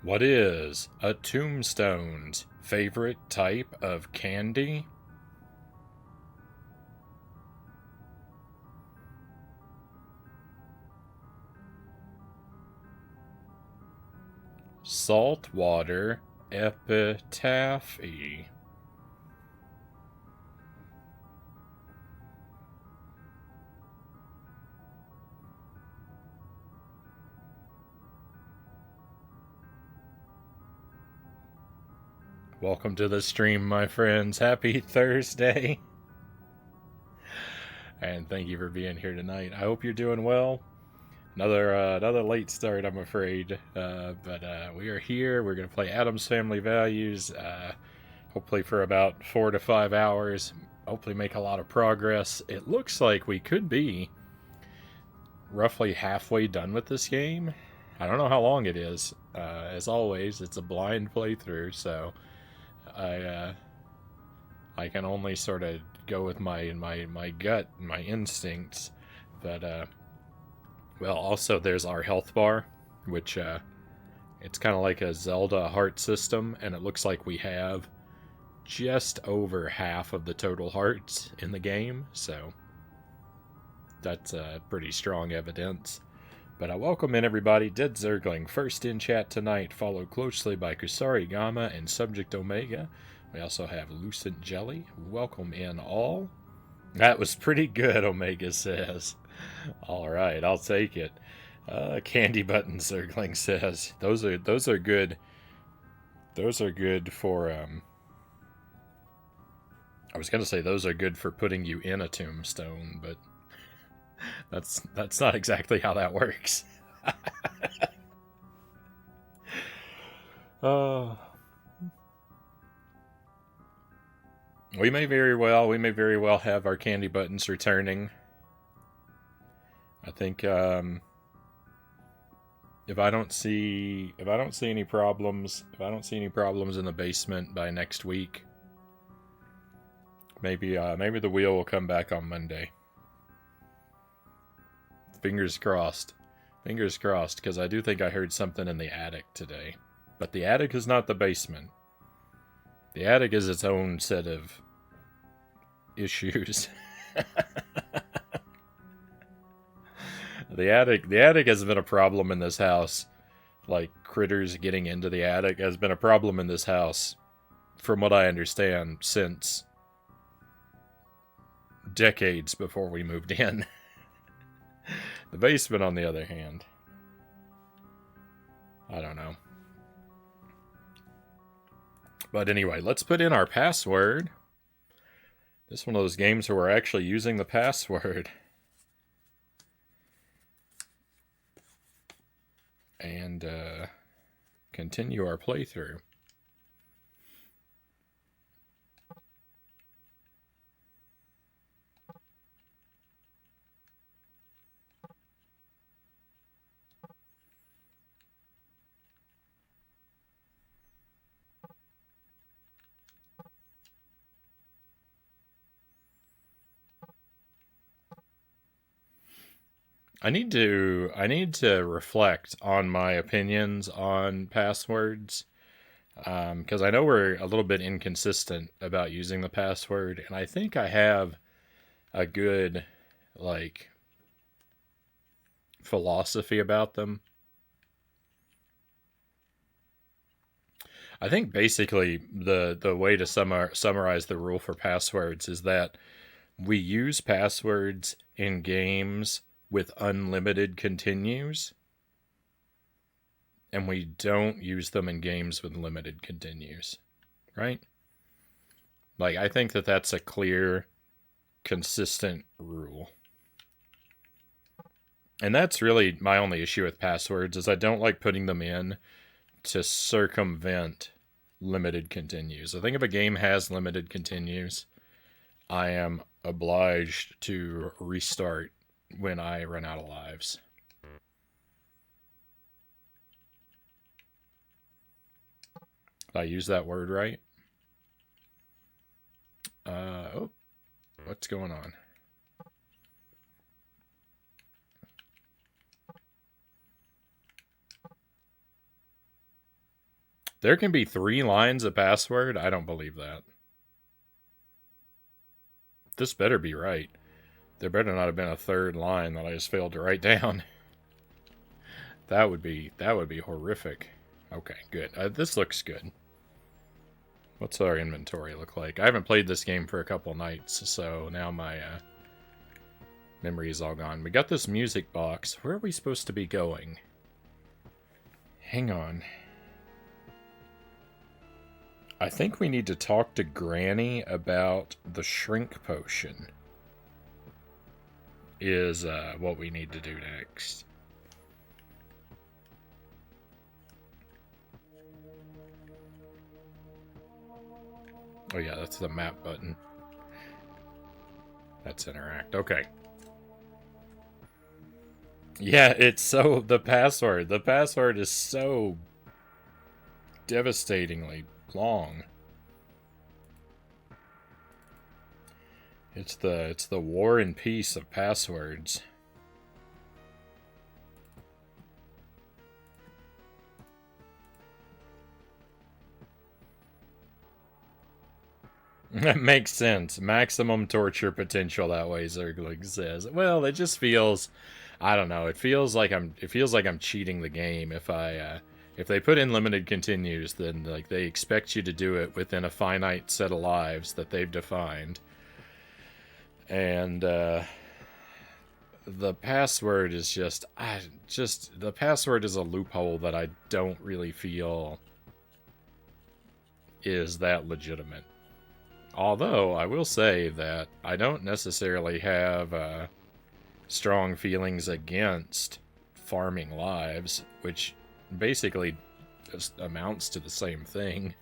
What is a tombstone's favorite type of candy? Saltwater epitaphy. Welcome to the stream, my friends. Happy Thursday. And thank you for being here tonight. I hope you're doing well. Another late start, I'm afraid. But we are here. We're going to play Addams Family Values. Hopefully for about 4 to 5 hours. Hopefully make a lot of progress. It looks like we could be roughly halfway done with this game. I don't know how long it is. As always, it's a blind playthrough, so I I can only sort of go with my gut, my instincts. But well, also there's our health bar, which it's kind of like a Zelda heart system, and it looks like we have just over half of the total hearts in the game, so that's pretty strong evidence. But I welcome in everybody. Dead Zergling, first in chat tonight, followed closely by Kusari Gamma and Subject Omega. We also have Lucent Jelly. Welcome in all. That was pretty good, Omega says. Alright, I'll take it. Candy Button Zergling says. Those are good. Those are good for I was gonna say those are good for putting you in a tombstone, but that's not exactly how that works. uh, we may very well have our candy buttons returning. I think if I don't see any problems in the basement by next week, maybe the wheel will come back on Monday. Fingers crossed, because I do think I heard something in the attic today. But the attic is not the basement. The attic is its own set of issues. The attic has been a problem in this house. Like critters getting into the attic has been a problem in this house, from what I understand, since decades before we moved in. The basement, on the other hand, I don't know. But anyway, let's put in our password. This is one of those games where we're actually using the password. And continue our playthrough. I need to reflect on my opinions on passwords, because I know we're a little bit inconsistent about using the password, and I think I have a good like philosophy about them. I think basically the way to summarize the rule for passwords is that we use passwords in games with unlimited continues, and we don't use them in games with limited continues, right? Like, I think that that's a clear, consistent rule. And that's really my only issue with passwords, is I don't like putting them in to circumvent limited continues. I think if a game has limited continues, I am obliged to restart when I run out of lives. Did I use that word right? Oh, what's going on? There can be 3 lines of password? I don't believe that. This better be right. There better not have been a 3rd line that I just failed to write down. That would be horrific. Okay, good. This looks good. What's our inventory look like? I haven't played this game for a couple nights, so now my memory is all gone. We got this music box. Where are we supposed to be going? Hang on. I think we need to talk to Granny about the shrink potion. Is what we need to do next. Oh yeah, that's the map button. That's interact. Okay. Yeah, it's so... The password is so devastatingly long. It's the war and peace of passwords. That makes sense. Maximum torture potential that way, Zergling says. Well, it just feels... I don't know. It feels like I'm cheating the game if they put in limited continues, then like they expect you to do it within a finite set of lives that they've defined. And the password is the password is a loophole that I don't really feel is that legitimate. Although I will say that I don't necessarily have strong feelings against farming lives, which basically just amounts to the same thing.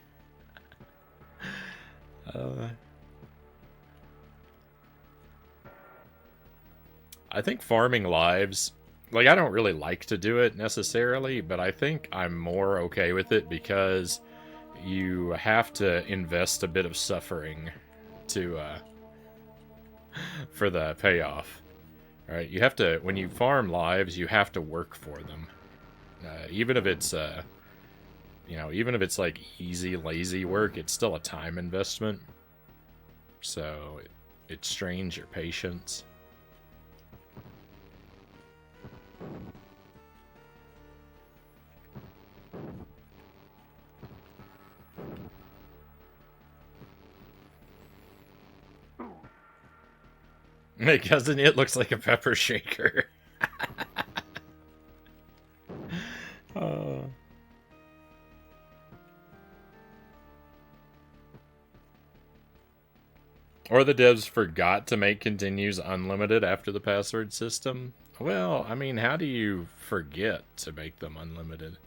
I think farming lives, like, I don't really like to do it necessarily, but I think I'm more okay with it because you have to invest a bit of suffering to for the payoff. Right? You have to, when you farm lives, you have to work for them. Even if it's even if it's like easy, lazy work, it's still a time investment. So it strains your patience. Doesn't it looks like a pepper shaker? Or the devs forgot to make continues unlimited after the password system. Well, I mean, how do you forget to make them unlimited?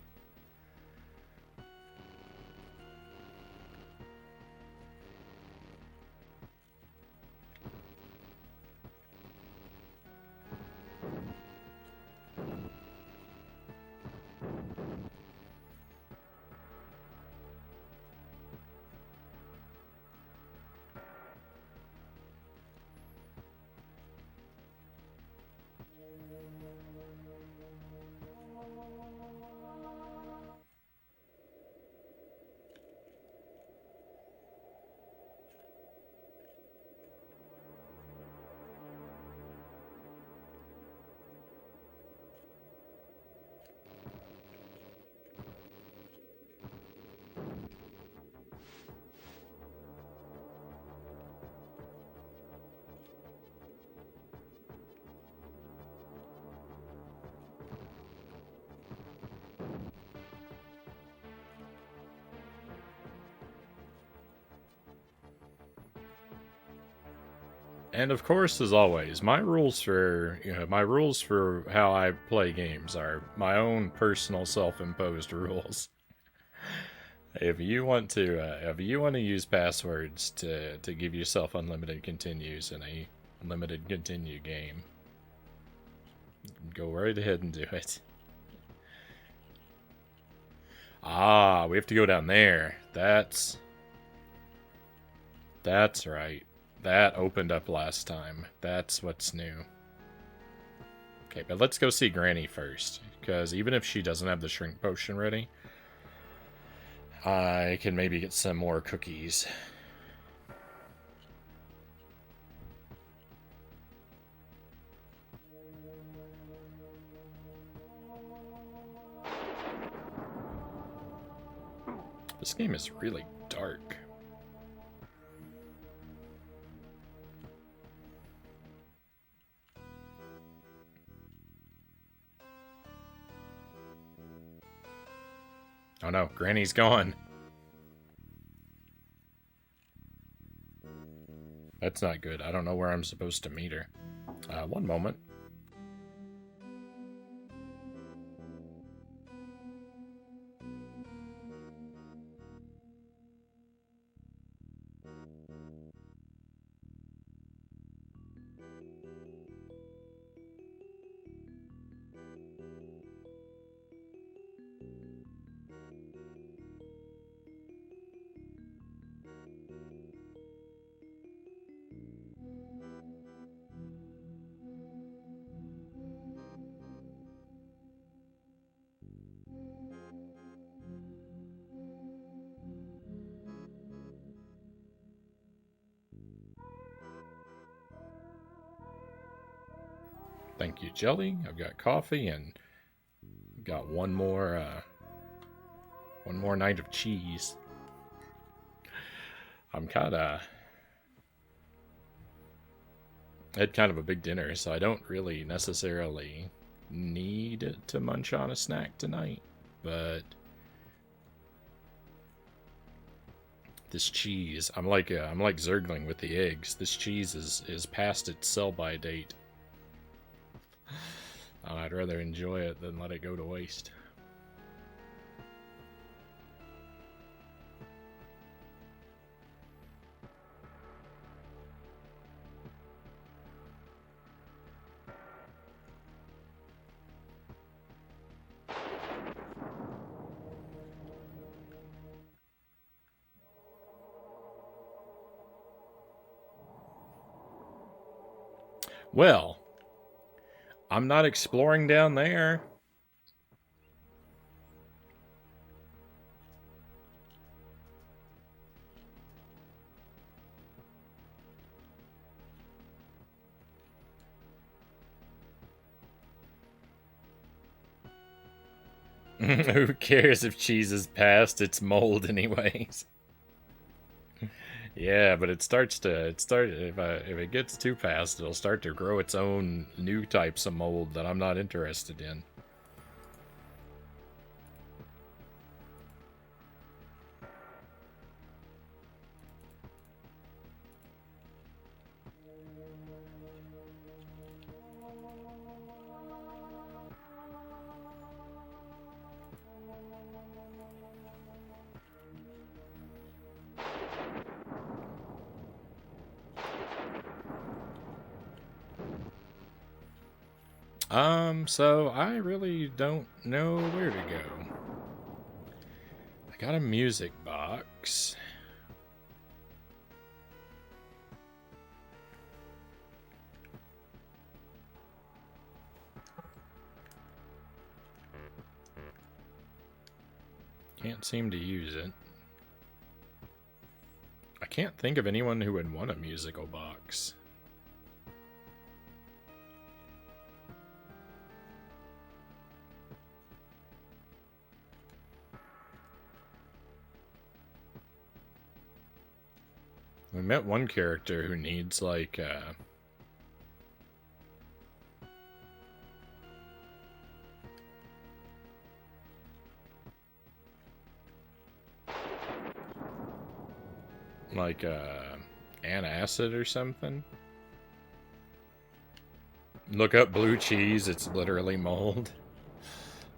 And of course, as always, my rules for how I play games are my own personal self-imposed rules. If you want to use passwords to give yourself unlimited continues in a limited continue game, go right ahead and do it. Ah, we have to go down there. That's right. That opened up last time. That's what's new. Okay, but let's go see Granny first. Because even if she doesn't have the shrink potion ready, I can maybe get some more cookies. This game is really dark. Oh no, Granny's gone. That's not good. I don't know where I'm supposed to meet her. One moment. Thank you, Jelly. I've got coffee and got one more night of cheese. I'm had kind of a big dinner, so I don't really necessarily need to munch on a snack tonight, but this cheese, I'm like Zergling with the eggs. This cheese is past its sell-by date. I'd rather enjoy it than let it go to waste. Well, I'm not exploring down there. Who cares if cheese is past its mold anyways? Yeah, but if it gets too fast, it'll start to grow its own new types of mold that I'm not interested in. So I really don't know where to go. I got a music box. Can't seem to use it. I can't think of anyone who would want a musical box. We met one character who needs, like, antacid or something. Look up blue cheese, it's literally mold.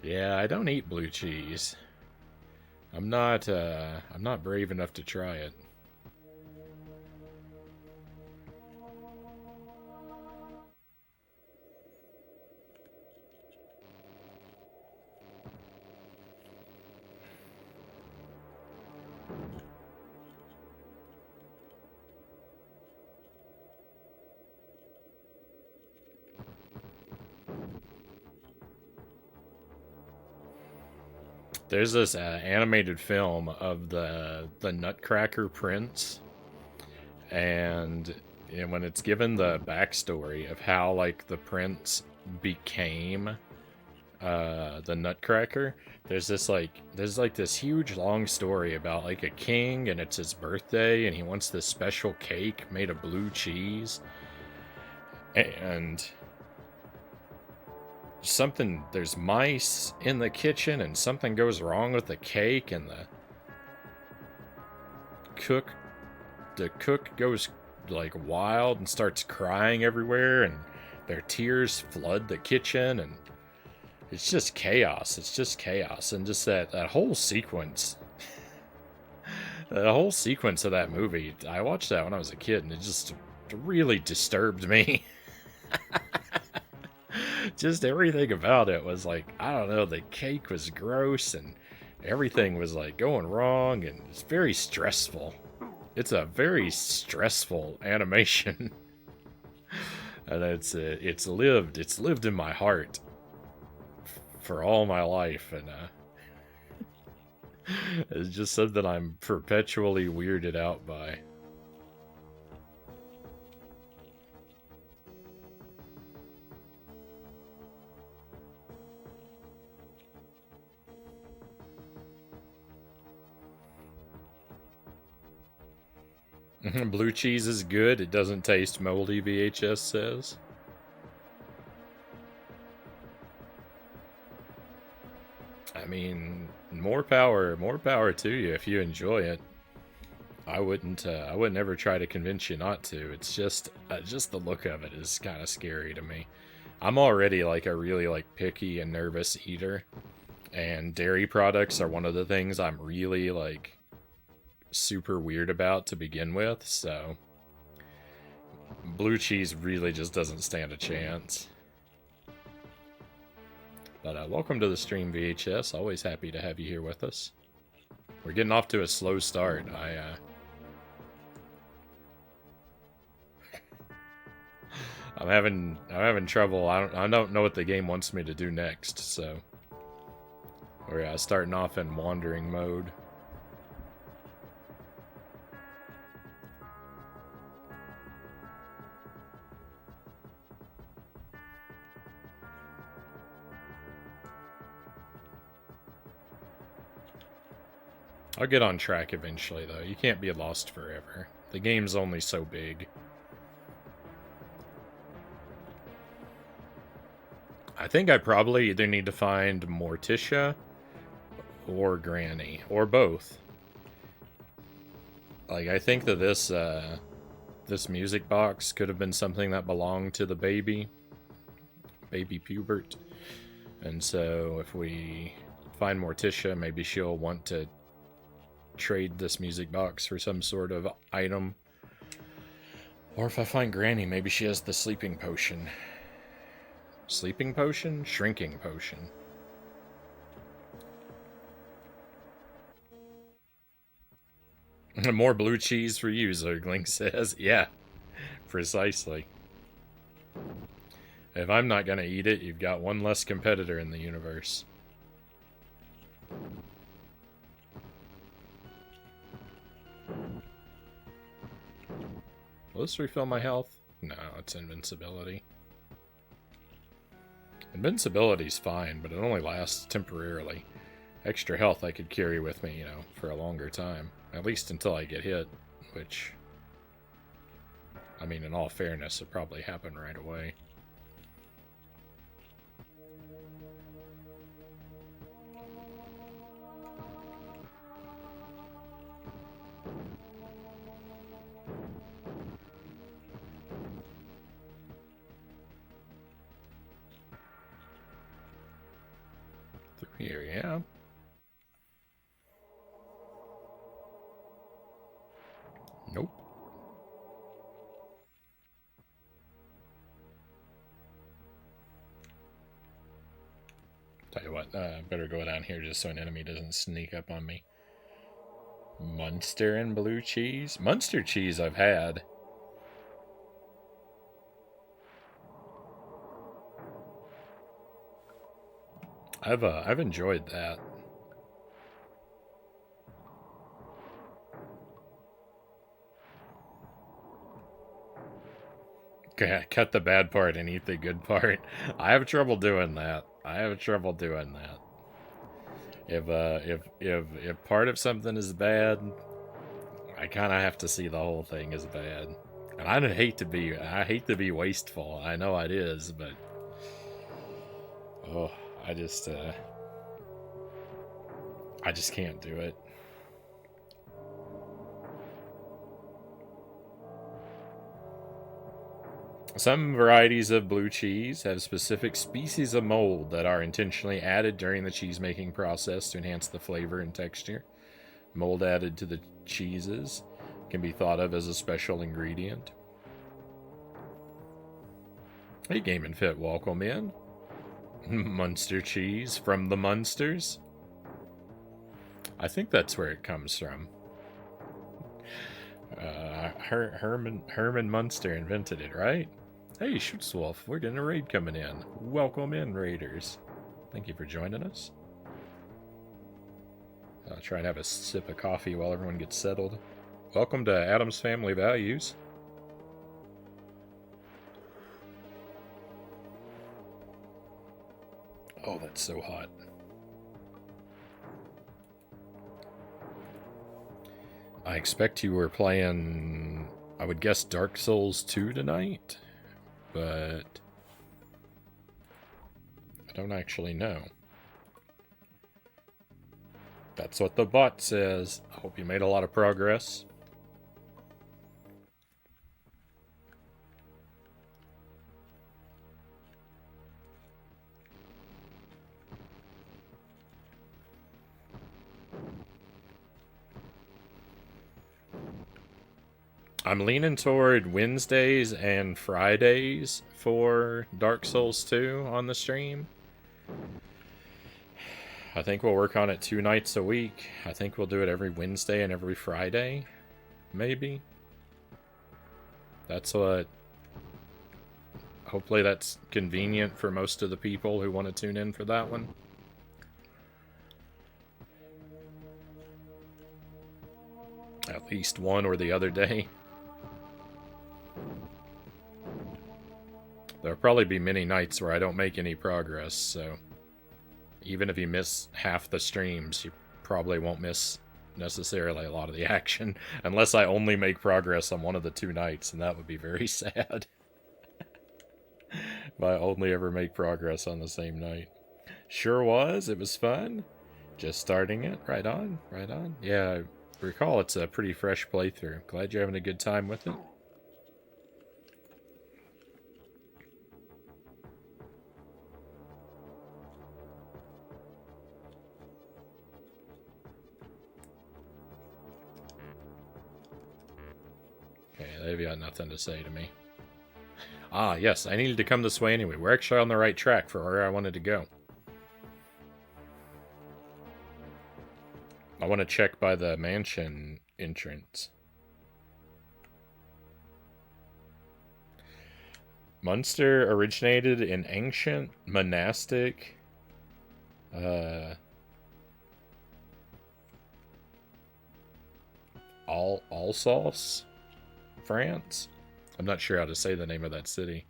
Yeah, I don't eat blue cheese. I'm not brave enough to try it. There's this animated film of the Nutcracker Prince, and when it's given the backstory of how like the prince became the Nutcracker, there's like this huge long story about like a king and it's his birthday and he wants this special cake made of blue cheese, and there's mice in the kitchen and something goes wrong with the cake, and the cook goes like wild and starts crying everywhere, and their tears flood the kitchen, and it's just chaos. It's just chaos. And just that whole sequence, the whole sequence of that movie, I watched that when I was a kid, and it just really disturbed me. Just everything about it was like, I don't know, the cake was gross and everything was like going wrong, and it's very stressful. It's a very stressful animation. And it's lived in my heart for all my life, and it's just something I'm perpetually weirded out by. Blue cheese is good. It doesn't taste moldy, VHS says. I mean, more power to you if you enjoy it. I wouldn't ever try to convince you not to. It's just the look of it is kind of scary to me. I'm already like a really like picky and nervous eater, and dairy products are one of the things I'm really like super weird about to begin with, so blue cheese really just doesn't stand a chance. But welcome to the stream, VHS. Always happy to have you here with us. We're getting off to a slow start. I'm having trouble. I don't know what the game wants me to do next, so we're starting off in wandering mode. I'll get on track eventually, though. You can't be lost forever. The game's only so big. I think I probably either need to find Morticia or Granny, or both. Like, I think that this music box could have been something that belonged to the baby Pubert. And so if we find Morticia, maybe she'll want to trade this music box for some sort of item. Or if I find Granny, maybe she has the sleeping potion. Sleeping potion? Shrinking potion. More blue cheese for you, Zergling says. Yeah, precisely. If I'm not gonna eat it, you've got one less competitor in the universe. Will this refill my health? No, it's invincibility. Invincibility's fine, but it only lasts temporarily. Extra health I could carry with me, for a longer time. At least until I get hit, which, I mean, in all fairness, it probably happened right away. Through here, yeah. Nope. Tell you what, better go down here just so an enemy doesn't sneak up on me. Munster and blue cheese? Munster cheese I've had. I've enjoyed that. cut the bad part and eat the good part. I have trouble doing that. I have trouble doing that. If part of something is bad, I kind of have to see the whole thing as bad. And I hate to be wasteful. I know it is, but oh, I just can't do it. Some varieties of blue cheese have specific species of mold that are intentionally added during the cheese making process to enhance the flavor and texture. Mold added to the cheeses can be thought of as a special ingredient. Hey, Game and Fit, welcome in. Munster cheese from the Munsters. I think that's where it comes from. Herman Munster invented it, right? Hey, Schutzwolf, we're getting a raid coming in. Welcome in, raiders. Thank you for joining us. I'll try and have a sip of coffee while everyone gets settled. Welcome to Addams Family Values. Oh, that's so hot. I expect you were playing, I would guess, Dark Souls 2 tonight, but I don't actually know. That's what the bot says. I hope you made a lot of progress. I'm leaning toward Wednesdays and Fridays for Dark Souls 2 on the stream. I think we'll work on it 2 nights a week. I think we'll do it every Wednesday and every Friday, maybe. That's what... Hopefully that's convenient for most of the people who want to tune in for that one. At least one or the other day. There'll probably be many nights where I don't make any progress, so even if you miss half the streams, you probably won't miss necessarily a lot of the action, unless I only make progress on one of the 2 nights, and that would be very sad. If I only ever make progress on the same night. Sure was, it was fun. Just starting it, right on, right on. Yeah, I recall it's a pretty fresh playthrough. Glad you're having a good time with it. They've got nothing to say to me. Ah, yes, I needed to come this way anyway. We're actually on the right track for where I wanted to go. I want to check by the mansion entrance. Munster originated in ancient monastic Alsace, France. I'm not sure how to say the name of that city.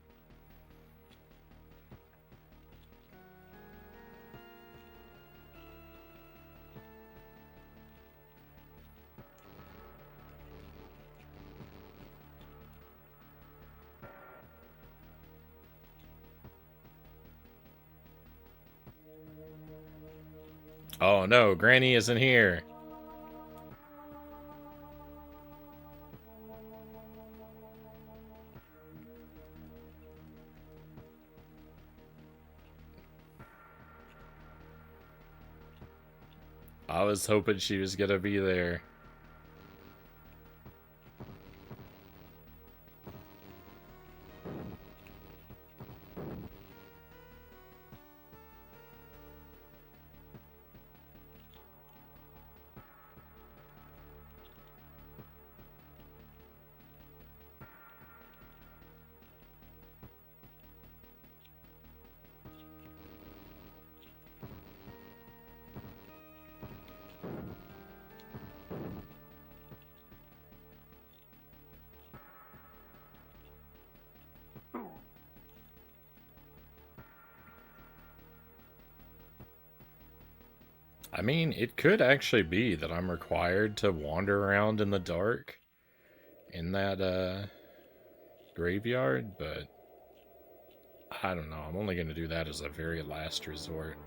Oh no, Granny isn't here. I was hoping she was gonna be there. I mean, it could actually be that I'm required to wander around in the dark in that graveyard, but I don't know. I'm only going to do that as a very last resort.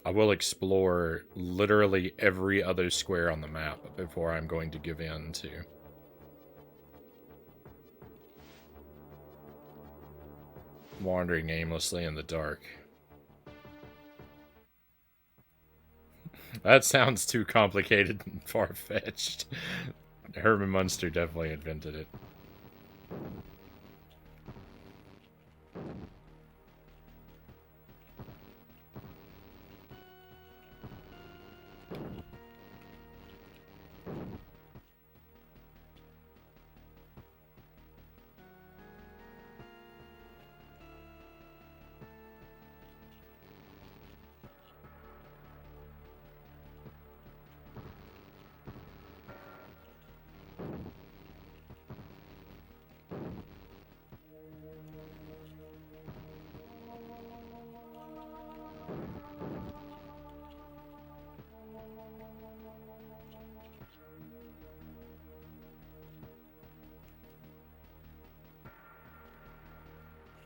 I will explore literally every other square on the map before I'm going to give in to wandering aimlessly in the dark. That sounds too complicated and far-fetched. Herman Munster definitely invented it.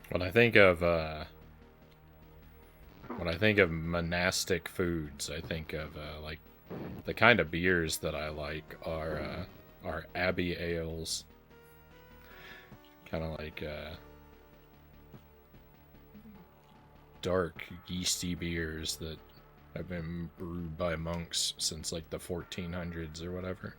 When I think of monastic foods, I think of like the kind of beers that I like are abbey ales, kind of like dark yeasty beers that have been brewed by monks since like the 1400s or whatever.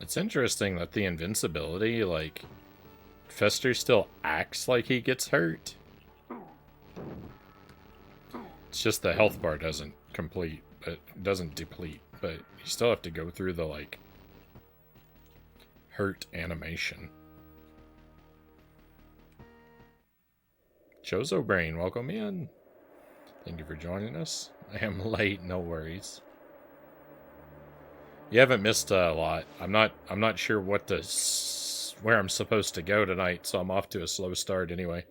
It's interesting that the invincibility, like, Fester still acts like he gets hurt. It's just the health bar doesn't deplete, but you still have to go through the, like, hurt animation. Chozo Brain, welcome in. Thank you for joining us. I am late, no worries. You haven't missed a lot. I'm not sure where I'm supposed to go tonight, so I'm off to a slow start anyway.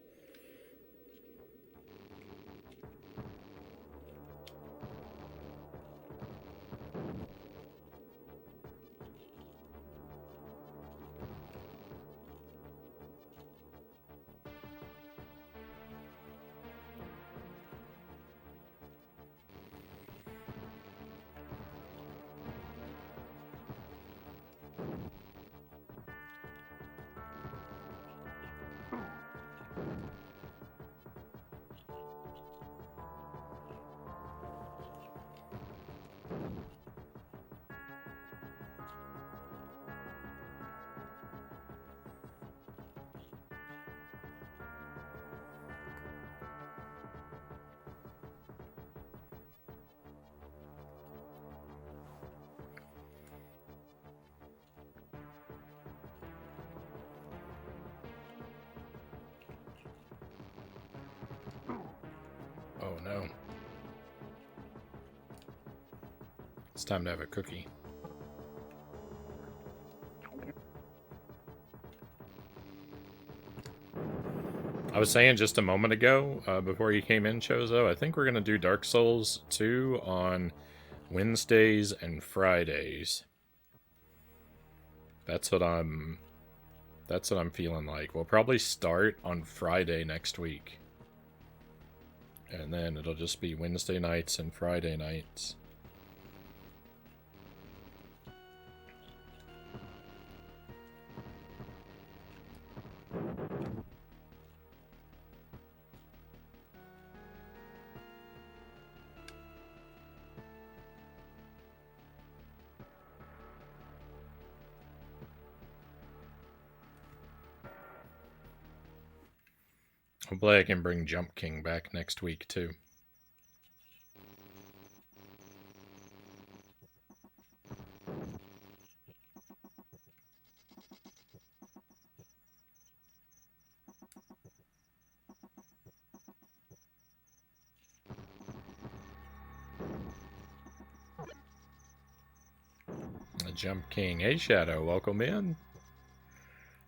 Oh no. It's time to have a cookie. I was saying just a moment ago, before you came in, Chozo, I think we're going to do Dark Souls 2 on Wednesdays and Fridays. That's what I'm feeling like. We'll probably start on Friday next week. And then it'll just be Wednesday nights and Friday nights. Hopefully I can bring Jump King back next week, too. Jump King. Hey, Shadow, welcome in.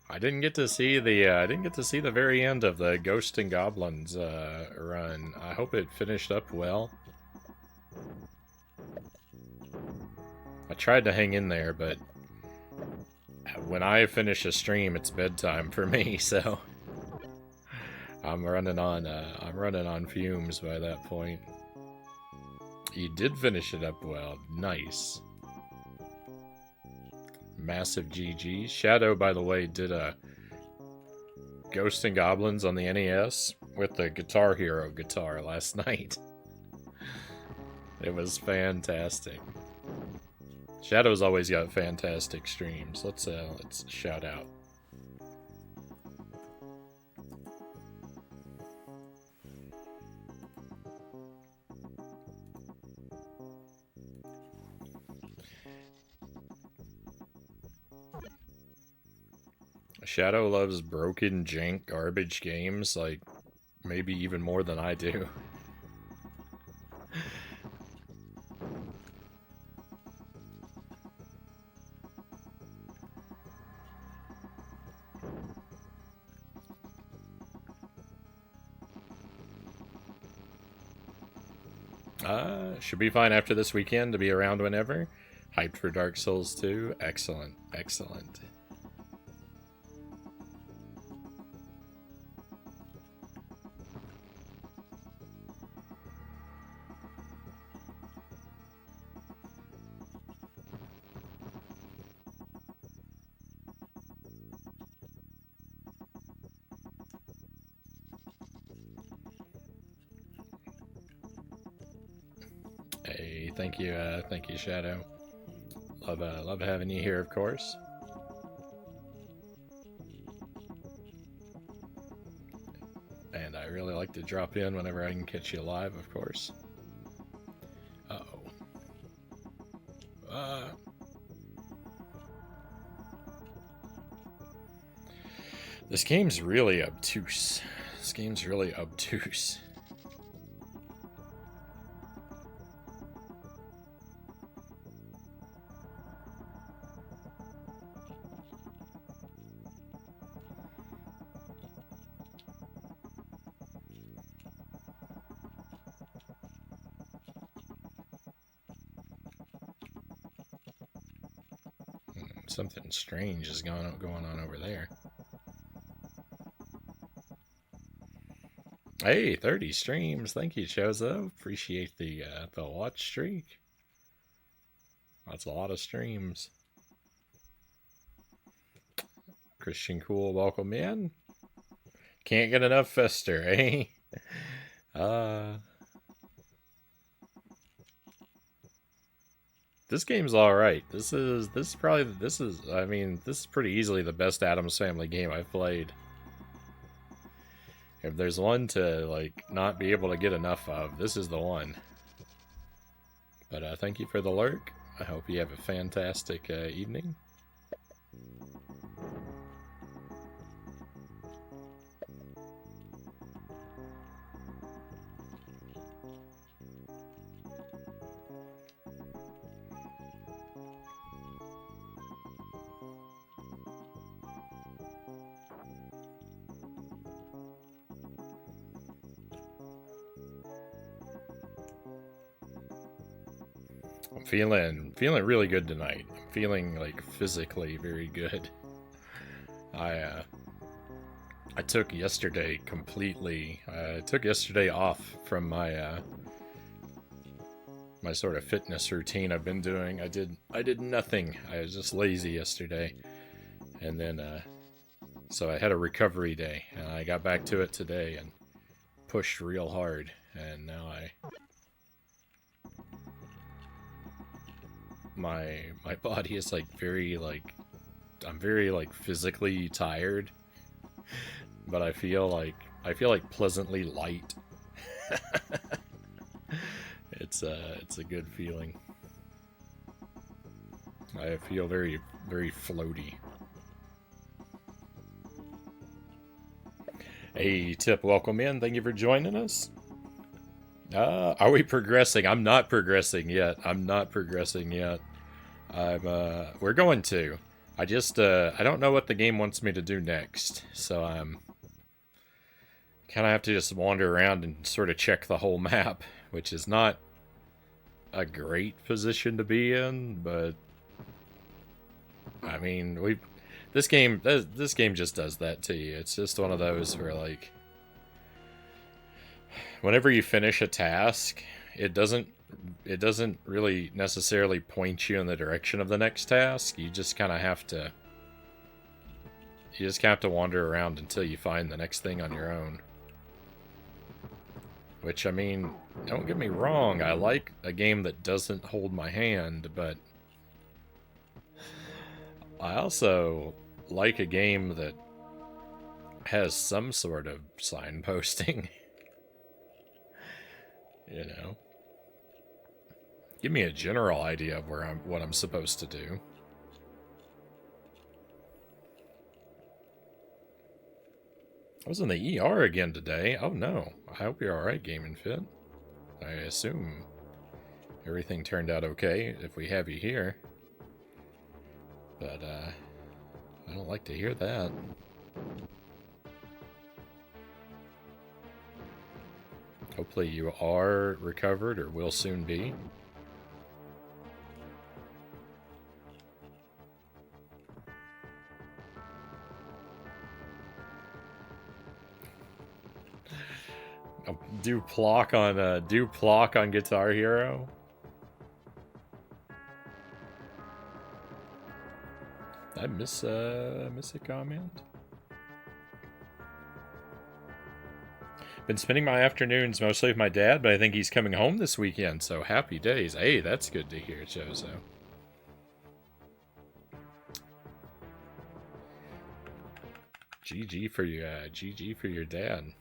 I didn't get to see the very end of the Ghost and Goblins run. I hope it finished up well. I tried to hang in there, but when I finish a stream, it's bedtime for me. So I'm running on fumes by that point. You did finish it up well. Nice. Massive GG. Shadow, by the way, did a Ghosts and Goblins on the NES with the Guitar Hero guitar last night. It was fantastic. Shadow's always got fantastic streams. Let's shout out. Shadow loves broken, jank, garbage games, like, maybe even more than I do. Should be fine after this weekend to be around whenever. Hyped for Dark Souls 2. Excellent, excellent. Hey, thank you, Shadow. Love having you here, of course. And I really like to drop in whenever I can catch you live, of course. Uh-oh. This game's really obtuse. This game's really obtuse. Something strange is going on over there. Hey, 30 streams. Thank you, Chozo. Appreciate the watch streak. That's a lot of streams. Christian Cool, welcome in. Can't get enough Fester, eh? This game's alright. This is pretty easily the best Addams Family game I've played. If there's one to, like, not be able to get enough of, this is the one. But thank you for the lurk. I hope you have a fantastic evening. I'm feeling really good tonight. I'm feeling like physically very good. I I took yesterday completely. I took yesterday off from my my sort of fitness routine I've been doing. I did nothing. I was just lazy yesterday, and then so I had a recovery day, and I got back to it today and pushed real hard, and now my body is like very like I'm very like physically tired, but I feel like pleasantly light. It's a good feeling. I feel very floaty. Hey Tip, welcome in. Thank you for joining us. Are we progressing? I'm not progressing yet. I'm not progressing yet. We're going to. I don't know what the game wants me to do next, so I'm kind of have to just wander around and sort of check the whole map, which is not a great position to be in, but I mean, this game just does that to you. It's just one of those where like whenever you finish a task, it doesn't really necessarily point you in the direction of the next task. You just kind of have to wander around until you find the next thing on your own. Which, I mean, don't get me wrong, I like a game that doesn't hold my hand, but I also like a game that has some sort of signposting. You know? Give me a general idea of what I'm supposed to do. I was in the ER again today. Oh no. I hope you're alright, Game and Fit. I assume everything turned out okay if we have you here. But, I don't like to hear that. Hopefully you are recovered or will soon be. Do Plock on Guitar Hero? Did I miss a comment? Been spending my afternoons mostly with my dad, but I think he's coming home this weekend, so happy days. Hey, that's good to hear, Chozo. GG for you, GG for your dad.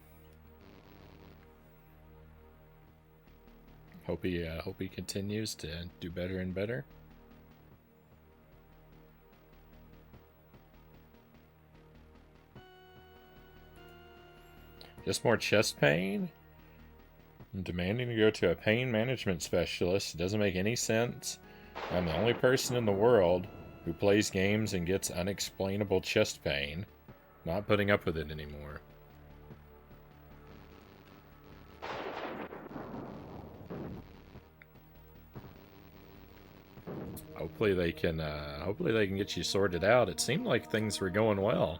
Hope he continues to do better and better. Just more chest pain? I'm demanding to go to a pain management specialist. It doesn't make any sense. I'm the only person in the world who plays games and gets unexplainable chest pain. Not putting up with it anymore. Hopefully they can get you sorted out. It seemed like things were going well.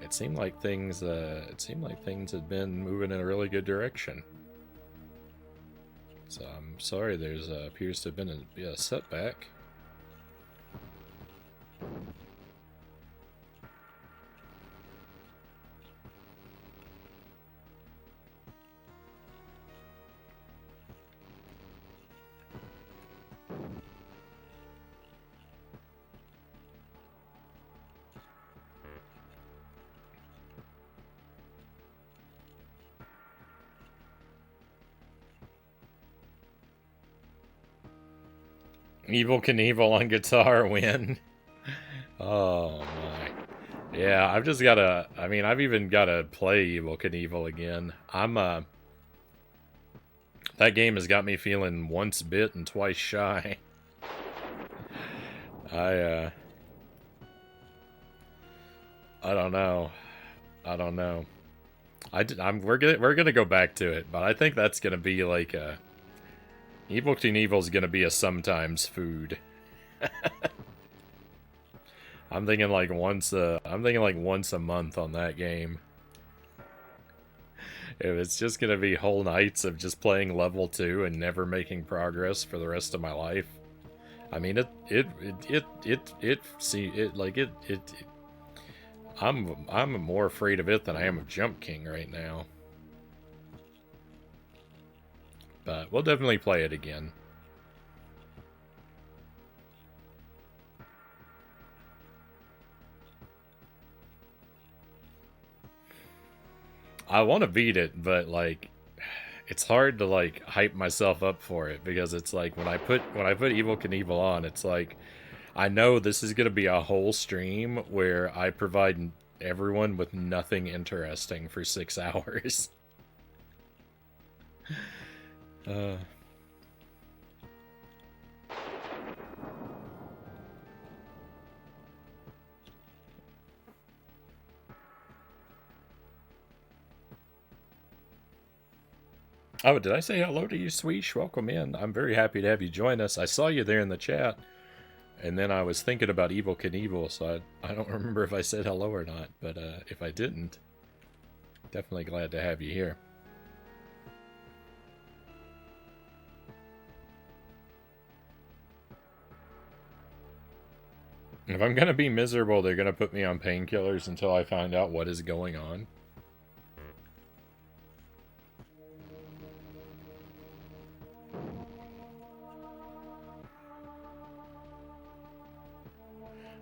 It seemed like things had been moving in a really good direction. So I'm sorry there's appears to have been a setback. Evil Knievel on guitar win. Oh my. Yeah, I've just gotta, I mean, I've even gotta play Evil Knievel again. That game has got me feeling once bit and twice shy. I don't know. I don't know. We're gonna go back to it, but I think that's gonna be like a Evil Knievel's gonna be a sometimes food. I'm thinking like once a month on that game. If it's just gonna be whole nights of just playing level 2 and never making progress for the rest of my life. I mean I'm more afraid of it than I am of Jump King right now. But we'll definitely play it again. I want to beat it, but like it's hard to like hype myself up for it because it's like when I put Evil Knievel on, it's like I know this is going to be a whole stream where I provide everyone with nothing interesting for 6 hours. uh Oh, did I say hello to you, Sweesh? Welcome in. I'm very happy to have you join us. I saw you there in the chat, and then I was thinking about Evil Knievel, so I don't remember if I said hello or not, but if I didn't, definitely glad to have you here. If I'm gonna be miserable, they're gonna put me on painkillers until I find out what is going on.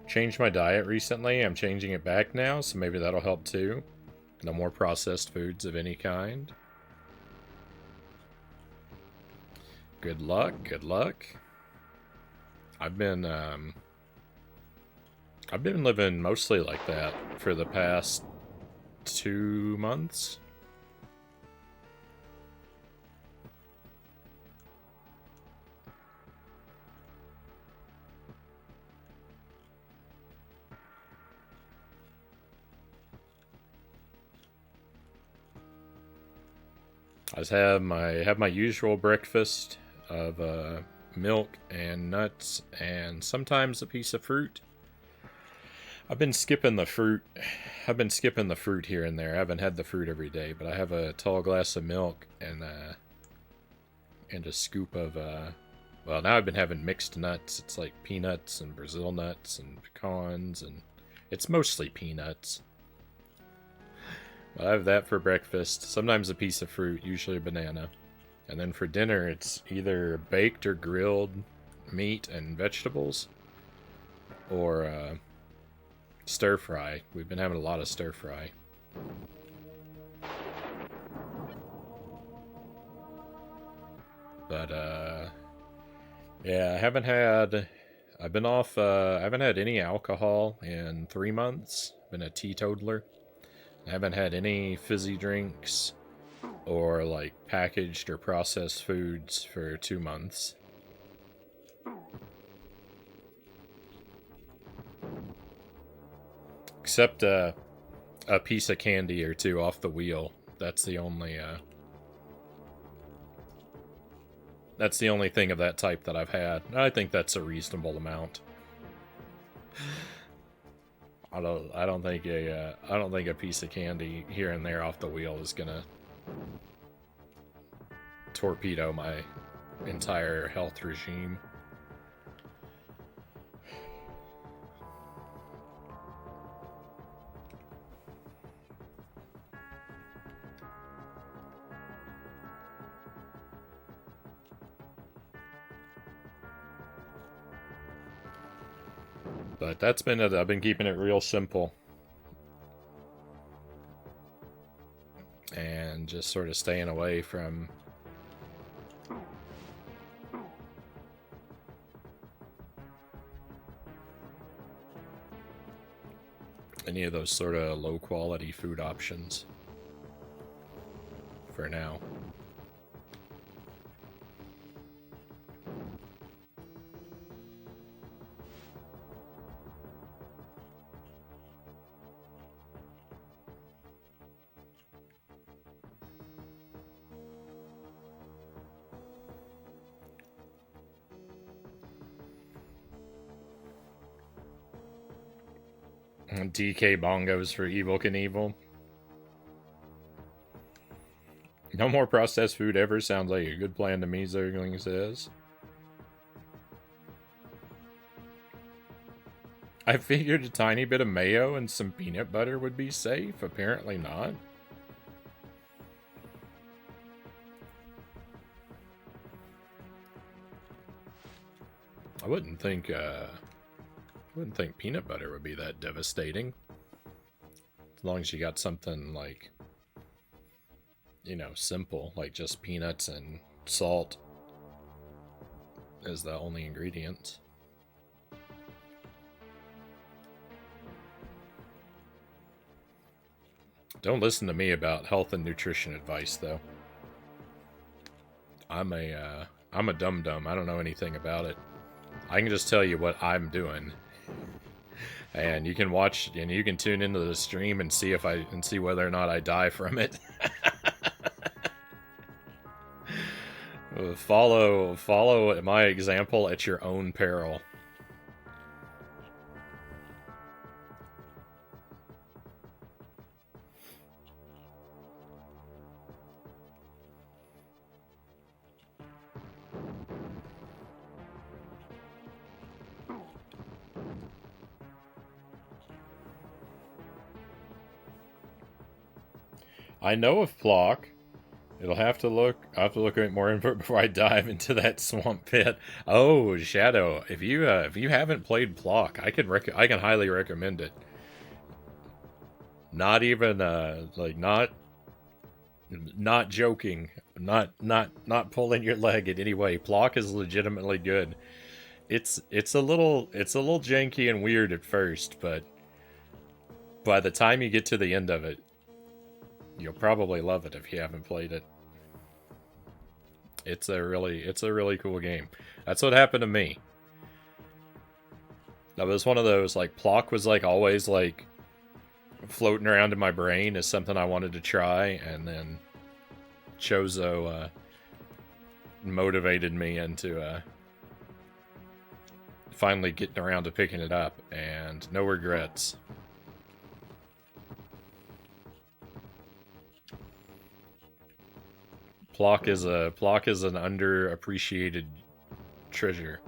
Changed my diet recently. I'm changing it back now, so maybe that'll help too. No more processed foods of any kind. Good luck, good luck. I've been living mostly like that for the past 2 months. I have my usual breakfast of milk and nuts and sometimes a piece of fruit. I've been skipping the fruit. I've been skipping the fruit here and there. I haven't had the fruit every day, but I have a tall glass of milk and a scoop of well, now I've been having mixed nuts. It's like peanuts and Brazil nuts and pecans, and it's mostly peanuts. But I have that for breakfast. Sometimes a piece of fruit, usually a banana. And then for dinner, it's either baked or grilled meat and vegetables, or stir fry. We've been having a lot of stir fry. But yeah, I've been off. I haven't had any alcohol in 3 months. Been a teetotaler. I haven't had any fizzy drinks or like packaged or processed foods for 2 months. Except a piece of candy or two off the wheel. That's the only thing of that type that I've had. I think that's a reasonable amount. I don't think a piece of candy here and there off the wheel is gonna torpedo my entire health regime. But that's been it. I've been keeping it real simple. And just sort of staying away from any of those sort of low quality food options for now. DK bongos for Evil Knievel. No more processed food ever sounds like a good plan to me, Zergling says. I figured a tiny bit of mayo and some peanut butter would be safe. Apparently not. I wouldn't think peanut butter would be that devastating. As long as you got something like, you know, simple, like just peanuts and salt as the only ingredients. Don't listen to me about health and nutrition advice, though. I'm a dum-dum. I don't know anything about it. I can just tell you what I'm doing. And you can watch, and you can tune into the stream and see see whether or not I die from it. Follow my example at your own peril. I know of Plock. I'll have to look at more info before I dive into that swamp pit. Oh, Shadow, if you haven't played Plock, I can highly recommend it. Not even not joking, not pulling your leg in any way. Plock is legitimately good. It's a little janky and weird at first, but by the time you get to the end of it, you'll probably love it if you haven't played it. It's a really cool game. That's what happened to me. That was one of those, like, Plock was like always like floating around in my brain as something I wanted to try, and then Chozo motivated me into finally getting around to picking it up, and no regrets. Plock is an underappreciated treasure.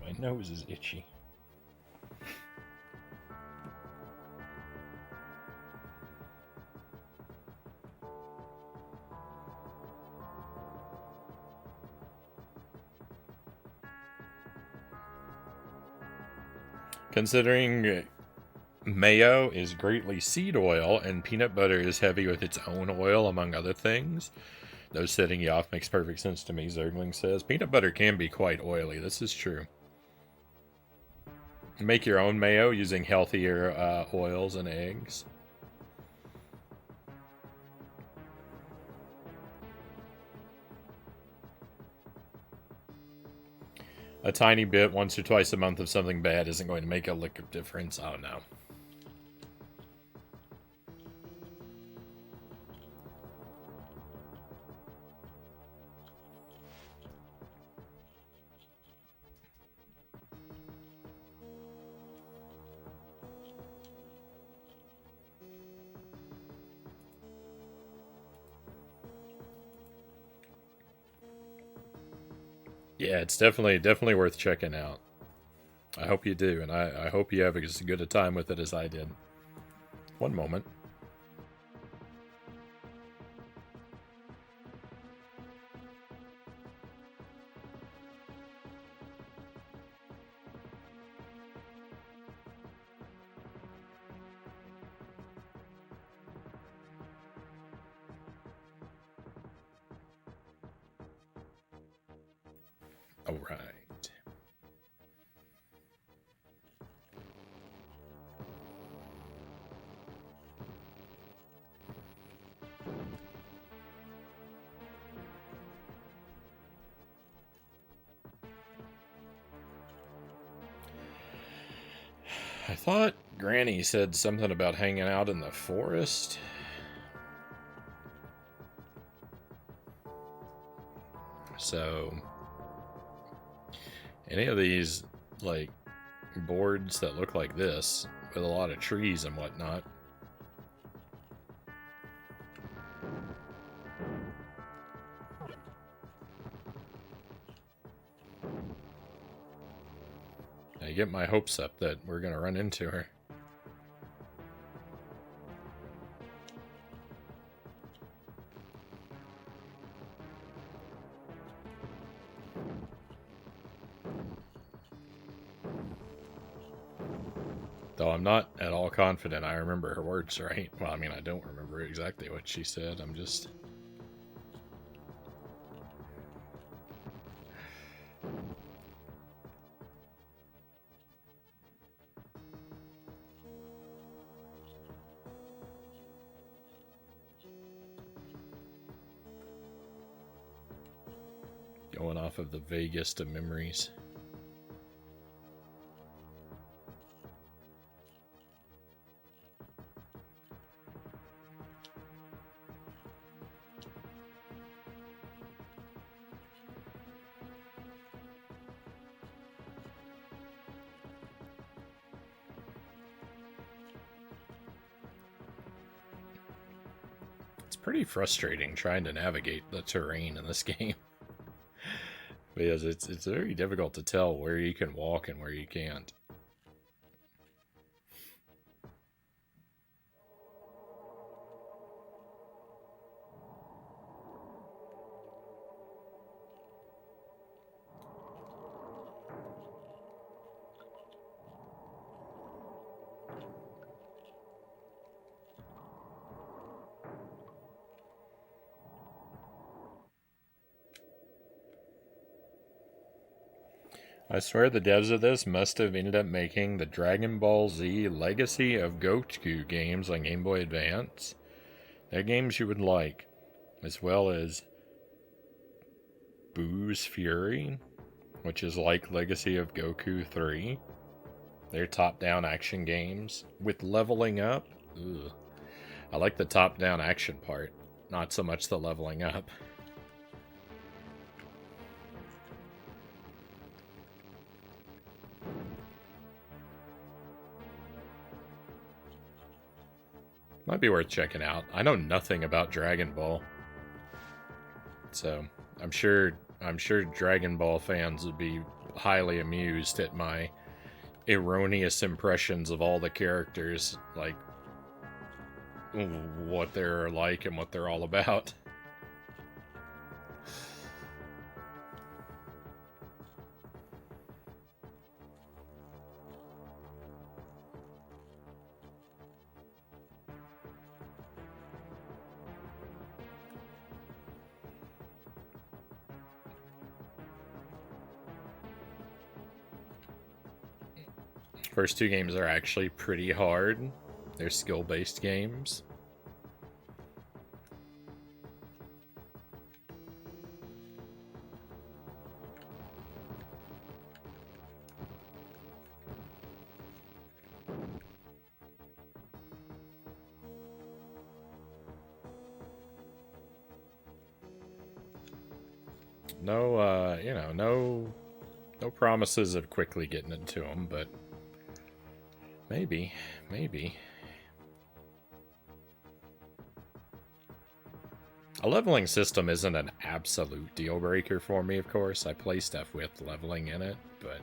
My nose is itchy. Considering mayo is greatly seed oil and peanut butter is heavy with its own oil, among other things, those setting you off makes perfect sense to me, Zergling says. Peanut butter can be quite oily, this is true. Make your own mayo using healthier oils and eggs. A tiny bit once or twice a month of something bad isn't going to make a lick of difference. Oh no. Yeah, it's definitely worth checking out. I hope you do, and I hope you have as good a time with it as I did. One moment. All right. I thought Granny said something about hanging out in the forest. So any of these, like, boards that look like this, with a lot of trees and whatnot, I get my hopes up that we're going to run into her. Though I'm not at all confident I remember her words right. Well, I mean, I don't remember exactly what she said. I'm just... going off of the vaguest of memories. It's pretty frustrating trying to navigate the terrain in this game. Because it's very difficult to tell where you can walk and where you can't. I swear the devs of this must have ended up making the Dragon Ball Z Legacy of Goku games on Game Boy Advance. They're games you would like, as well as Boo's Fury, which is like Legacy of Goku 3. They're top-down action games with leveling up. Ugh. I like the top-down action part, not so much the leveling up. Might be worth checking out. I know nothing about Dragon Ball, so I'm sure Dragon Ball fans would be highly amused at my erroneous impressions of all the characters, like what they're like and what they're all about. First two games are actually pretty hard. They're skill-based games. No, you know, no promises of quickly getting into them, but maybe. A leveling system isn't an absolute deal breaker for me, of course. I play stuff with leveling in it, but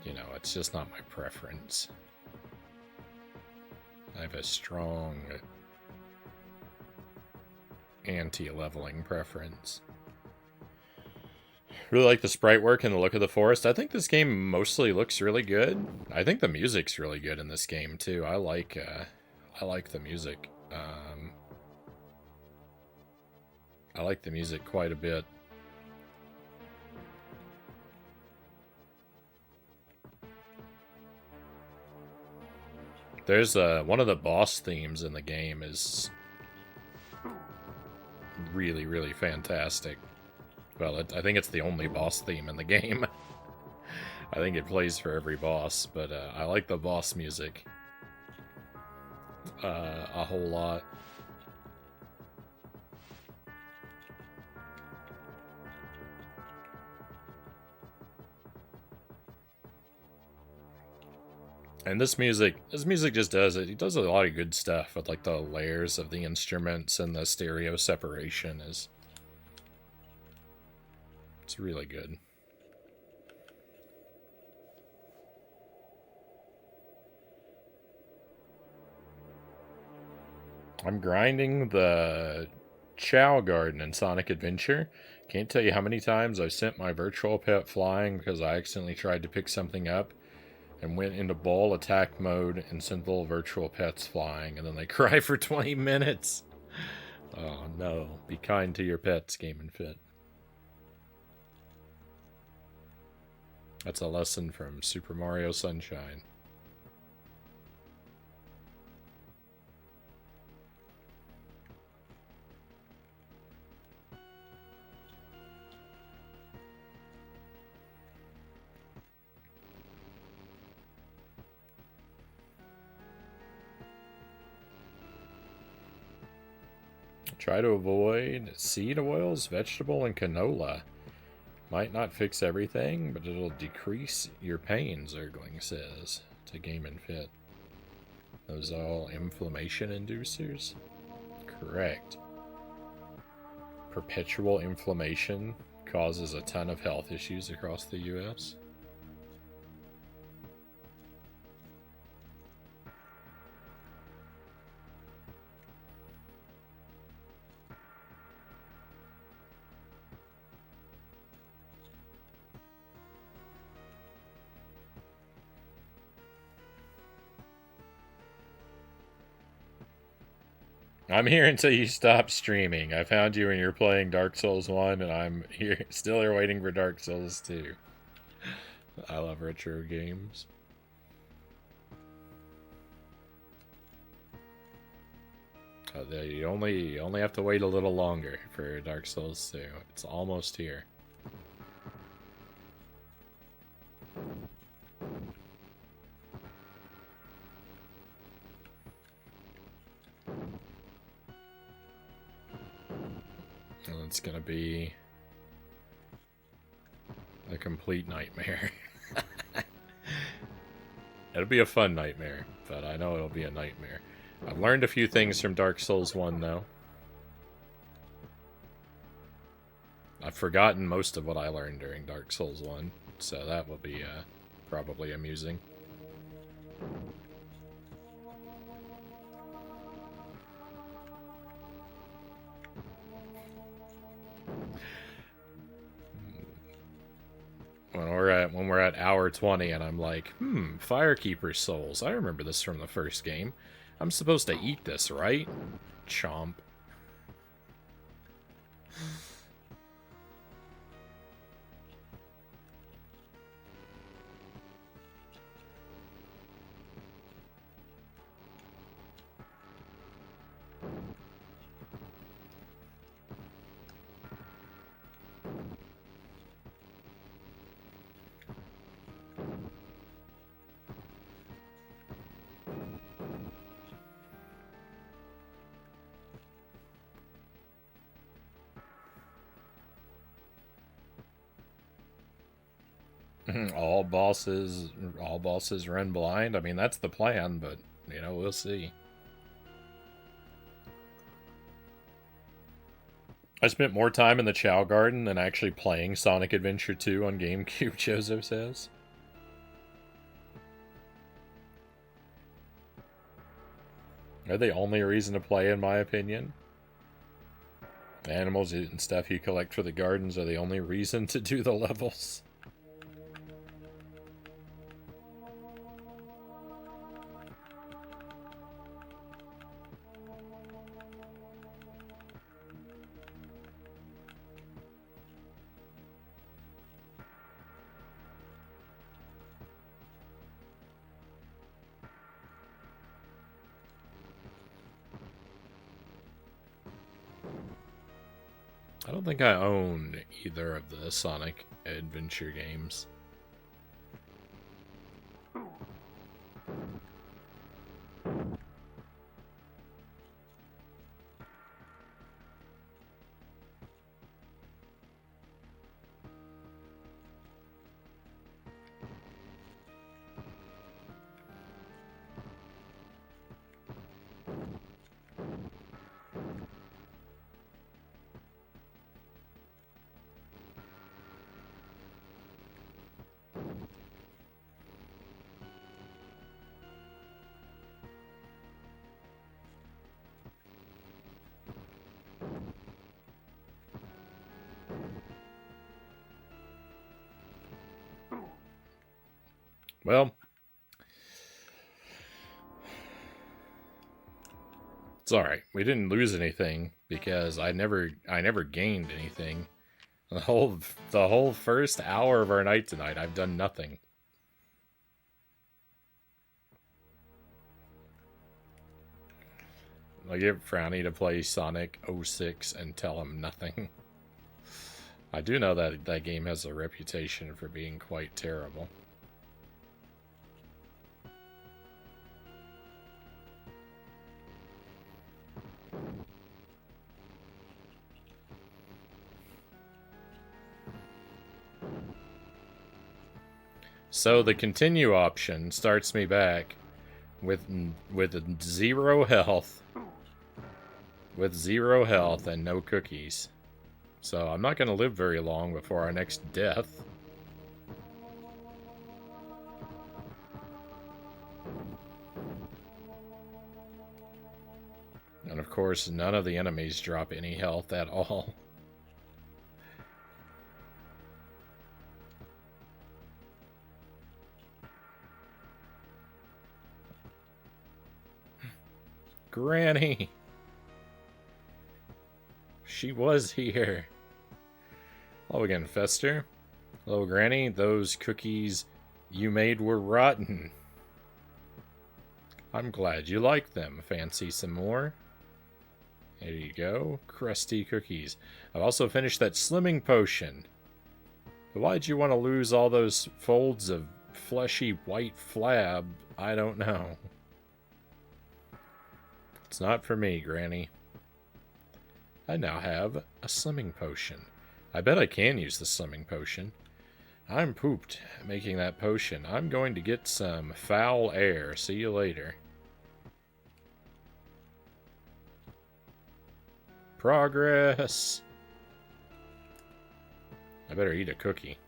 you know, it's just not my preference. I have a strong anti-leveling preference. Really like the sprite work and the look of the forest. I think this game mostly looks really good. I think the music's really good in this game too. I like the music. I like the music quite a bit. There's one of the boss themes in the game is really, really fantastic. Well, I think it's the only boss theme in the game. I think it plays for every boss, but I like the boss music a whole lot. And this music just does it. He does a lot of good stuff with like the layers of the instruments and the stereo separation it's really good. I'm grinding the Chow Garden in Sonic Adventure. Can't tell you how many times I've sent my virtual pet flying because I accidentally tried to pick something up and went into ball attack mode and sent little virtual pets flying, and then they cry for 20 minutes. Oh no. Be kind to your pets, Game and Fit. That's a lesson from Super Mario Sunshine. Try to avoid seed oils, vegetable, and canola. Might not fix everything, but it'll decrease your pain, Zergling says to Game and Fit. Those all inflammation inducers? Correct. Perpetual inflammation causes a ton of health issues across the US. I'm here until you stop streaming. I found you when you're playing Dark Souls 1, and I'm here, still here waiting for Dark Souls 2. I love retro games. You only have to wait a little longer for Dark Souls 2. It's almost here. And it's gonna be a complete nightmare. It'll be a fun nightmare, but I know it'll be a nightmare. I've learned a few things from Dark Souls 1, though. I've forgotten most of what I learned during Dark Souls 1, so that will be probably amusing. When we're at hour 20 and I'm like, Firekeeper souls. I remember this from the first game. I'm supposed to eat this, right? Chomp. all bosses run blind. I mean, that's the plan, but we'll see. I spent more time in the Chow Garden than actually playing Sonic Adventure 2 on GameCube, Joseph says. They're the only reason to play, in my opinion. The animals and stuff you collect for the gardens are the only reason to do the levels. I don't think I own either of the Sonic Adventure games. Well, it's all right. We didn't lose anything because I never gained anything. The whole first hour of our night tonight, I've done nothing. I get Frownie to play Sonic 06 and tell him nothing. I do know that that game has a reputation for being quite terrible. So the continue option starts me back with zero health, and no cookies. So I'm not going to live very long before our next death. And of course, none of the enemies drop any health at all. Granny! She was here. Hello again, Fester. Hello, Granny. Those cookies you made were rotten. I'm glad you like them. Fancy some more? There you go. Crusty cookies. I've also finished that slimming potion. But why'd you want to lose all those folds of fleshy white flab? I don't know. It's not for me, Granny. I now have a slimming potion. I bet I can use the slimming potion. I'm pooped making that potion. I'm going to get some foul air. See you later. Progress! I better eat a cookie.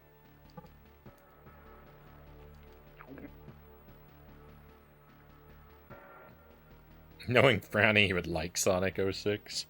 Knowing Frownie, he would like Sonic 06.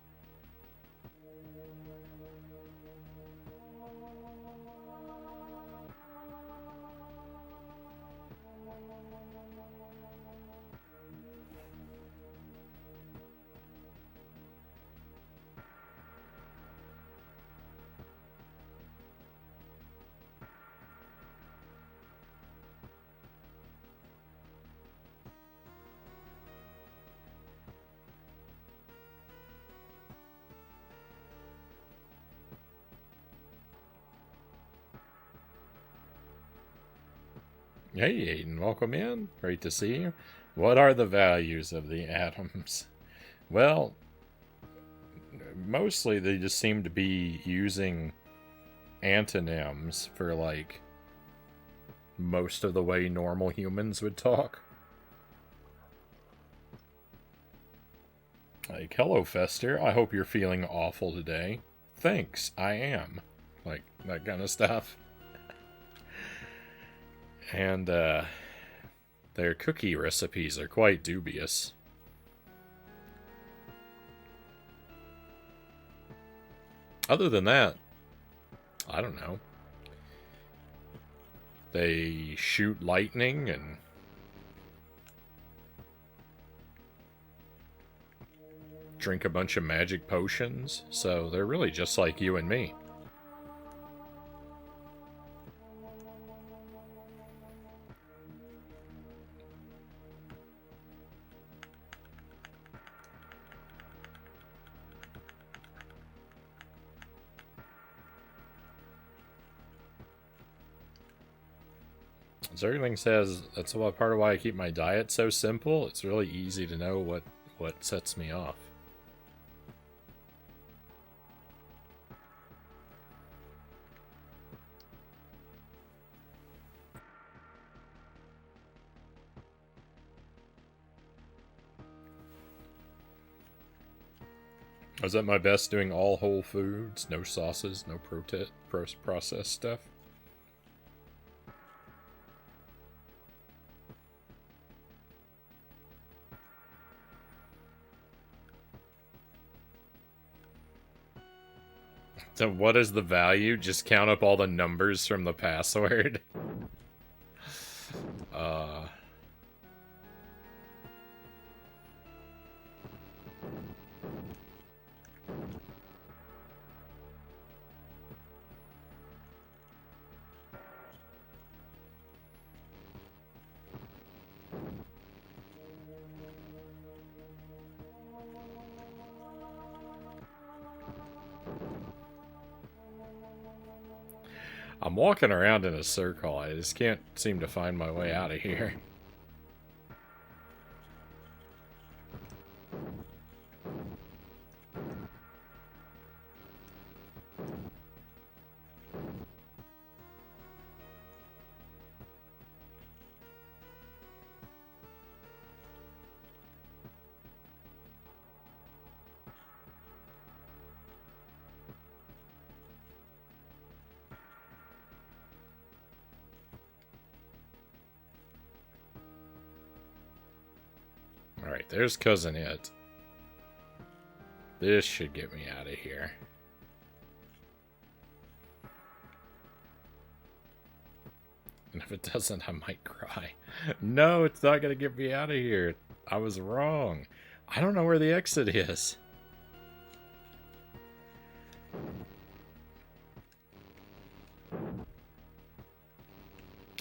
Hey, Aiden, welcome in. Great to see you. What are the values of the Addams? Well, mostly they just seem to be using antonyms for, like, most of the way normal humans would talk. Like, hello, Fester. I hope you're feeling awful today. Thanks, I am. Like, that kind of stuff. And, their cookie recipes are quite dubious. Other than that, I don't know. They shoot lightning and drink a bunch of magic potions, so they're really just like you and me. As everything says, that's part of why I keep my diet so simple. It's really easy to know what sets me off. I was at my best doing all whole foods, no sauces, no processed stuff. So what is the value? Just count up all the numbers from the password. Uh... I'm walking around in a circle. I just can't seem to find my way out of here. Alright, there's Cousin It. This should get me out of here. And if it doesn't, I might cry. No, it's not going to get me out of here. I was wrong. I don't know where the exit is.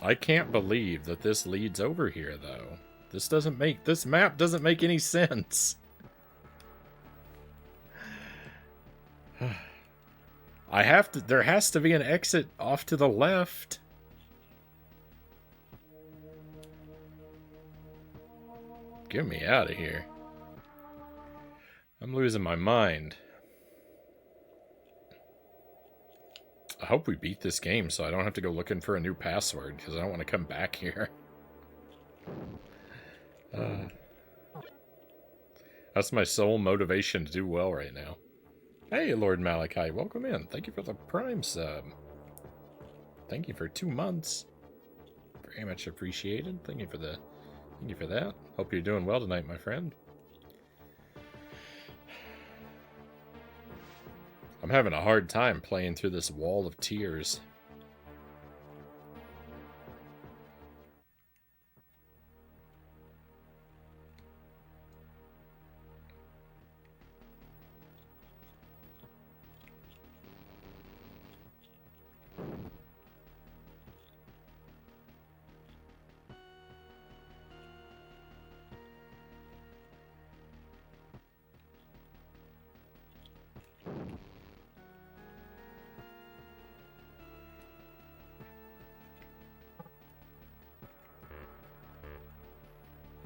I can't believe that this leads over here, though. This map doesn't make any sense. There has to be an exit off to the left. Get me out of here. I'm losing my mind. I hope we beat this game so I don't have to go looking for a new password, because I don't want to come back here. That's my sole motivation to do well right now. Hey, Lord Malachi, welcome in. Thank you for the Prime sub. Thank you for 2 months. Very much appreciated. Thank you for that. Hope you're doing well tonight, my friend. I'm having a hard time playing through this wall of tears.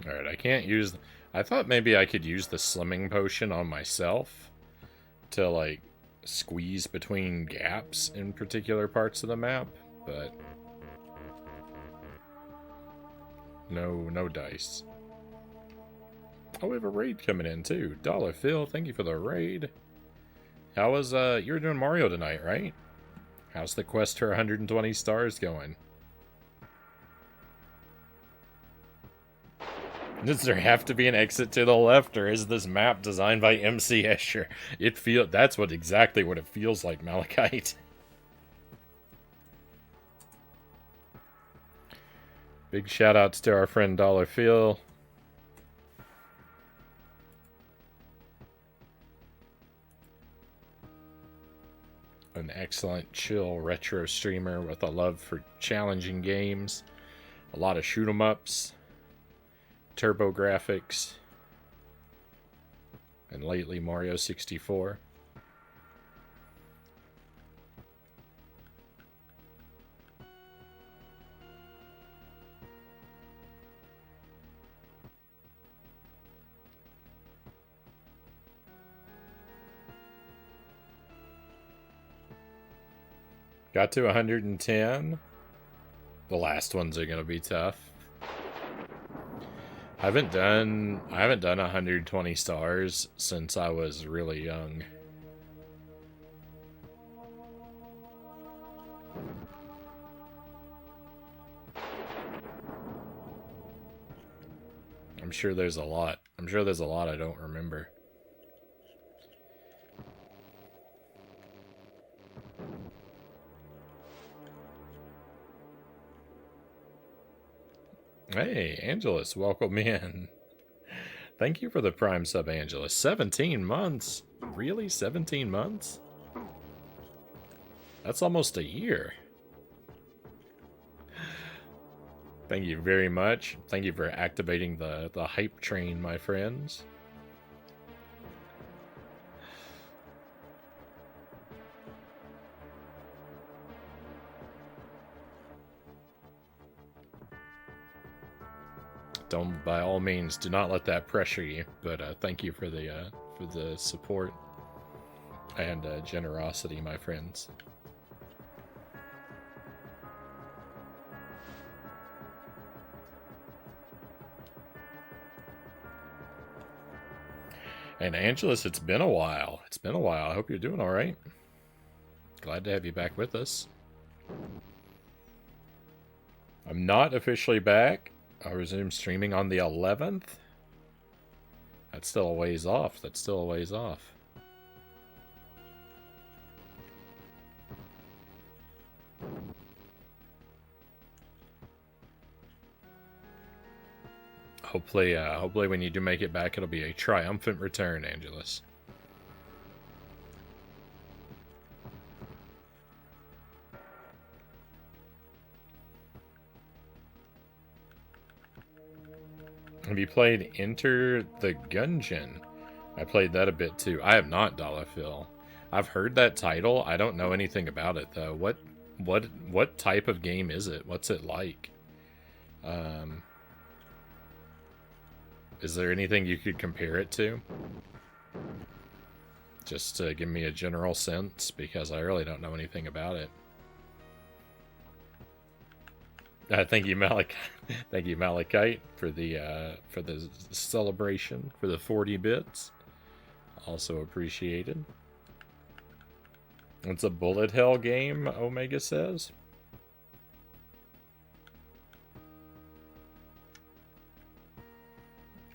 Alright, I can't use... I thought maybe I could use the slimming potion on myself to, like, squeeze between gaps in particular parts of the map, but... No dice. Oh, we have a raid coming in, too. Dollar Phil, thank you for the raid. How was, you were doing Mario tonight, right? How's the quest for 120 stars going? Does there have to be an exit to the left, or is this map designed by MC Escher? That's exactly what it feels like, Malachite. Big shout outs to our friend Dollar Phil. An excellent, chill retro streamer with a love for challenging games. A lot of shoot 'em ups. Turbo graphics, and lately Mario 64. Got to 110. The last ones are going to be tough. I haven't done 120 stars since I was really young. I'm sure there's a lot. I don't remember. Hey, Angelus, welcome in. Thank you for the Prime sub, Angelus. 17 months? Really? 17 months? That's almost a year. Thank you very much. Thank you for activating the hype train, my friends. Don't, by all means, do not let that pressure you. But thank you for the support and generosity, my friends. And Angelus, it's been a while. It's been a while. I hope you're doing all right. Glad to have you back with us. I'm not officially back. I resume streaming on the 11th. That's still a ways off. That's still a ways off. Hopefully when you do make it back, it'll be a triumphant return, Angelus. Have you played Enter the Gungeon? I played that a bit too. I have not, Dollarphil. I've heard that title. I don't know anything about it though. What type of game is it? What's it like? Is there anything you could compare it to? Just to give me a general sense, because I really don't know anything about it. Thank you, Malik. Thank you, Malachite, for the celebration for the 40 bits. Also appreciated. It's a bullet hell game, Omega says.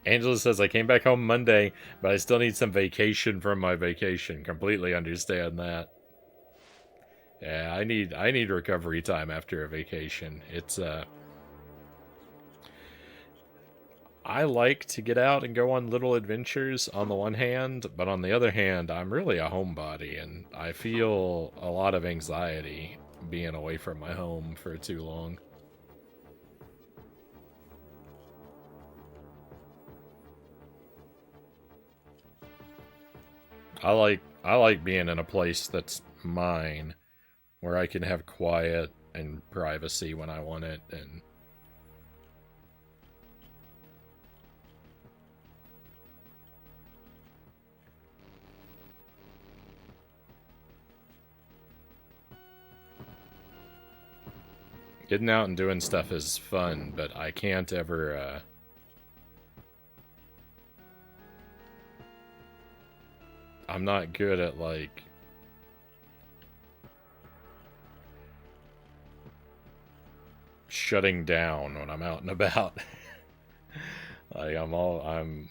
Angela says, I came back home Monday, but I still need some vacation from my vacation. Completely understand that. Yeah, I need recovery time after a vacation. It's I like to get out and go on little adventures on the one hand, but on the other hand, I'm really a homebody and I feel a lot of anxiety being away from my home for too long. I like being in a place that's mine, where I can have quiet and privacy when I want it, and getting out and doing stuff is fun, but I can't ever, I'm not good at, like, shutting down when I'm out and about. Like, I'm on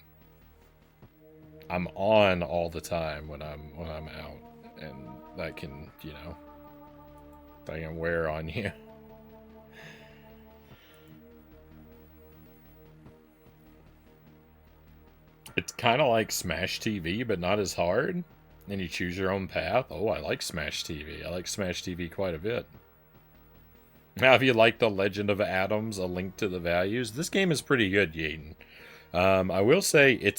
all the time when I'm out, and that can, that can wear on you. It's kind of like Smash TV, but not as hard. And you choose your own path. Oh, I like Smash TV. I like Smash TV quite a bit. Now, if you like The Legend of Addams, A Link to the Values, this game is pretty good, Yaden. I will say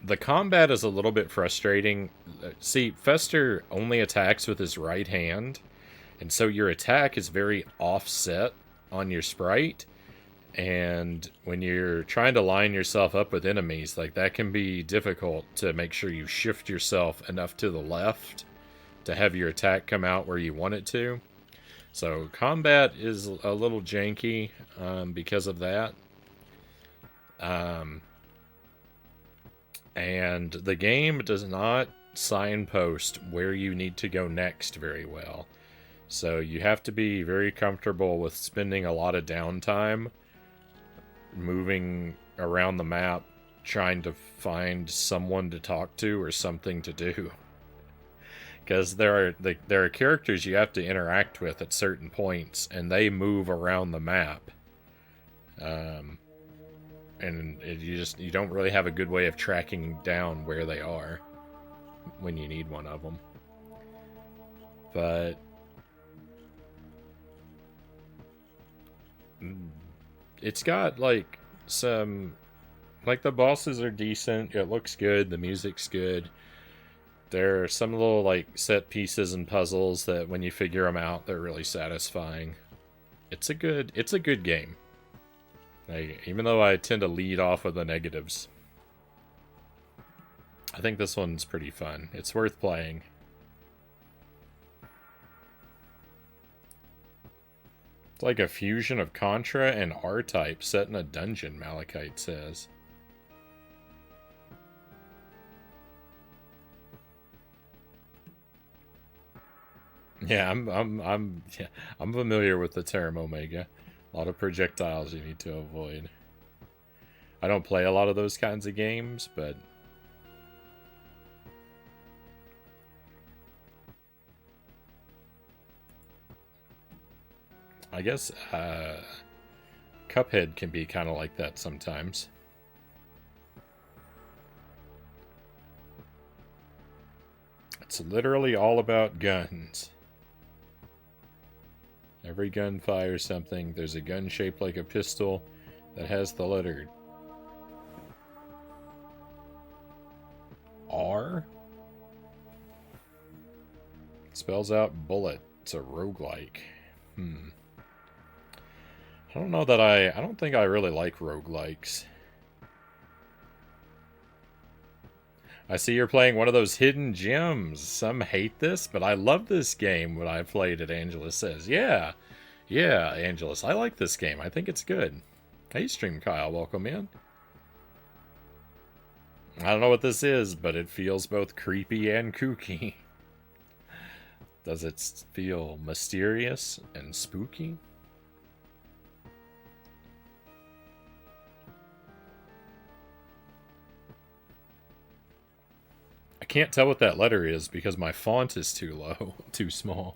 the combat is a little bit frustrating. See, Fester only attacks with his right hand, and so your attack is very offset on your sprite. And when you're trying to line yourself up with enemies, like, that can be difficult to make sure you shift yourself enough to the left to have your attack come out where you want it to. So combat is a little janky because of that. And the game does not signpost where you need to go next very well. So you have to be very comfortable with spending a lot of downtime moving around the map trying to find someone to talk to or something to do. Because there are characters you have to interact with at certain points, and they move around the map. And you don't really have a good way of tracking down where they are when you need one of them. But it's got like some, like, the bosses are decent. It looks good. The music's good. There are some little like set pieces and puzzles that when you figure them out, they're really satisfying. It's a good game. Even though I tend to lead off with the negatives, I think this one's pretty fun. It's worth playing. It's like a fusion of Contra and R-Type set in a dungeon, Malachite says. Yeah, I'm familiar with the Terram Omega. A lot of projectiles you need to avoid. I don't play a lot of those kinds of games, but I guess Cuphead can be kind of like that sometimes. It's literally all about guns. Every gun fires something. There's a gun shaped like a pistol that has the letter R. It spells out bullet. It's a roguelike. I don't know that I don't think I really like roguelikes. I see you're playing one of those hidden gems. Some hate this, but I love this game when I played it, Angelus says. Yeah, Angelus, I like this game. I think it's good. Hey, Stream Kyle, welcome in. I don't know what this is, but it feels both creepy and kooky. Does it feel mysterious and spooky? I can't tell what that letter is because my font is too low, too small.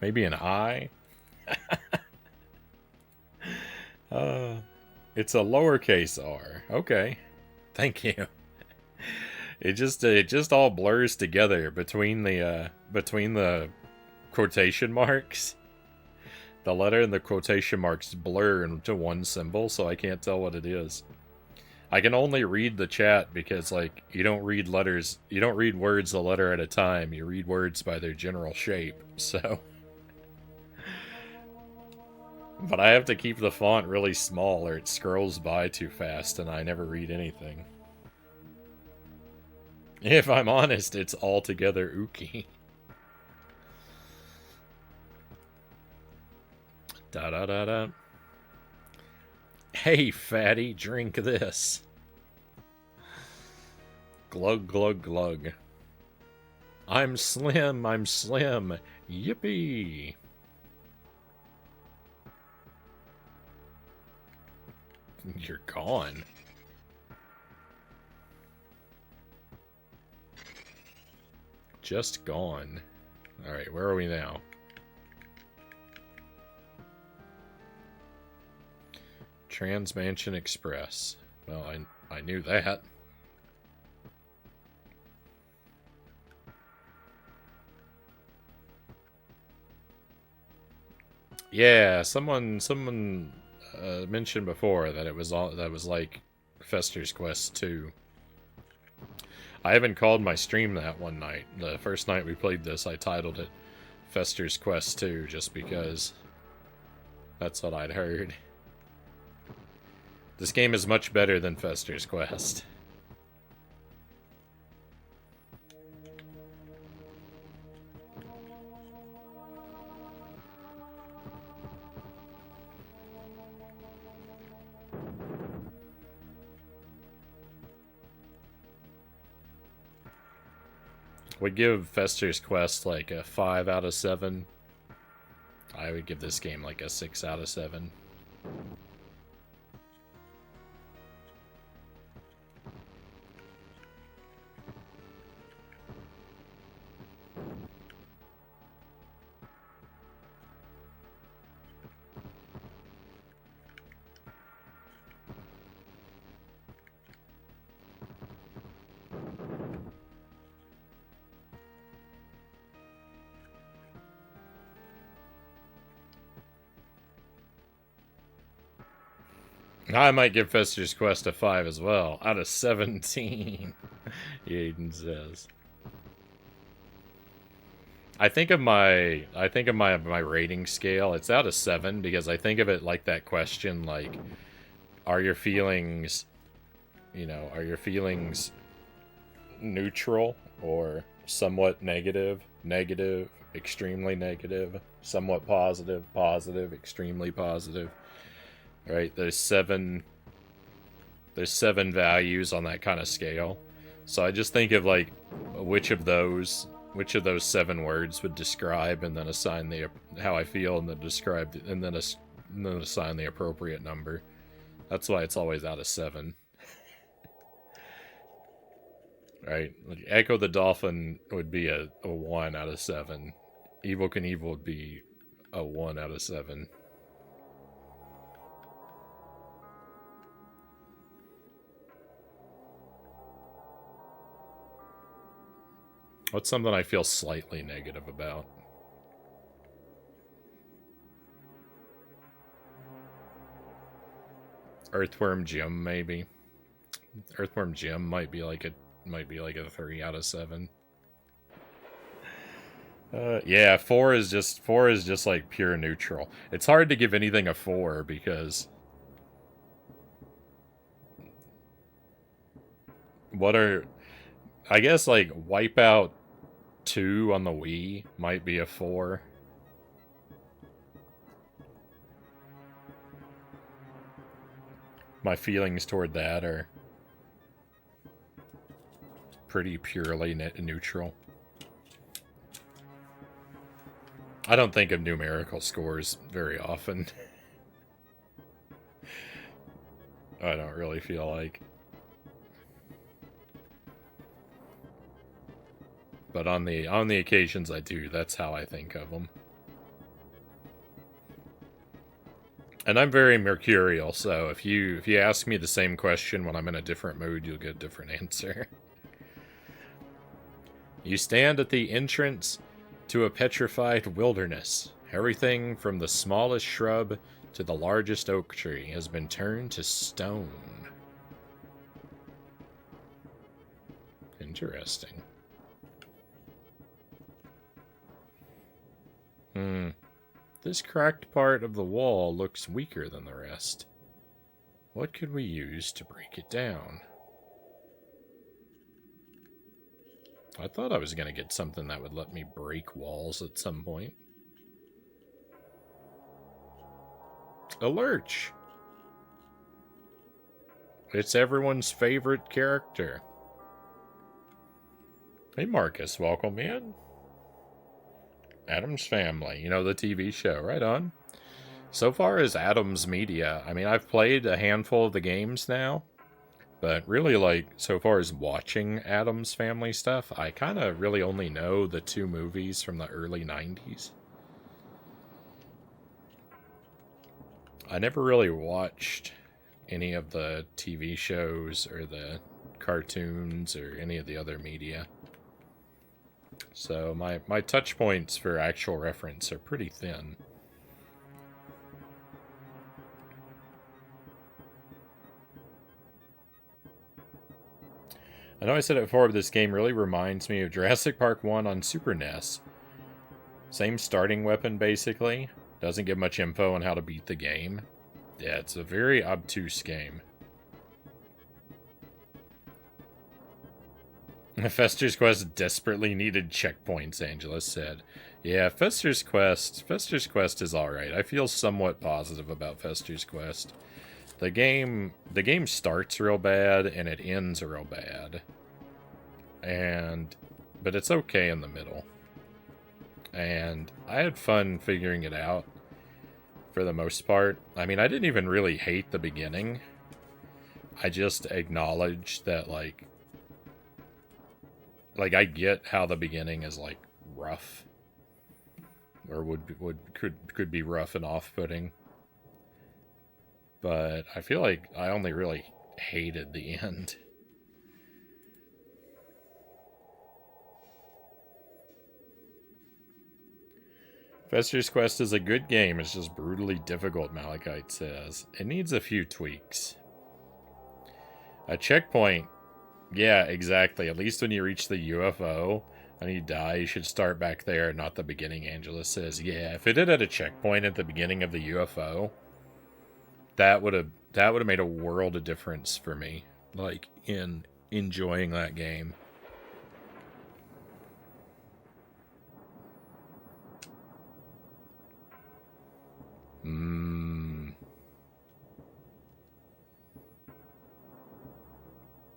Maybe an I? It's a lowercase r. Okay. Thank you. It just all blurs together between the quotation marks. The letter and the quotation marks blur into one symbol, so I can't tell what it is. I can only read the chat because, like, you don't read words a letter at a time. You read words by their general shape, so. But I have to keep the font really small or it scrolls by too fast and I never read anything. If I'm honest, it's altogether ooky. Da-da-da-da. Hey, fatty, drink this. Glug, glug, glug. I'm slim, Yippee! You're gone. Just gone. Alright, where are we now? Transmansion Express. Well, I knew that. Yeah, someone mentioned before that it was like Fester's Quest 2. I haven't called my stream that one night. The first night we played this, I titled it Fester's Quest 2 just because that's what I'd heard. This game is much better than Fester's Quest. Would give Fester's Quest like a 5 out of 7. I would give this game like a 6 out of 7. I might give Fester's Quest a 5 as well, out of 17. Aiden says. I think of my rating scale, it's out of 7 because I think of it like that question, like, are your feelings, are your feelings neutral or somewhat negative, negative, extremely negative, somewhat positive, positive, extremely positive, right? There's seven values on that kind of scale. So I just think of like which of those 7 words would describe, and then assign the how I feel, and then describe, and then assign the appropriate number. That's why it's always out of 7. Right? Like Echo the Dolphin would be a 1 out of 7. Evil Knievel would be a 1 out of 7. What's something I feel slightly negative about? Earthworm Jim, maybe. Earthworm Jim might be like a 3 out of 7. Yeah, 4 is just like pure neutral. It's hard to give anything a 4 because I guess like Wipeout 2 on the Wii might be a 4. My feelings toward that are pretty purely neutral. I don't think of numerical scores very often. I don't really feel like. But on the occasions I do, that's how I think of them. And I'm very mercurial, so if you ask me the same question when I'm in a different mood, you'll get a different answer. You stand at the entrance to a petrified wilderness. Everything from the smallest shrub to the largest oak tree has been turned to stone. Interesting. This cracked part of the wall looks weaker than the rest. What could we use to break it down? I thought I was going to get something that would let me break walls at some point. A lurch! It's everyone's favorite character. Hey Marcus, welcome in. Addams Family, you know, the TV show, right on. So far as Addams Media, I mean, I've played a handful of the games now, but really, like, so far as watching Addams Family stuff, I kind of really only know the 2 movies from the early 90s. I never really watched any of the TV shows or the cartoons or any of the other media. So my touch points for actual reference are pretty thin. I know I said it before, but this game really reminds me of Jurassic Park 1 on Super NES. Same starting weapon, basically. Doesn't give much info on how to beat the game. Yeah, it's a very obtuse game. Fester's Quest desperately needed checkpoints, Angela said. Yeah, Fester's Quest is alright. I feel somewhat positive about Fester's Quest. The game starts real bad and it ends real bad. But it's okay in the middle. And I had fun figuring it out for the most part. I mean, I didn't even really hate the beginning. I just acknowledged that like I get how the beginning is like rough, or could be rough and off-putting. But I feel like I only really hated the end. Fester's Quest is a good game. It's just brutally difficult, Malachite says. It needs a few tweaks. A checkpoint. Yeah, exactly. At least when you reach the UFO and you die, you should start back there, not the beginning, Angela says. Yeah, if it had a checkpoint at the beginning of the UFO, that would have made a world of difference for me. Like, in enjoying that game.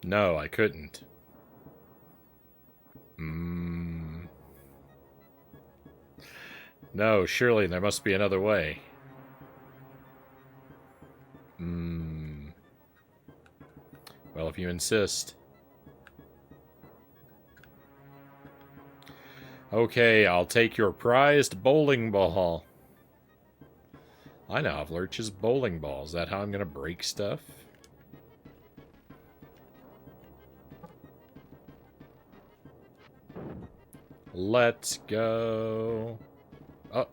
No, I couldn't. No, surely there must be another way. Well, if you insist. Okay, I'll take your prized bowling ball. I now have Lurch's bowling ball. Is that how I'm going to break stuff? Let's go. Oh.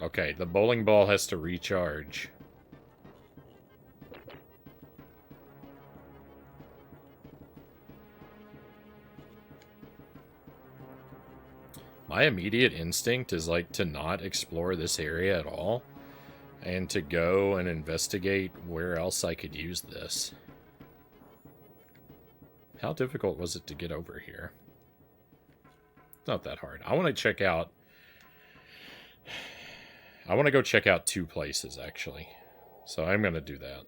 Okay, the bowling ball has to recharge. My immediate instinct is like to not explore this area at all and to go and investigate where else I could use this. How difficult was it to get over here? It's not that hard. I want to check out... I want to go check out 2 places, actually. So I'm going to do that.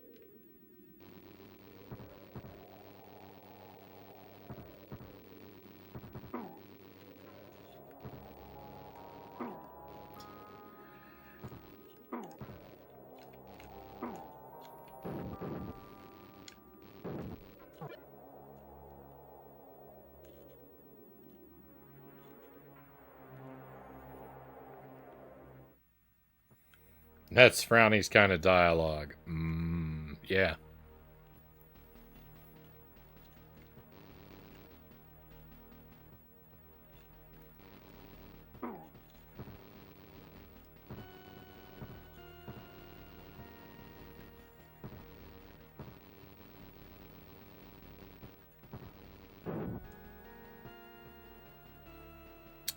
That's Frownie's kind of dialogue. Yeah.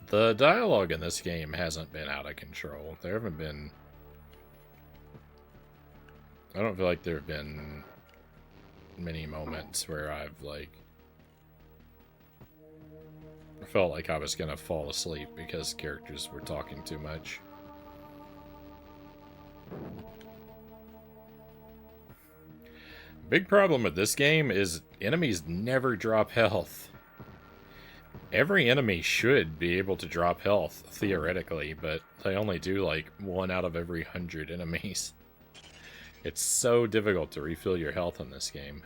The dialogue in this game hasn't been out of control. There haven't been... I don't feel like there have been many moments where I've, like... felt like I was gonna fall asleep because characters were talking too much. Big problem with this game is enemies never drop health. Every enemy should be able to drop health, theoretically, but they only do like 1 out of every 100 enemies. It's so difficult to refill your health in this game.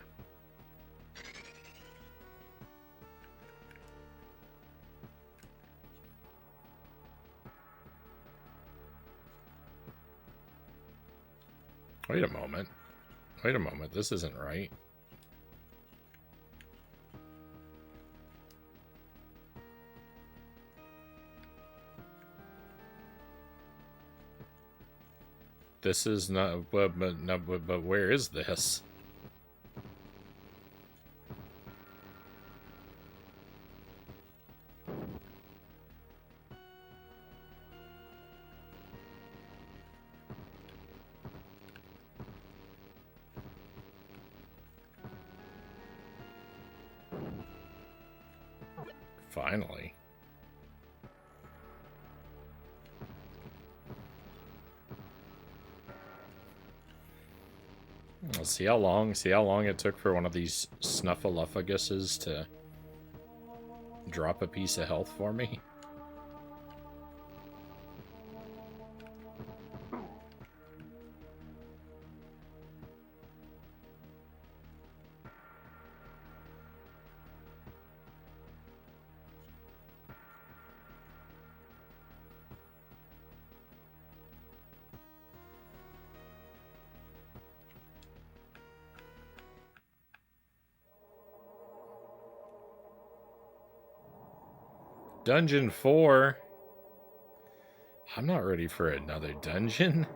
Wait a moment. Wait a moment, this isn't right. This is not... but where is this? Finally. Let's see how long it took for one of these snuffleupaguses to drop a piece of health for me. Dungeon 4. I'm not ready for another dungeon.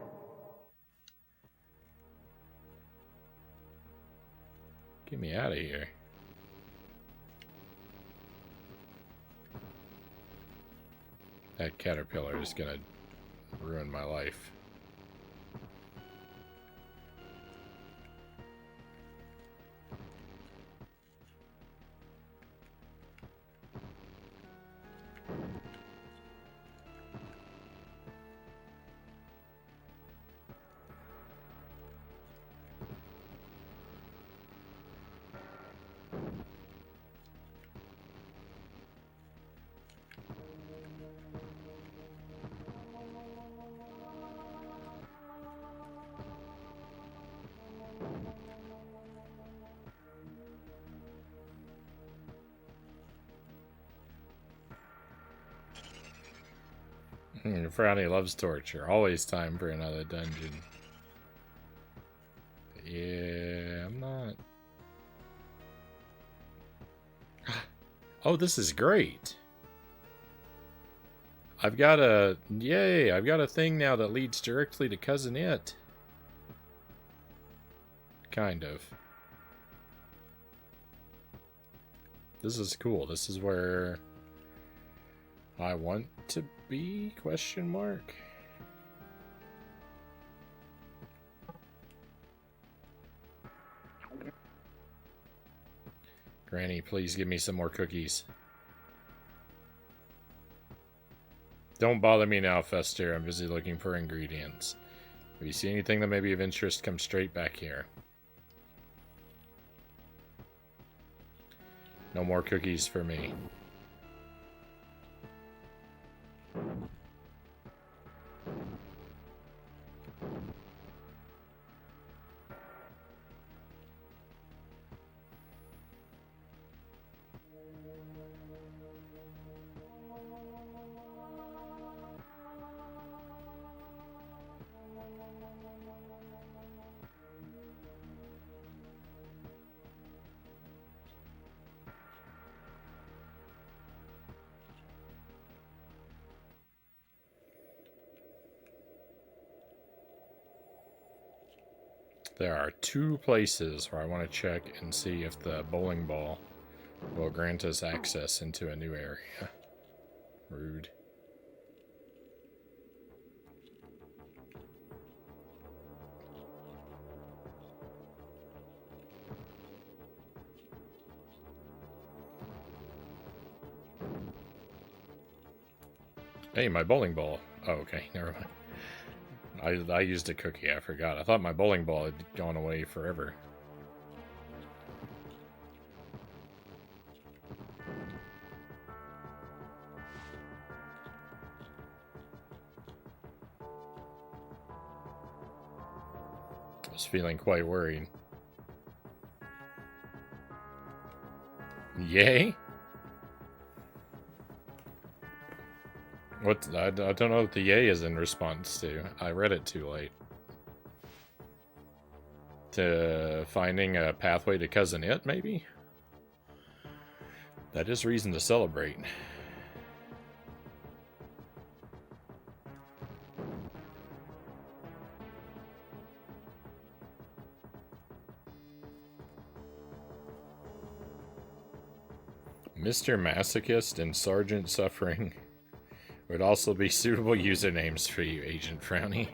Get me out of here. That caterpillar is gonna ruin my life. Frownie loves torture. Always time for another dungeon. Yeah, I'm not... Oh, this is great. I've got a... Yay, I've got a thing now that leads directly to Cousin It. Kind of. This is cool. This is where I want to be, question mark. Granny, please give me some more cookies. Don't bother me now, Fester. I'm busy looking for ingredients. If you see anything that may be of interest, come straight back here. No more cookies for me. There are 2 places where I want to check and see if the bowling ball will grant us access into a new area. Rude. Hey, my bowling ball. Oh, okay, never mind. I used a cookie, I forgot. I thought my bowling ball had gone away forever. I was feeling quite worried. Yay? What? I don't know what the yay is in response to. I read it too late. To finding a pathway to Cousin It, maybe? That is reason to celebrate. Mr. Masochist and Sergeant Suffering would also be suitable usernames for you, Agent Frownie.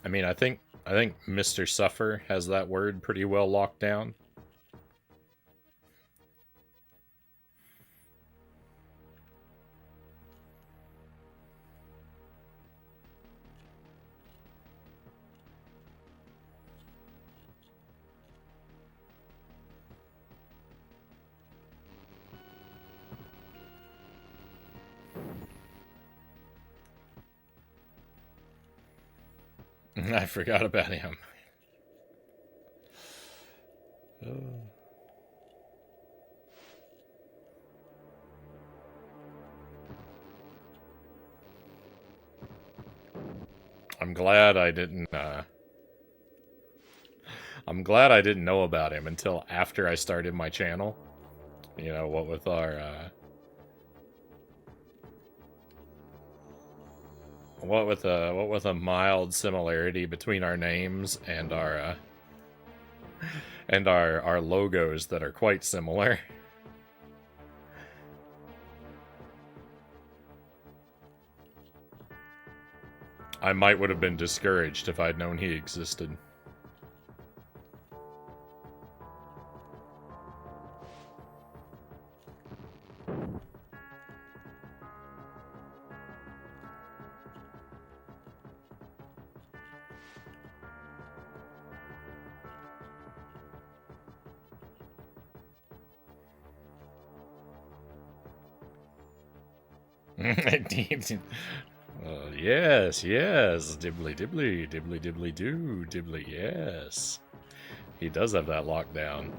I mean, I think Mr. Suffer has that word pretty well locked down. I forgot about him. I'm glad I didn't, I'm glad I didn't know about him until after I started my channel. You know, what with our, what with a mild similarity between our names and our logos that are quite similar. I might would have been discouraged if I'd known he existed. Yes, yes, dibbly dibbly, dibbly dibbly doo, dibbly, yes. He does have that locked down.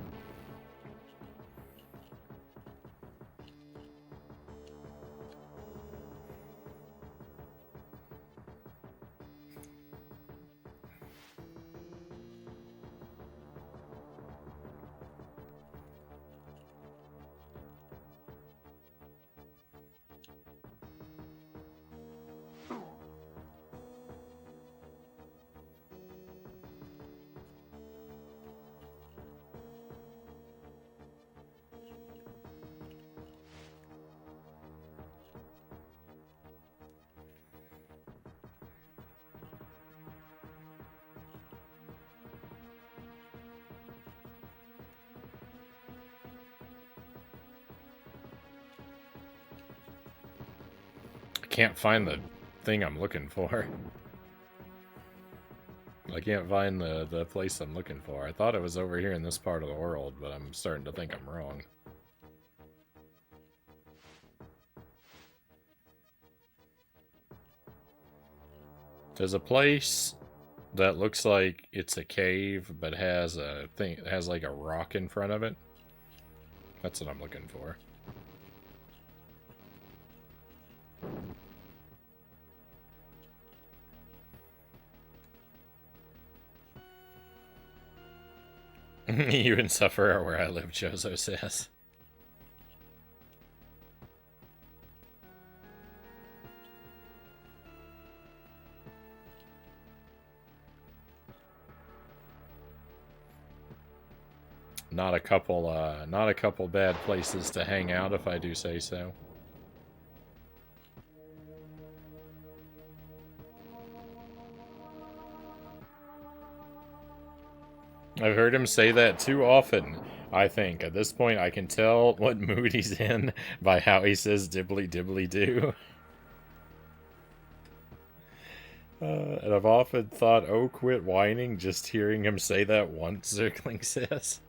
Can't find the thing I'm looking for. I can't find the place I'm looking for. I thought it was over here in this part of the world, but I'm starting to think I'm wrong. There's a place that looks like it's a cave, but has a thing, it has like a rock in front of it. That's what I'm looking for. You and suffer are where I live, Jozo says. Not a couple bad places to hang out, if I do say so. I've heard him say that too often, I think. At this point, I can tell what mood he's in by how he says dibbly dibbly doo. And I've often thought, oh, quit whining, just hearing him say that once, Zerkling says.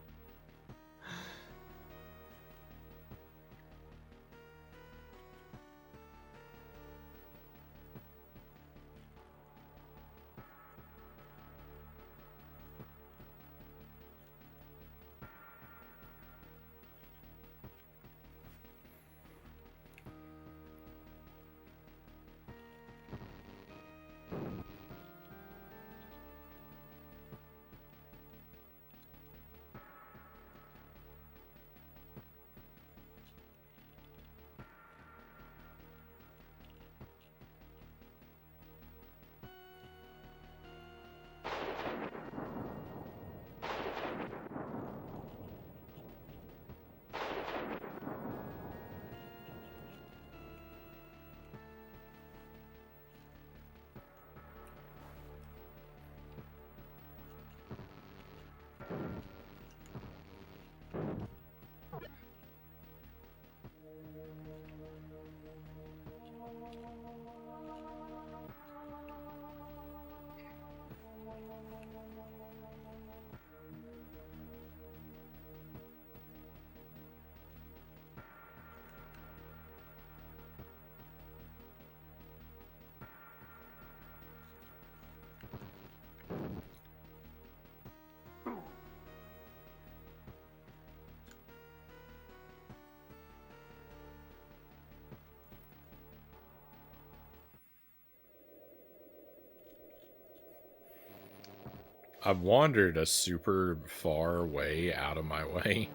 I've wandered a super far way out of my way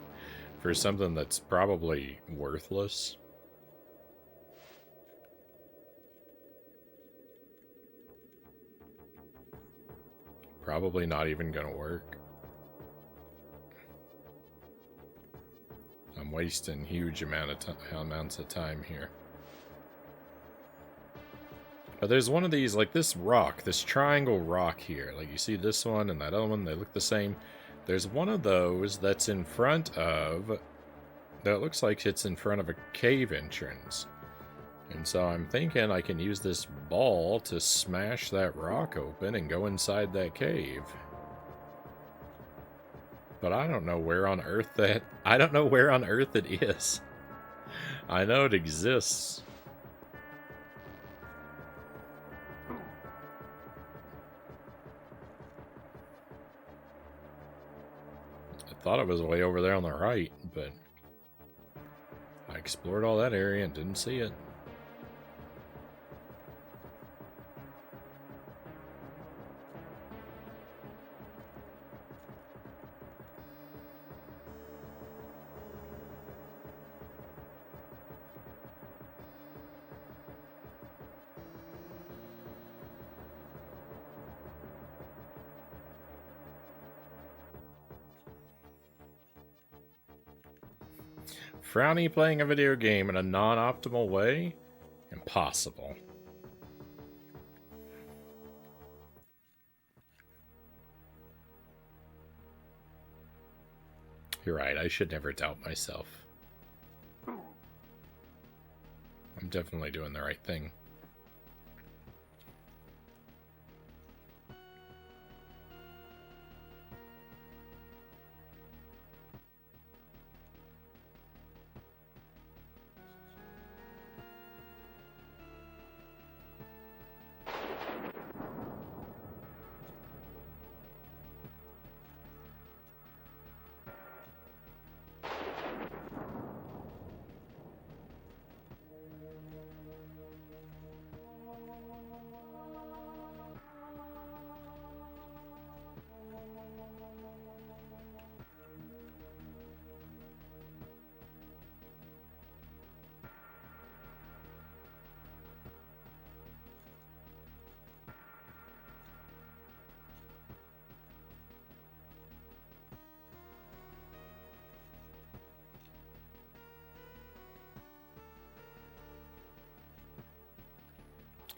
for something that's probably worthless. Probably not even gonna work. I'm wasting huge amounts of time here. But there's one of these, like this rock, this triangle rock here. Like you see this one and that other one, they look the same. There's one of those that's in front of, that looks like it's in front of a cave entrance. And so I'm thinking I can use this ball to smash that rock open and go inside that cave. But I don't know where on earth it is. I know it exists. I thought it was way over there on the right, but I explored all that area and didn't see it. Frownie playing a video game in a non-optimal way? Impossible. You're right, I should never doubt myself. I'm definitely doing the right thing.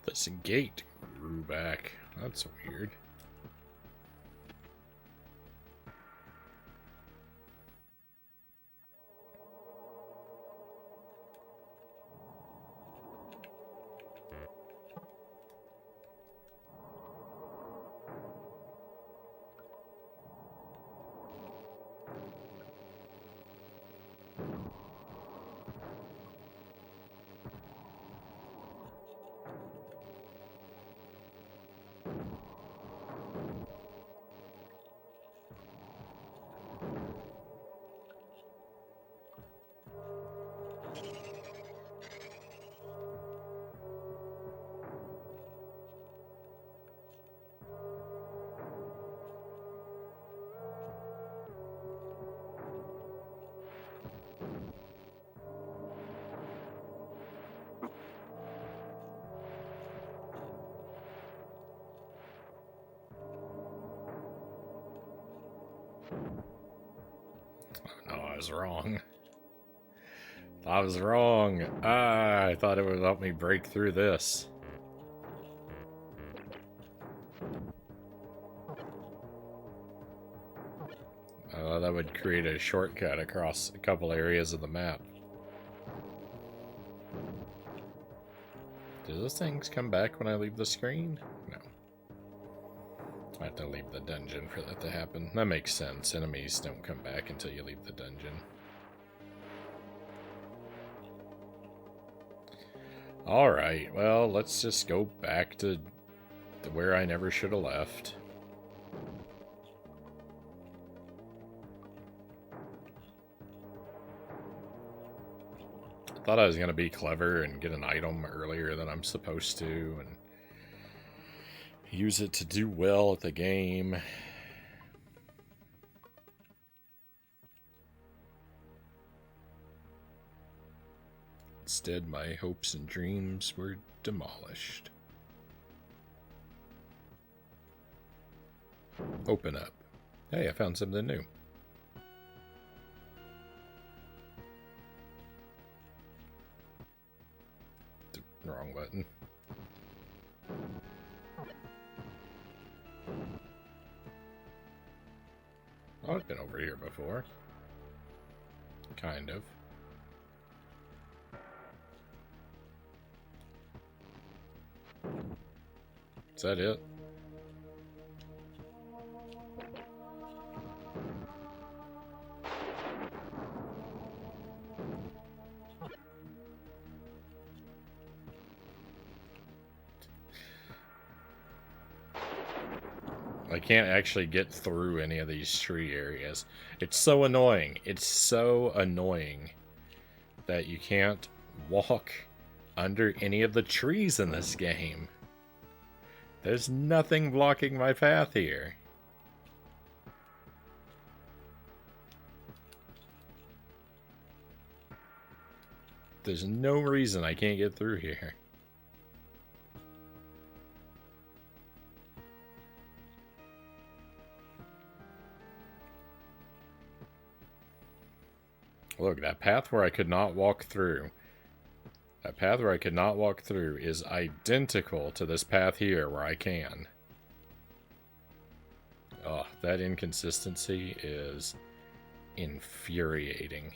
This gate grew back. That's weird. No, I was wrong. I was wrong. I thought it would help me break through this. That would create a shortcut across a couple areas of the map. Do those things come back when I leave the screen? No. I have to leave the dungeon for that to happen. That makes sense. Enemies don't come back until you leave the dungeon. Alright, well, let's just go back to where I never should have left. I thought I was going to be clever and get an item earlier than I'm supposed to, and use it to do well at the game. Instead, my hopes and dreams were demolished. Open up. Hey, I found something new. The wrong button. Oh, I've been over here before. Kind of. Is that it? I can't actually get through any of these tree areas. It's so annoying. It's so annoying that you can't walk under any of the trees in this game. There's nothing blocking my path here. There's no reason I can't get through here. Look, that path where I could not walk through. That path where I could not walk through is identical to this path here where I can. Oh, that inconsistency is infuriating.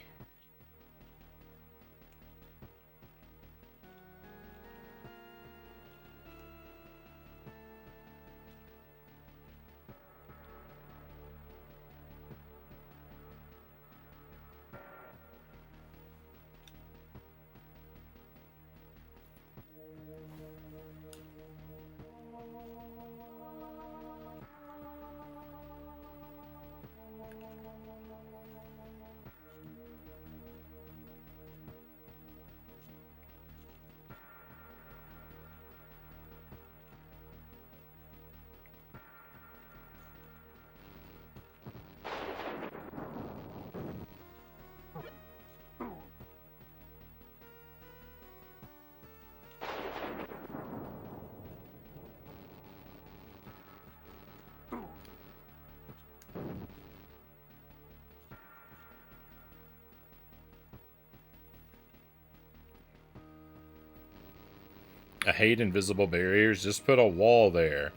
I hate invisible barriers. Just put a wall there.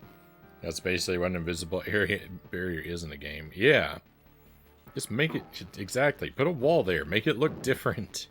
That's basically what an invisible barrier is in the game. Yeah. Just make it... Exactly. Put a wall there. Make it look different.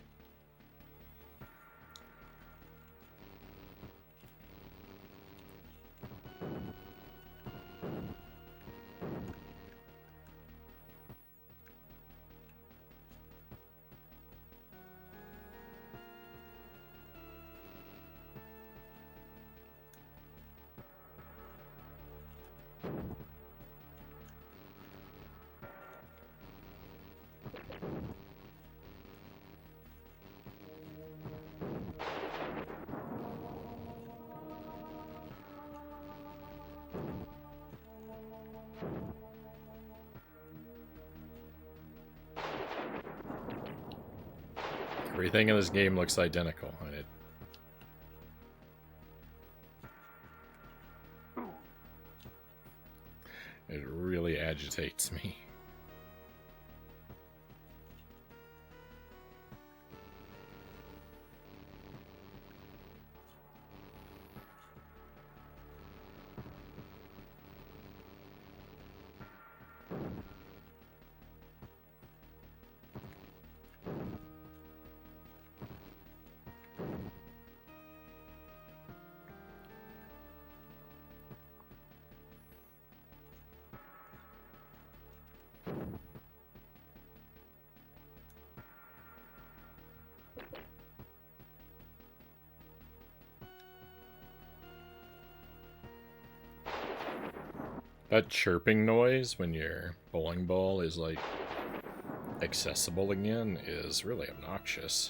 Everything in this game looks identical, and it really agitates me. That chirping noise when your bowling ball is, like, accessible again is really obnoxious.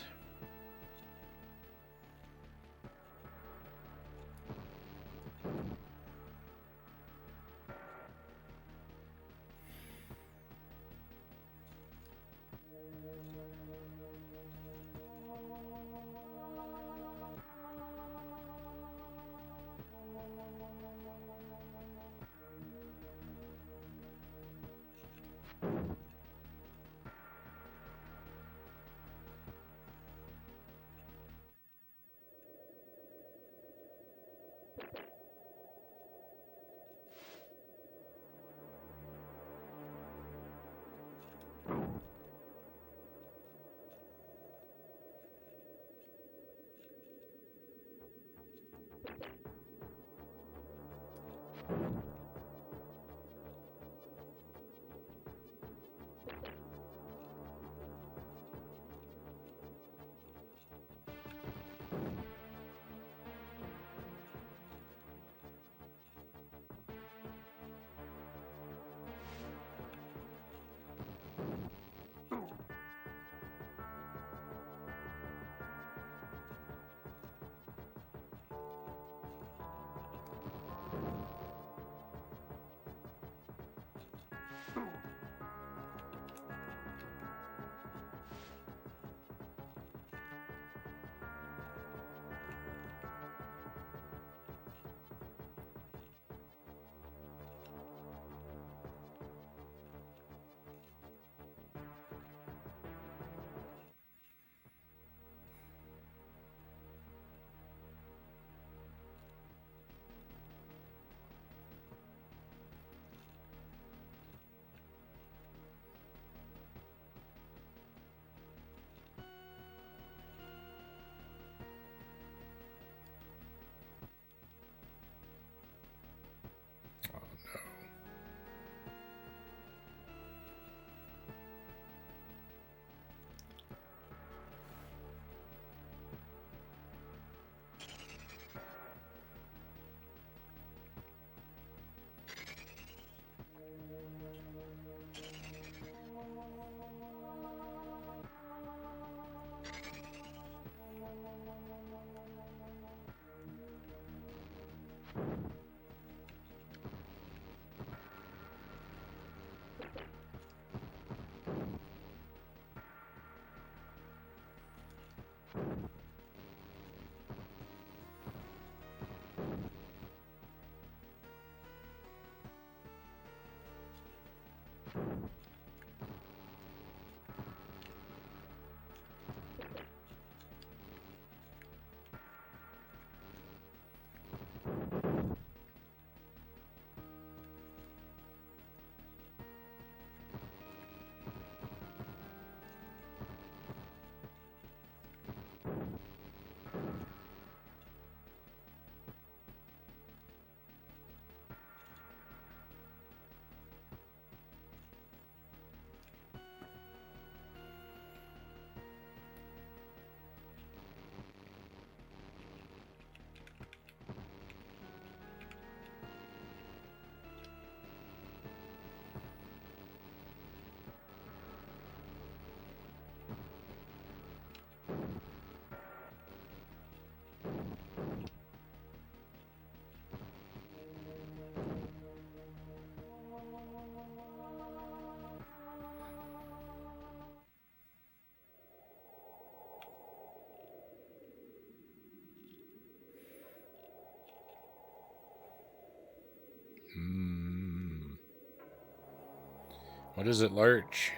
What is it, Lurch?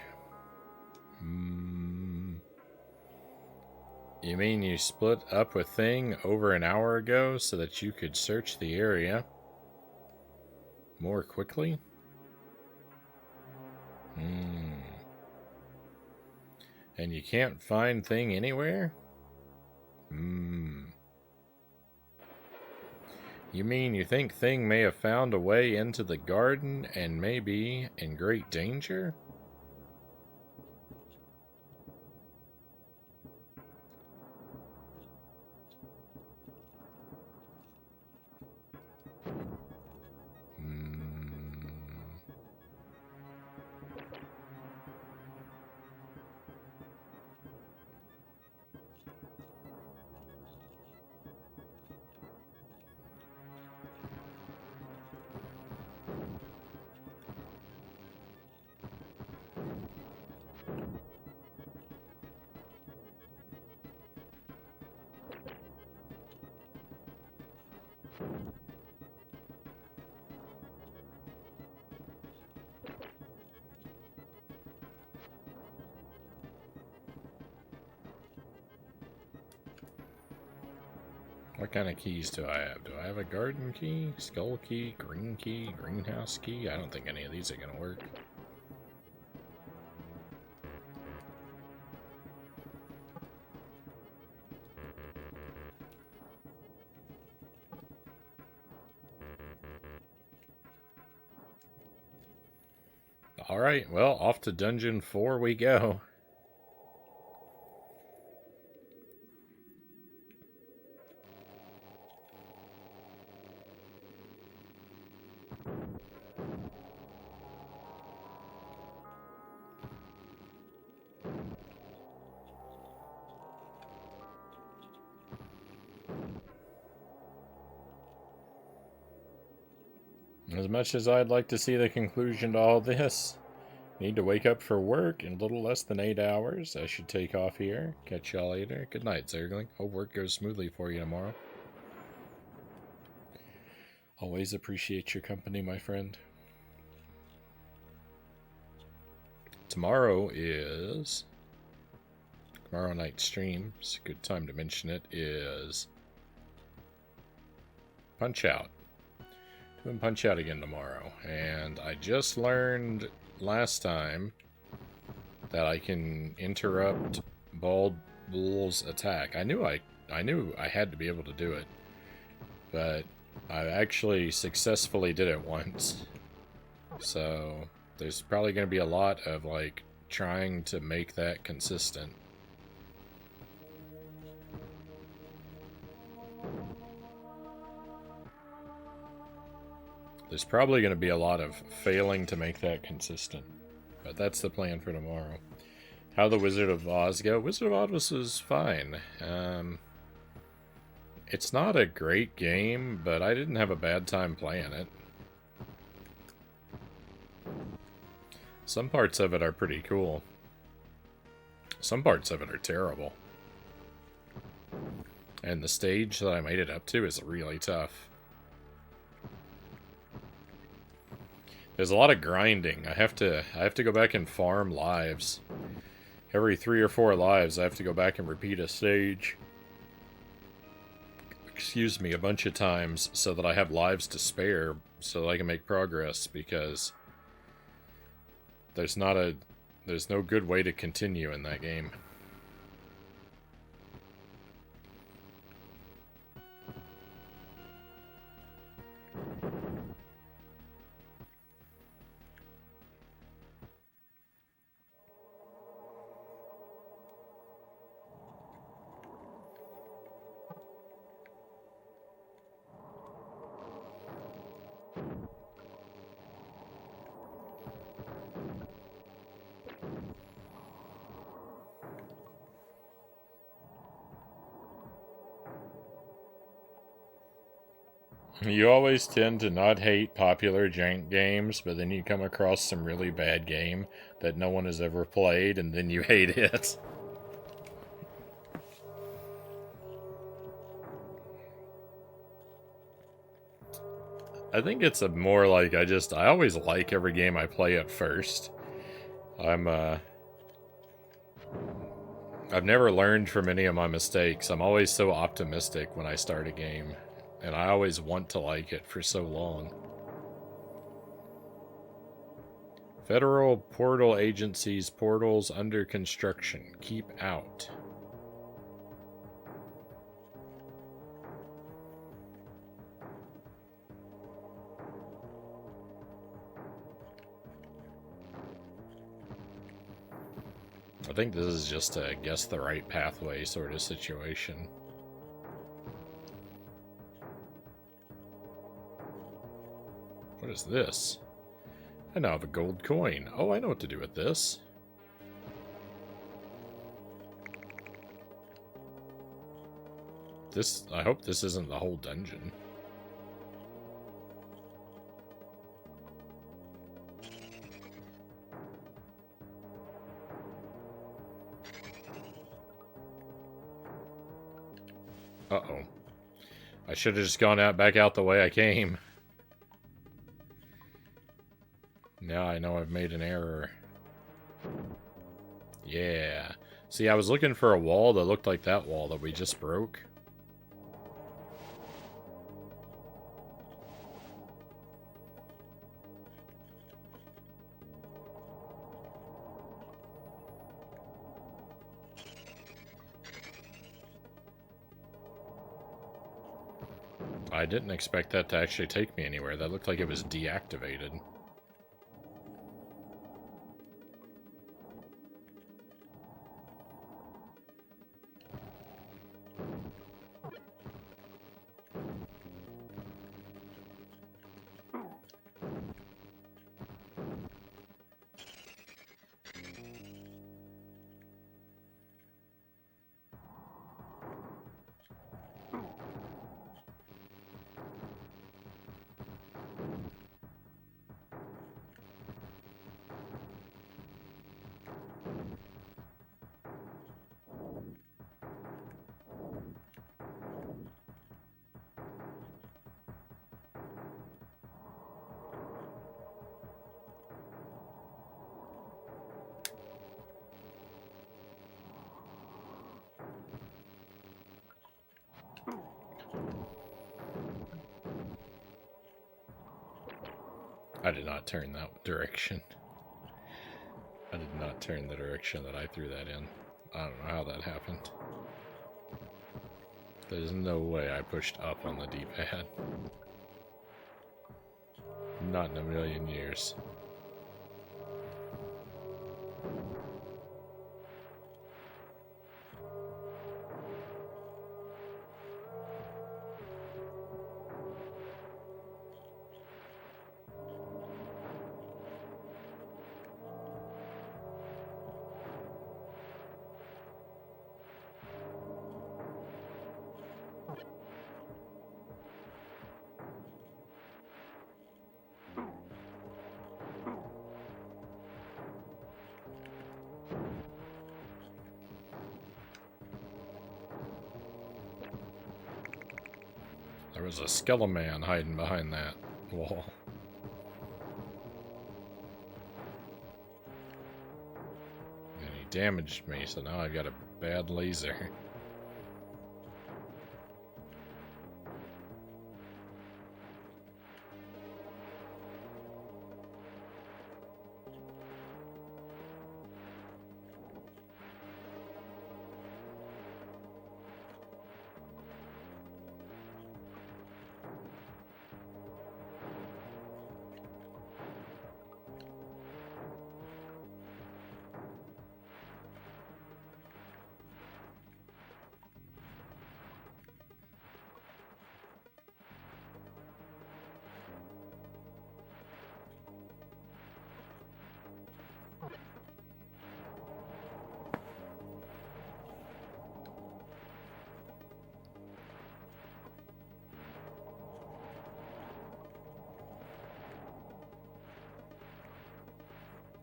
You mean you split up a thing over an hour ago so that you could search the area more quickly? And you can't find thing anywhere? You mean you think thing may have found a way into the garden and may be in great danger? What kind of keys do I have? Do I have a garden key, skull key, greenhouse key? I don't think any of these are going to work. Alright, well, off to Dungeon 4 we go. As much as I'd like to see the conclusion to all this, need to wake up for work in a little less than 8 hours. I should take off here. Catch y'all later. Good night, Zergling. Hope work goes smoothly for you tomorrow. Always appreciate your company, my friend. Tomorrow night stream, it's a good time to mention it, is Punch-Out. Doing Punch-Out again tomorrow. And I just learned last time that I can interrupt Bald Bull's attack. I knew I had to be able to do it, but I actually successfully did it once. So there's probably going to be a lot of like trying to make that consistent. There's probably going to be a lot of failing to make that consistent. But that's the plan for tomorrow. How the Wizard of Oz go? Wizard of Oz was fine. It's not a great game, but I didn't have a bad time playing it. Some parts of it are pretty cool. Some parts of it are terrible. And the stage that I made it up to is really tough. There's a lot of grinding. I have to go back and farm lives. Every 3 or 4 lives, I have to go back and repeat a stage. Excuse me, a bunch of times so that I have lives to spare so that I can make progress, because there's no good way to continue in that game. You always tend to not hate popular jank games, but then you come across some really bad game that no one has ever played, and then you hate it. I think it's a more like I always like every game I play at first. I've never learned from any of my mistakes. I'm always so optimistic when I start a game, and I always want to like it for so long. Federal portal agencies, portals under construction. Keep out. I think this is just a guess the right pathway sort of situation. What is this? I now have a gold coin. Oh, I know what to do with this. I hope this isn't the whole dungeon. Uh-oh. I should have just gone back out the way I came. Now I know I've made an error. Yeah. See, I was looking for a wall that looked like that wall that we just broke. I didn't expect that to actually take me anywhere. That looked like it was deactivated. I did not turn that direction. I did not turn the direction that I threw that in. I don't know how that happened. There's no way I pushed up on the D-pad. Not in a million years. There was a skeleton man hiding behind that wall. And he damaged me, so now I've got a bad laser.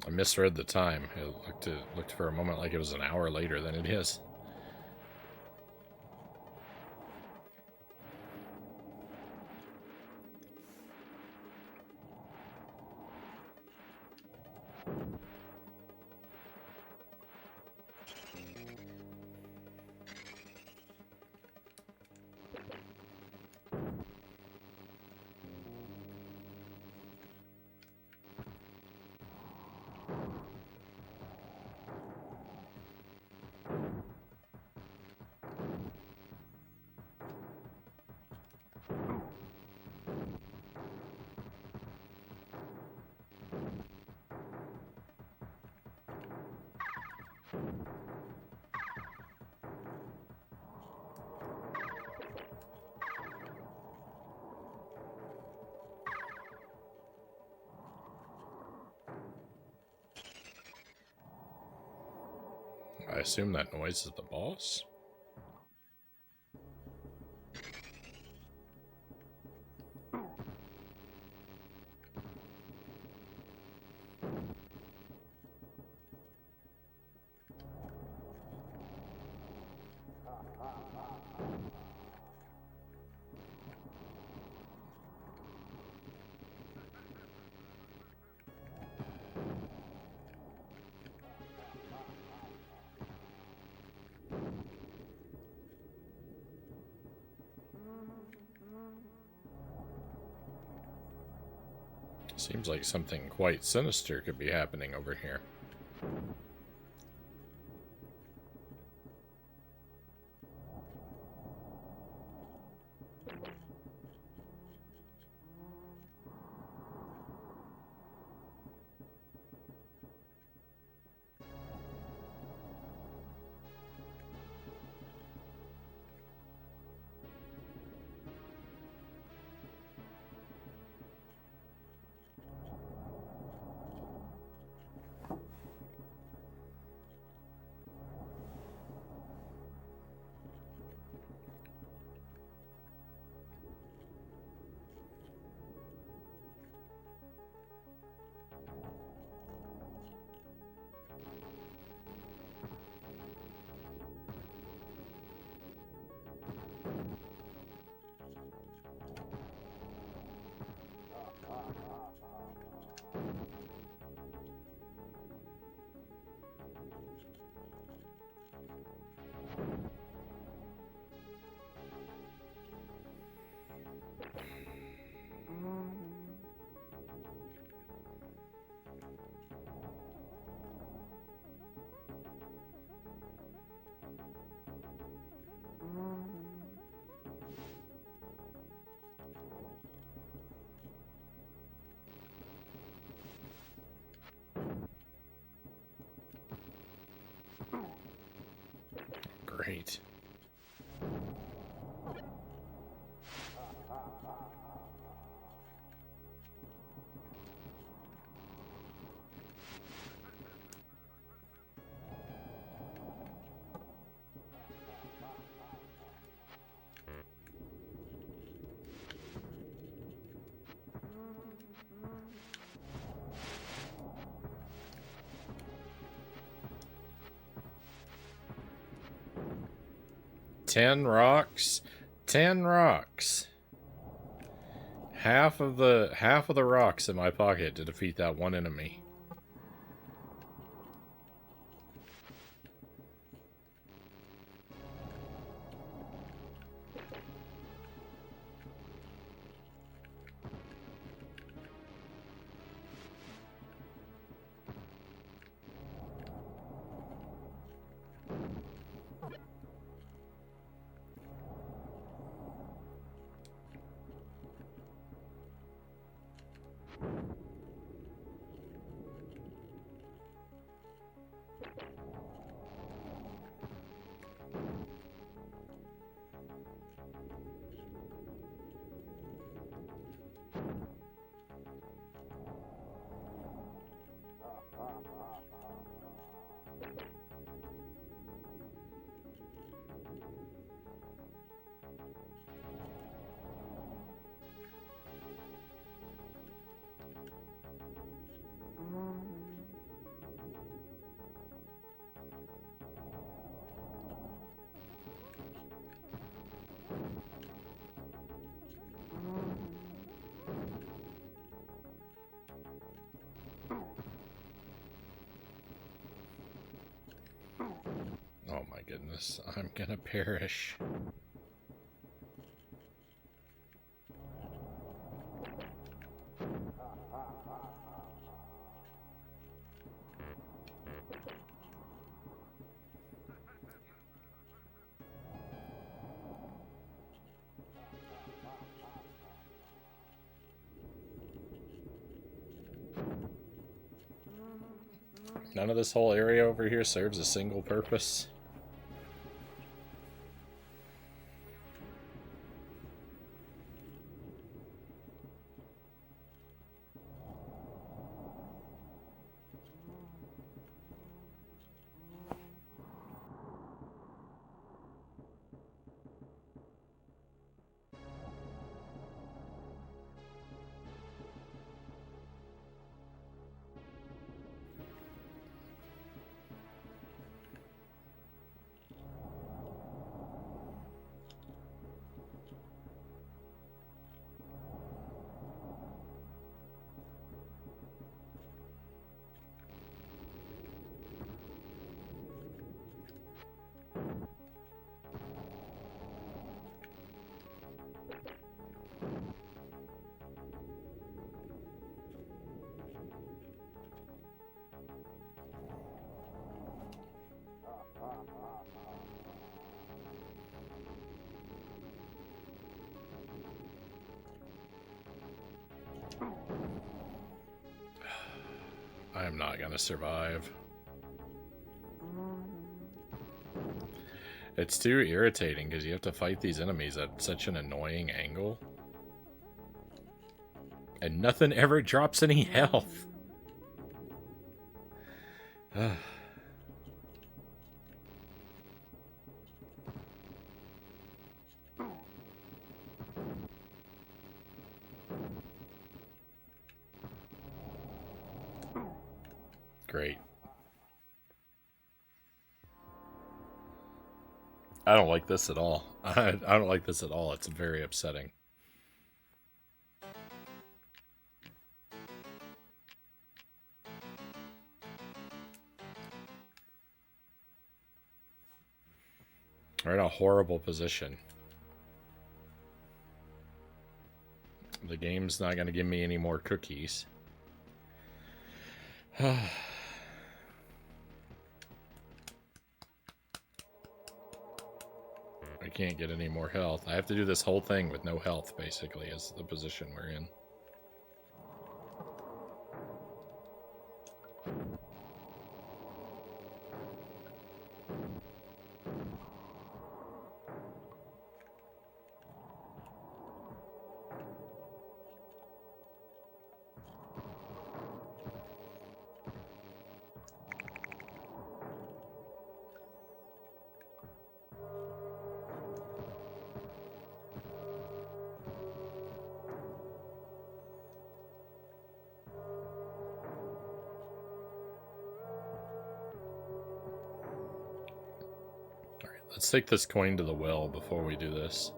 I misread the time. It looked for a moment like it was an hour later than it is. I assume that noise is the boss. Seems like something quite sinister could be happening over here. Great. Ten rocks. 10 rocks. Half of the rocks in my pocket to defeat that one enemy. Oh my goodness, I'm gonna perish. None of this whole area over here serves a single purpose. I'm not gonna survive. It's too irritating because you have to fight these enemies at such an annoying angle. And nothing ever drops any health. Great. I don't like this at all. I don't like this at all. It's very upsetting. We're in a horrible position. The game's not going to give me any more cookies. I can't get any more health. I have to do this whole thing with no health, basically, is the position we're in. Let's take this coin to the well before we do this.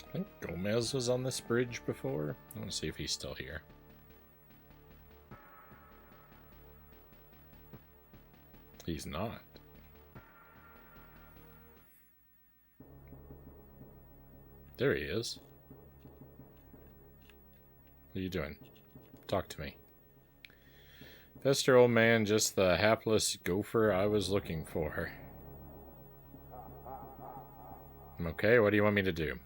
I think Gomez was on this bridge before. I want to see if he's still here. He's not. There he is. What are you doing? Talk to me. Fester, old man, just the hapless gopher I was looking for. Okay, what do you want me to do?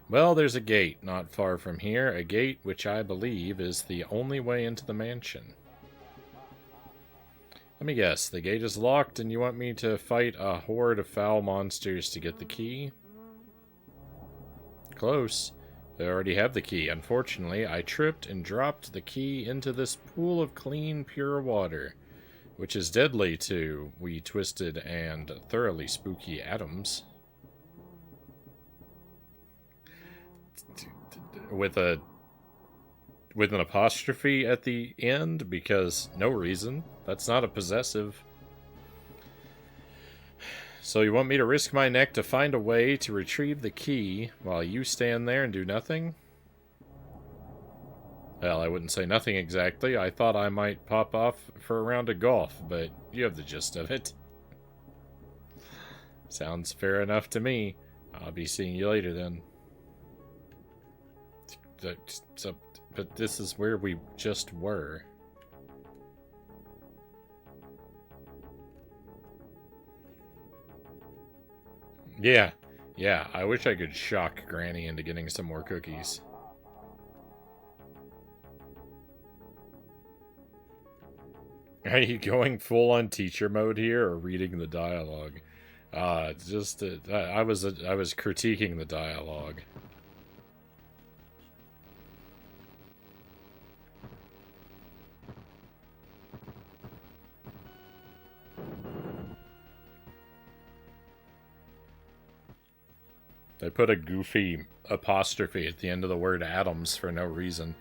Well, there's a gate not far from here, a gate which I believe is the only way into the mansion. Let me guess, the gate is locked and you want me to fight a horde of foul monsters to get the key? Close. I already have the key. Unfortunately, I tripped and dropped the key into this pool of clean, pure water, which is deadly to wee twisted and thoroughly spooky Addams. With an apostrophe at the end, because no reason. That's not a possessive. So you want me to risk my neck to find a way to retrieve the key while you stand there and do nothing? Well, I wouldn't say nothing exactly. I thought I might pop off for a round of golf, but you have the gist of it. Sounds fair enough to me. I'll be seeing you later then. But this is where we just were. Yeah. Yeah, I wish I could shock Granny into getting some more cookies. Are you going full on teacher mode here or reading the dialogue? Just I was critiquing the dialogue. They put a goofy apostrophe at the end of the word Addams for no reason.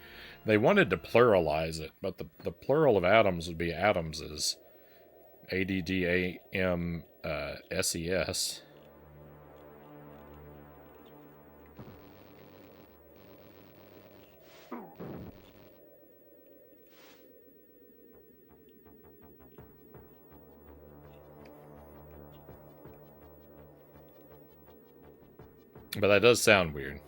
They wanted to pluralize it, but the plural of Addams would be Addamses. Addamses. But that does sound weird.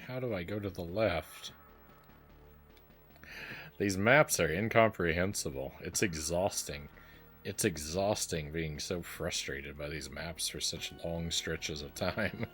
How do I go to the left? These maps are incomprehensible. It's exhausting. It's exhausting being so frustrated by these maps for such long stretches of time.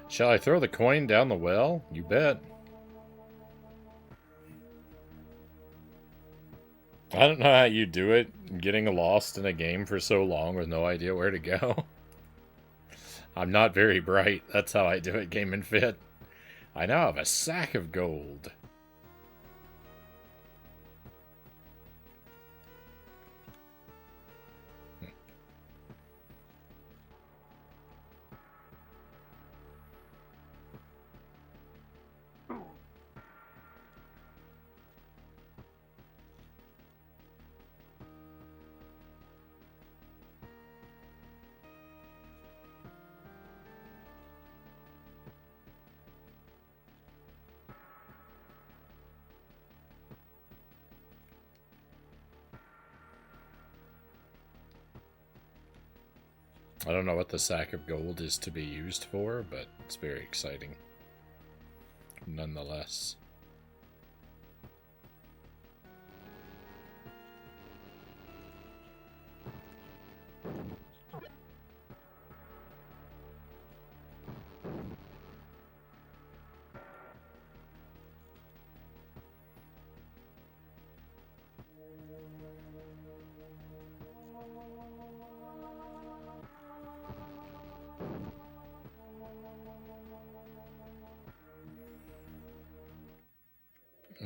Shall I throw the coin down the well? You bet. I don't know how you do it, getting lost in a game for so long with no idea where to go. I'm not very bright. That's how I do it, Game and Fit. I now have a sack of gold. I don't know what the sack of gold is to be used for, but it's very exciting. Nonetheless.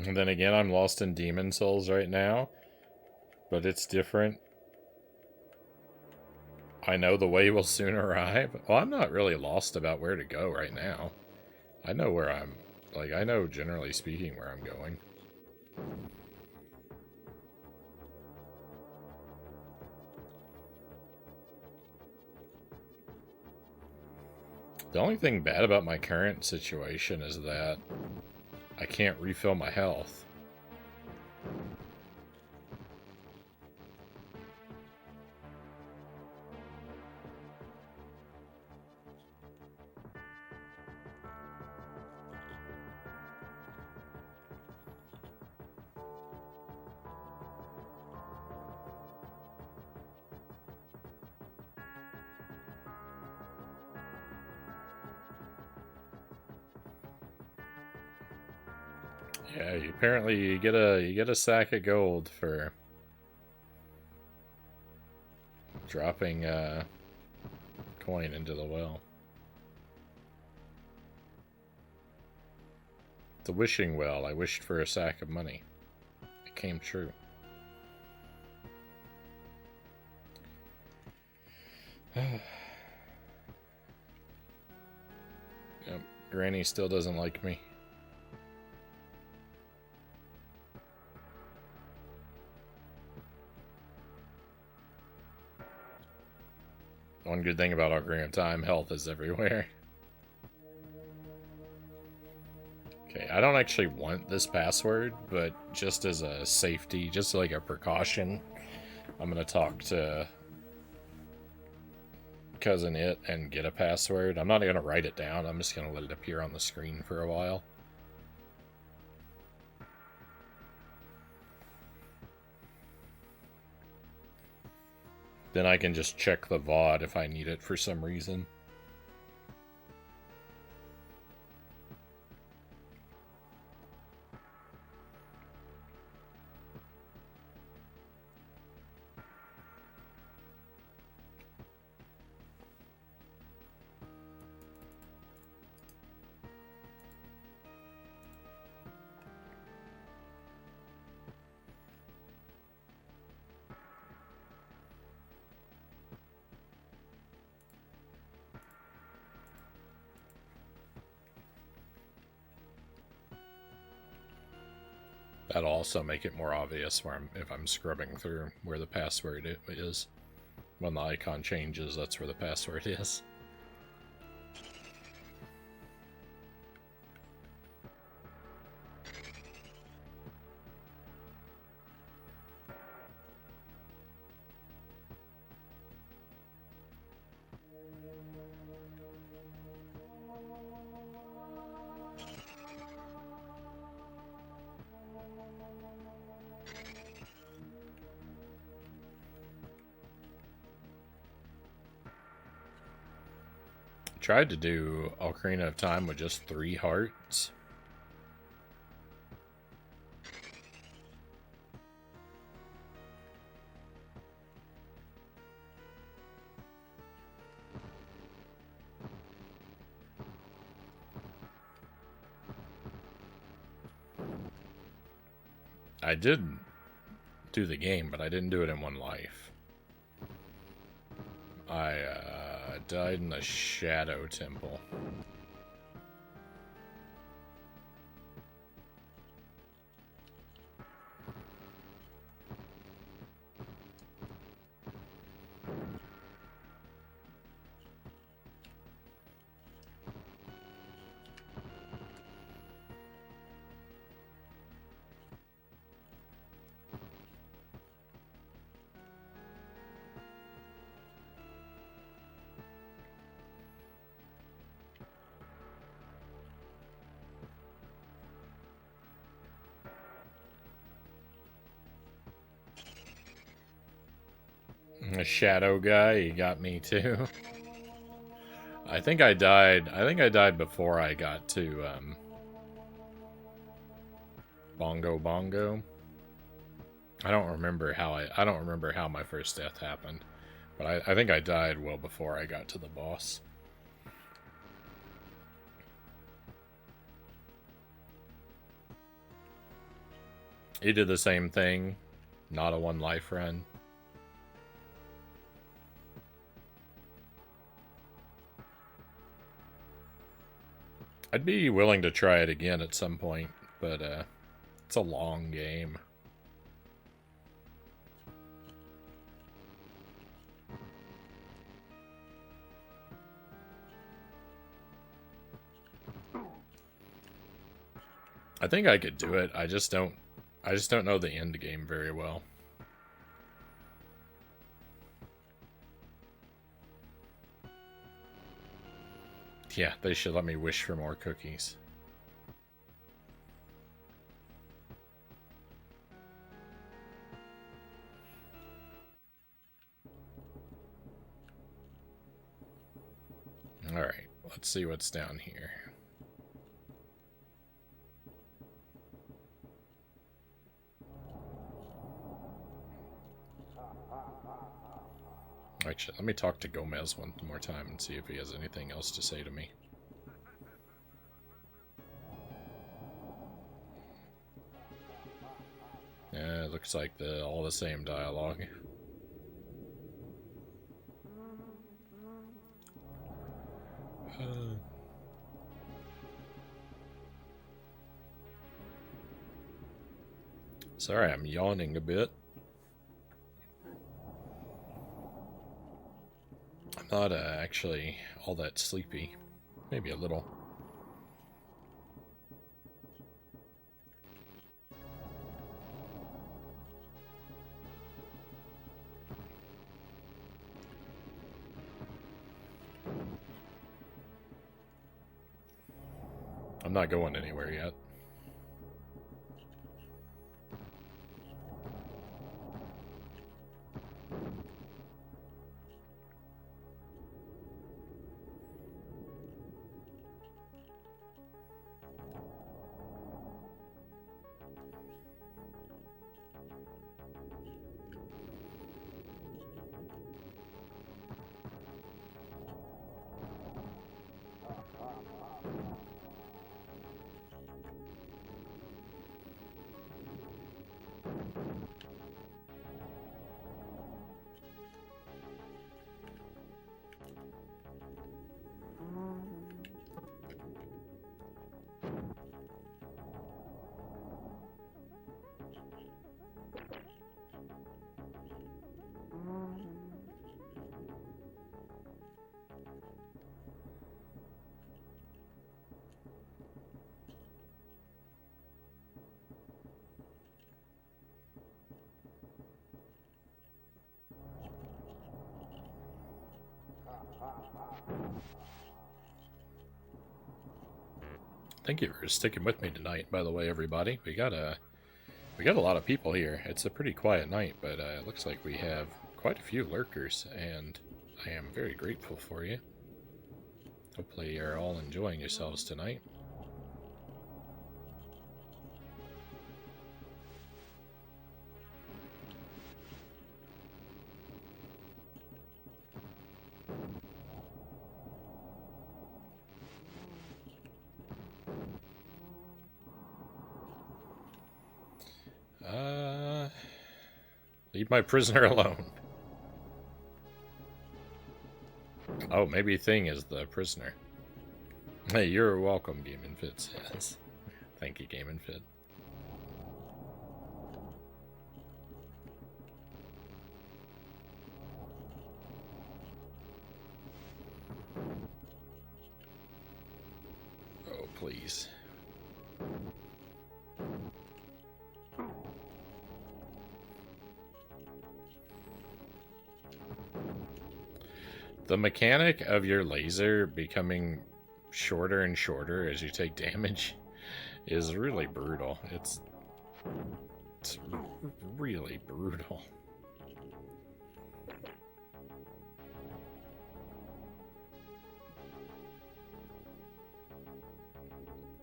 And then again, I'm lost in Demon Souls right now, but it's different. I know the way will soon arrive. Well, I'm not really lost about where to go right now. I know where I'm... Like, I know, generally speaking, where I'm going. The only thing bad about my current situation is that I can't refill my health. Yeah, apparently you get a sack of gold for dropping a coin into the well. The wishing well. I wished for a sack of money. It came true. Yep, Granny still doesn't like me. One good thing about Ocarina of Time, health is everywhere. Okay, I don't actually want this password, but just as a safety, just like a precaution, I'm gonna talk to Cousin It and get a password. I'm not gonna write it down, I'm just gonna let it appear on the screen for a while. Then I can just check the VOD if I need it for some reason. That'll also make it more obvious where if I'm scrubbing through where the password is. When the icon changes, that's where the password is. Tried to do Ocarina of Time with just 3 hearts. I did do the game, but I didn't do it in one life. I died in the Shadow Temple. A shadow guy, he got me too. I think I died before I got to Bongo Bongo. I don't remember how my first death happened. But I think I died well before I got to the boss. He did the same thing. Not a 1 life run. I'd be willing to try it again at some point, but it's a long game. I think I could do it. I just don't know the end game very well. Yeah, they should let me wish for more cookies. Alright, let's see what's down here. Actually, let me talk to Gomez one more time and see if he has anything else to say to me. Yeah, it looks like all the same dialogue. Sorry, I'm yawning a bit. I'm not actually all that sleepy. Maybe a little. I'm not going anywhere yet. Thank you for sticking with me tonight, by the way, everybody. We got a lot of people here. It's a pretty quiet night, but it looks like we have quite a few lurkers, and I am very grateful for you. Hopefully you're all enjoying yourselves tonight. Leave my prisoner alone. Oh, maybe Thing is the prisoner. Hey, you're welcome, Game and Fit says. Thank you, Game and Fit. Oh, please. The mechanic of your laser becoming shorter and shorter as you take damage is really brutal. It's really brutal.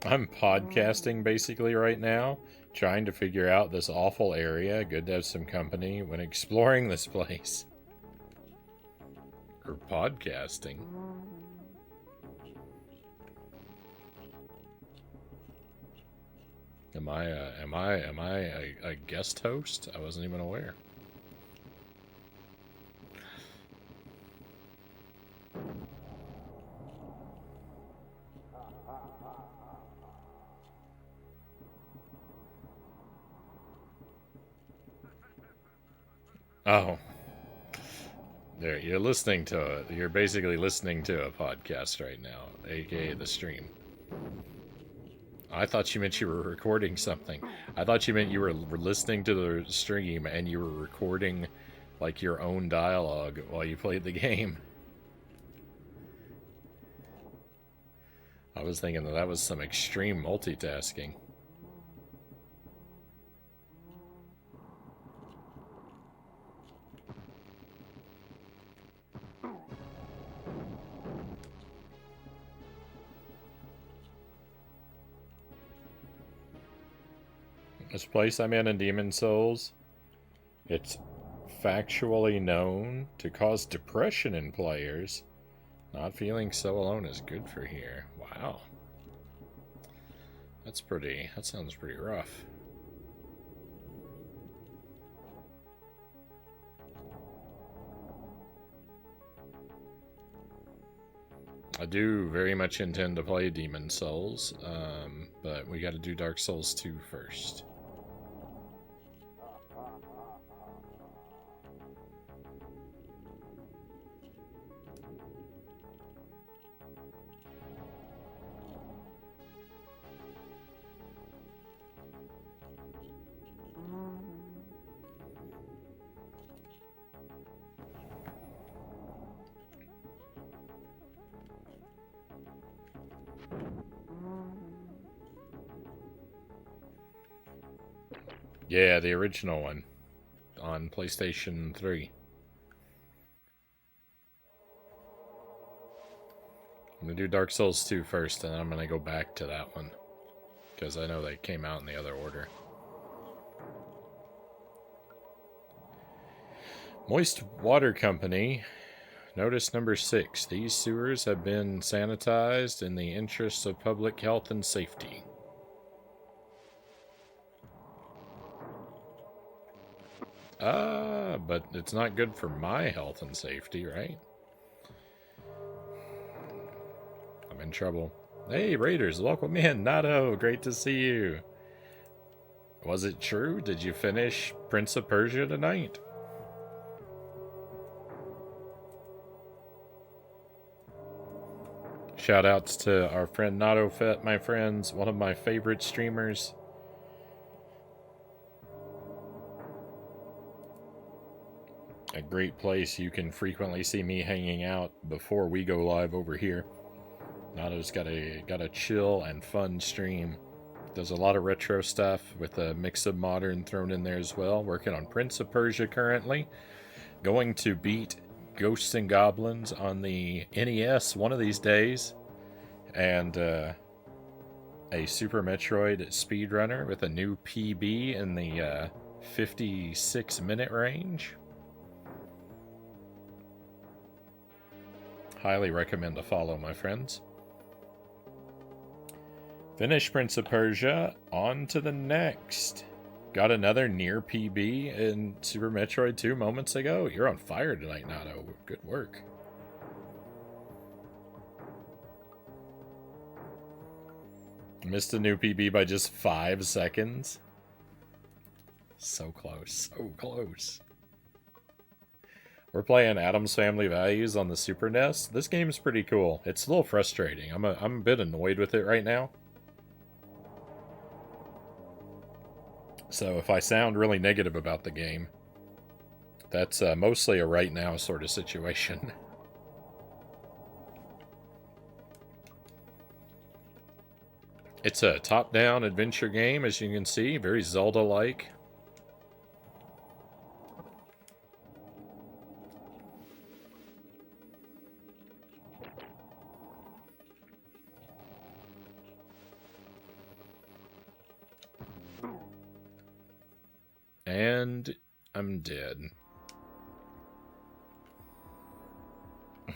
I'm podcasting basically right now, trying to figure out this awful area. Good to have some company when exploring this place. Or podcasting. Am I a guest host? I wasn't even aware. Oh, there. You're basically listening to a podcast right now, aka the stream. I thought you meant you were recording something. I thought you meant you were listening to the stream and you were recording, like, your own dialogue while you played the game. I was thinking that was some extreme multitasking. This place I'm in Demon Souls, it's factually known to cause depression in players. Not feeling so alone is good for here. Wow. That sounds pretty rough. I do very much intend to play Demon Souls, but we gotta do Dark Souls 2 first. Yeah, the original one on PlayStation 3. I'm gonna do Dark Souls 2 first, and then I'm gonna go back to that one, because I know they came out in the other order. Moist Water Company. Notice number 6. These sewers have been sanitized in the interests of public health and safety. But it's not good for my health and safety, right? I'm in trouble. Hey, Raiders, welcome in. Nato, great to see you. Was it true? Did you finish Prince of Persia tonight? Shoutouts to our friend Nato Fett, my friends, one of my favorite streamers. A great place you can frequently see me hanging out before we go live over here. Nato's got a chill and fun stream. Does a lot of retro stuff with a mix of modern thrown in there as well. Working on Prince of Persia currently. Going to beat Ghosts and Goblins on the NES one of these days. And a Super Metroid speedrunner with a new PB in the 56-minute range. Highly recommend a follow, my friends. Finish Prince of Persia, on to the next. Got another near PB in Super Metroid 2 moments ago. You're on fire tonight, Nato. Good work. Missed a new PB by just 5 seconds. So close, so close. We're playing Addams Family Values on the Super NES. This game's pretty cool. It's a little frustrating. I'm a bit annoyed with it right now. So if I sound really negative about the game, that's mostly a right now sort of situation. It's a top-down adventure game, as you can see, very Zelda-like. And I'm dead.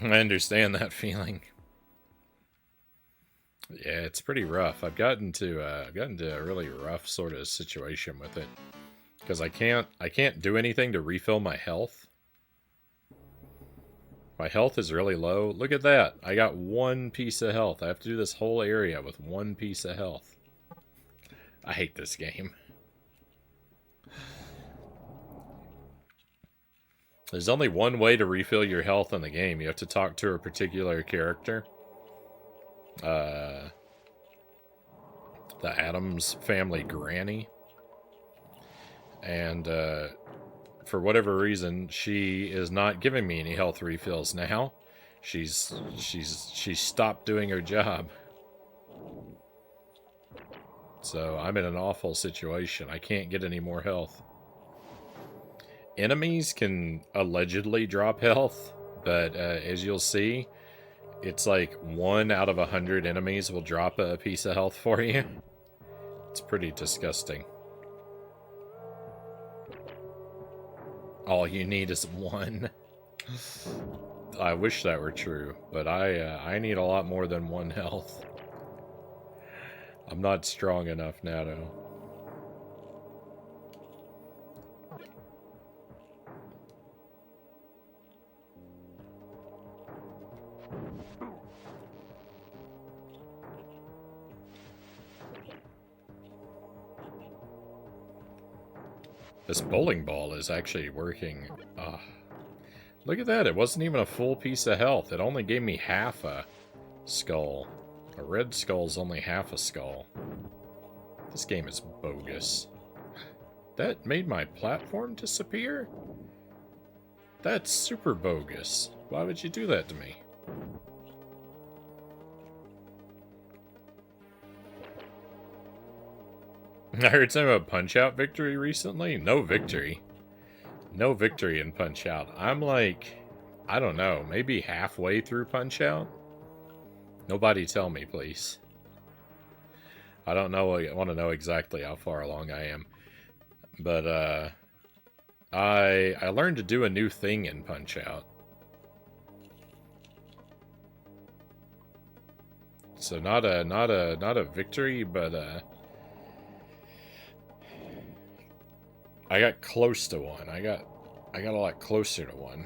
I understand that feeling. Yeah, it's pretty rough. I've gotten to a really rough sort of situation with it because I can't do anything to refill my health. My health is really low. Look at that. I got 1 piece of health. I have to do this whole area with 1 piece of health. I hate this game. There's only one way to refill your health in the game. You have to talk to a particular character. The Addams family granny. And for whatever reason, she is not giving me any health refills now. She's stopped doing her job. So I'm in an awful situation. I can't get any more health. Enemies can allegedly drop health, but as you'll see, it's like 1 out of 100 enemies will drop a piece of health for you. It's pretty disgusting. All you need is 1. I wish that were true, but I need a lot more than 1 health. I'm not strong enough now, though. This bowling ball is actually working. Look at that. It wasn't even a full piece of health. It only gave me half a skull. A red skull's only half a skull. This game is bogus. That made my platform disappear? That's super bogus. Why would you do that to me? I heard something about Punch-Out victory recently. No victory. No victory in Punch-Out. I'm like, I don't know, maybe halfway through Punch-Out? Nobody tell me, please. I don't know. I want to know exactly how far along I am. But, I learned to do a new thing in Punch-Out. So not a victory, but, I got close to one. I got a lot closer to one.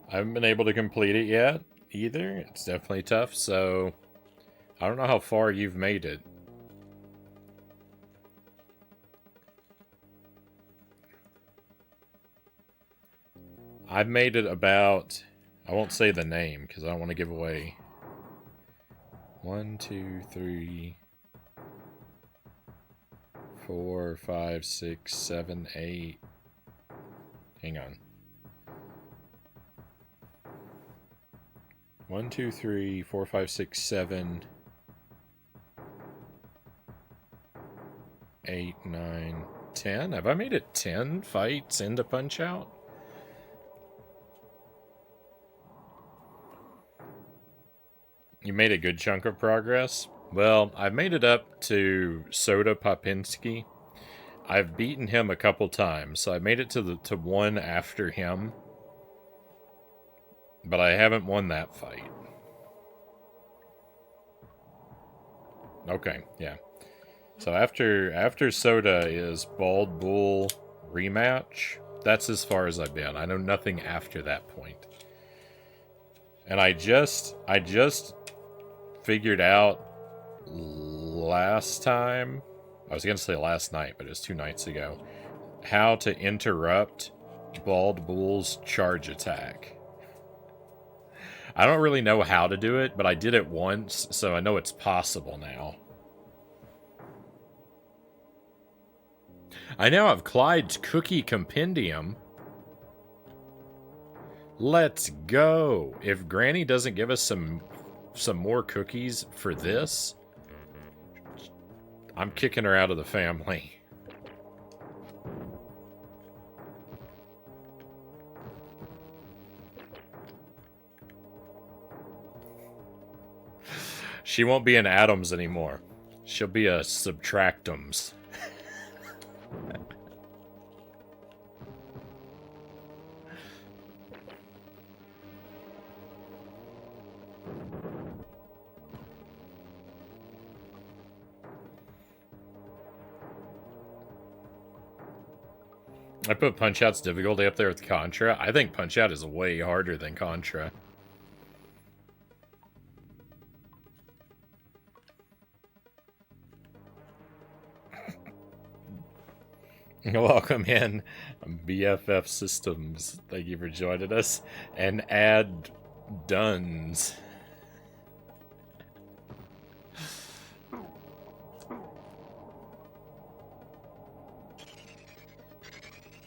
I haven't been able to complete it yet, either. It's definitely tough, so I don't know how far you've made it. I've made it about, I won't say the name because I don't want to give away. 1, 2, 3, 4, 5, 6, 7, 8. Hang on. 1, 2, 3, 4, 5, 6, 7, 8, 9, 10. Have I made it 10 fights into Punch-Out? You made a good chunk of progress. Well, I've made it up to Soda Popinski. I've beaten him a couple times, so I made it to 1 after him. But I haven't won that fight. Okay, yeah. So after Soda is Bald Bull rematch. That's as far as I've been. I know nothing after that point. And I just figured out last time, I was going to say last night, but it was 2 nights ago, how to interrupt Bald Bull's charge attack. I don't really know how to do it, but I did it once, so I know it's possible now. I now have Clyde's Cookie Compendium. Let's go. If Granny doesn't give us some more cookies for this, I'm kicking her out of the family. She won't be an Addams anymore. She'll be a Subtractums. I put Punch-Out's difficulty up there with Contra. I think Punch-Out is way harder than Contra. Welcome in, BFF Systems. Thank you for joining us. And Addams.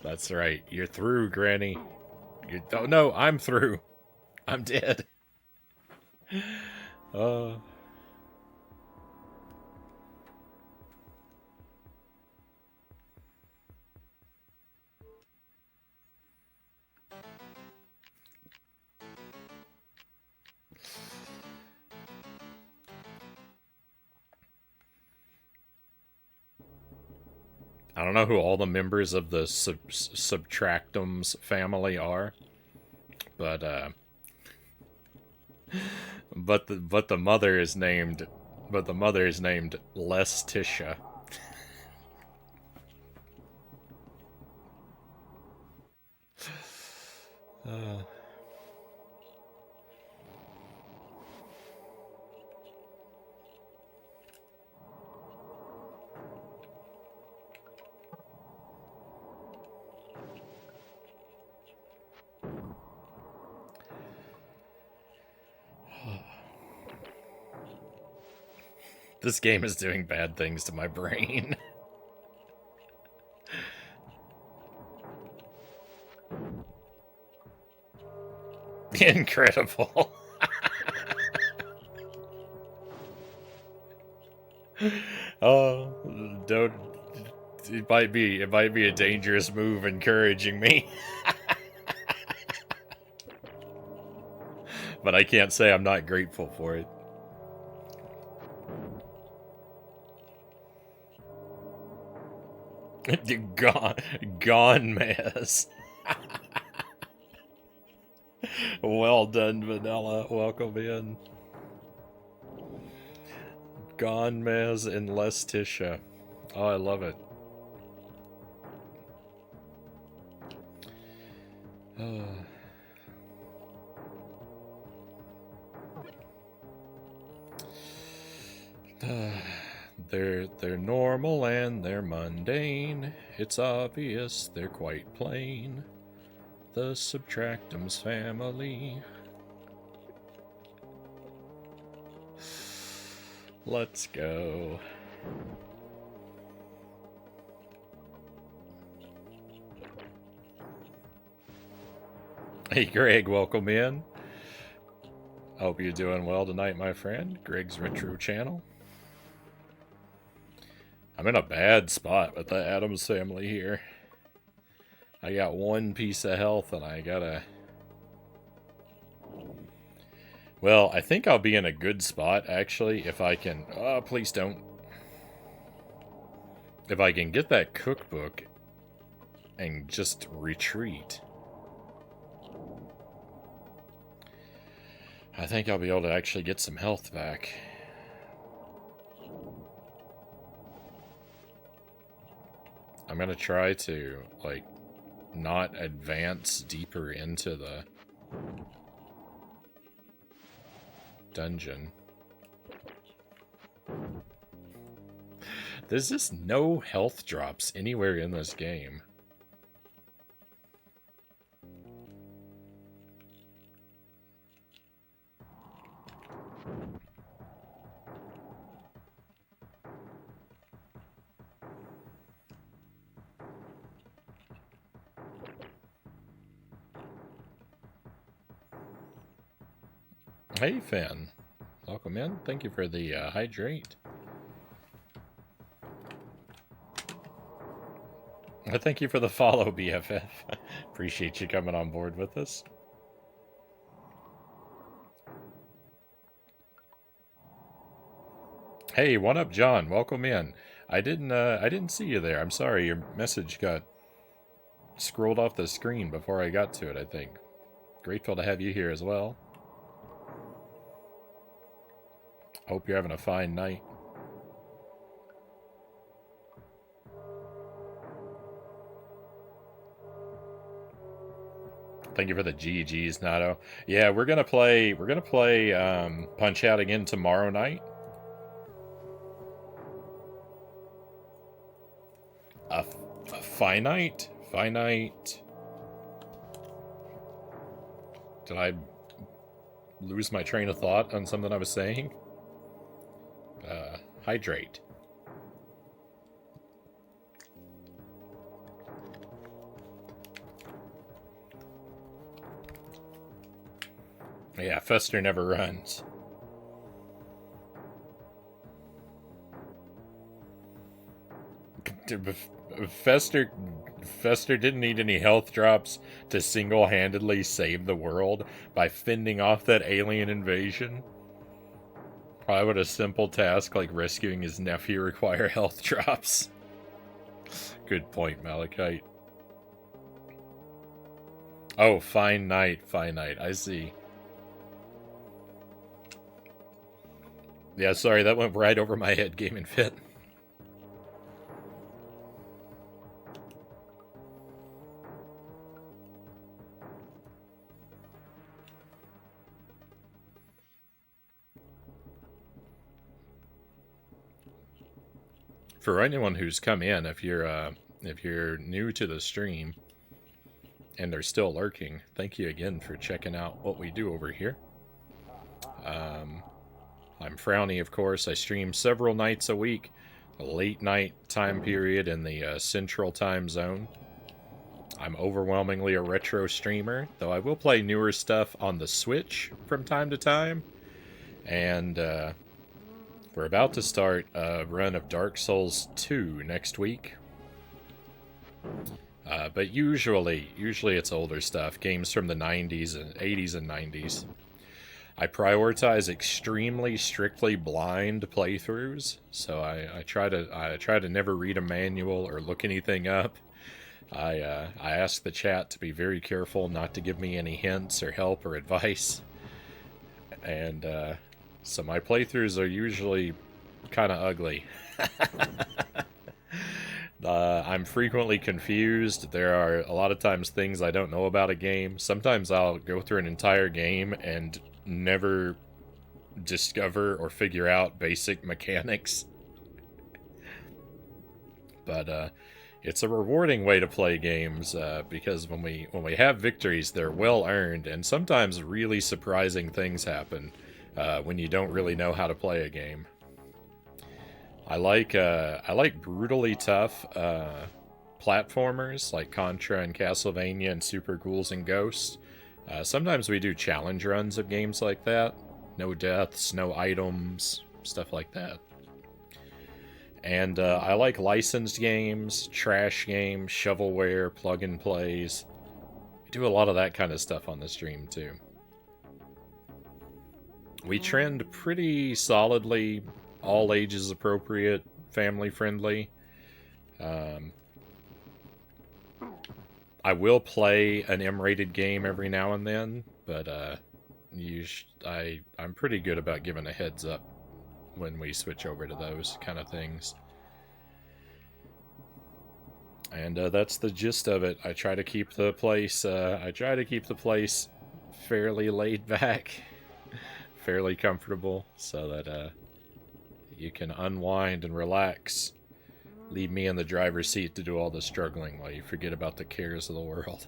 That's right. You're through, Granny. Oh no, I'm through. I'm dead. I don't know who all the members of the Subtractums family are, but the mother is named Lestitia. This game is doing bad things to my brain. Incredible. Oh, don't. It might be a dangerous move encouraging me. But I can't say I'm not grateful for it. Gone mess. Well done, Vanilla. Welcome in. Gone Mez and Lestitia. Oh, I love it. They're normal and they're mundane. It's obvious they're quite plain. The Subtractums family. Let's go. Hey Greg, welcome in. Hope you're doing well tonight, my friend. Greg's Retro Channel. I'm in a bad spot with the Addams family here. I got one piece of health and I gotta... Well, I think I'll be in a good spot, actually, if I can... Oh, please don't. If I can get that cookbook and just retreat. I think I'll be able to actually get some health back. I'm gonna try to, like, not advance deeper into the dungeon. There's just no health drops anywhere in this game. Hey, Finn. Welcome in. Thank you for the hydrate. Thank you for the follow, BFF. Appreciate you coming on board with us. Hey, what up, John? Welcome in. I didn't see you there. I'm sorry. Your message got scrolled off the screen before I got to it, I think. Grateful to have you here as well. Hope you're having a fine night. Thank you for the GGs, Nato. Yeah, we're gonna play Punch Out again tomorrow night. A finite. Did I lose my train of thought on something I was saying? Hydrate. Yeah, Fester never runs. Fester Fester didn't need any health drops to single-handedly save the world by fending off that alien invasion. Why would a simple task like rescuing his nephew require health drops? Good point, Malachite. Oh, fine night. I see. Yeah, sorry, that went right over my head, Game and Fit. For anyone who's come in, if you're new to the stream and they're still lurking, thank you again for checking out what we do over here. I'm Frownie, of course. I stream several nights a week, a late night time period in the central time zone. I'm overwhelmingly a retro streamer, though I will play newer stuff on the Switch from time to time. And we're about to start a run of Dark Souls 2 next week. But usually it's older stuff, games from the 90s and 80s and 90s. I prioritize extremely strictly blind playthroughs, so I try to never read a manual or look anything up. I ask the chat to be very careful not to give me any hints or help or advice, and so my playthroughs are usually kind of ugly. I'm frequently confused. There are a lot of times things I don't know about a game. Sometimes I'll go through an entire game and never discover or figure out basic mechanics. But it's a rewarding way to play games because when we have victories, they're well earned, and sometimes really surprising things happen when you don't really know how to play a game. I like brutally tough platformers like Contra and Castlevania and Super Ghouls and Ghosts. Sometimes we do challenge runs of games like that. No deaths, no items, stuff like that. And I like licensed games, trash games, shovelware, plug and plays. We do a lot of that kind of stuff on the stream too. We trend pretty solidly, all ages appropriate, family friendly. I will play an M-rated game every now and then, but I'm pretty good about giving a heads up when we switch over to those kind of things. And that's the gist of it. I try to keep the place. Fairly laid back, fairly comfortable, so that you can unwind and relax. Leave me in the driver's seat to do all the struggling while you forget about the cares of the world.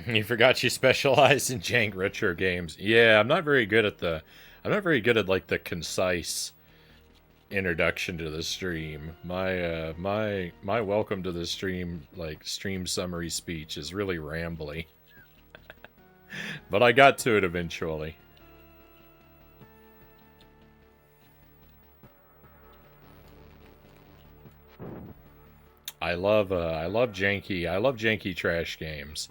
You forgot you specialize in jank retro games. Yeah, I'm not very good at like the concise introduction to the stream. My welcome to the stream, like stream summary speech, is really rambly. But I got to it eventually. I love janky trash games.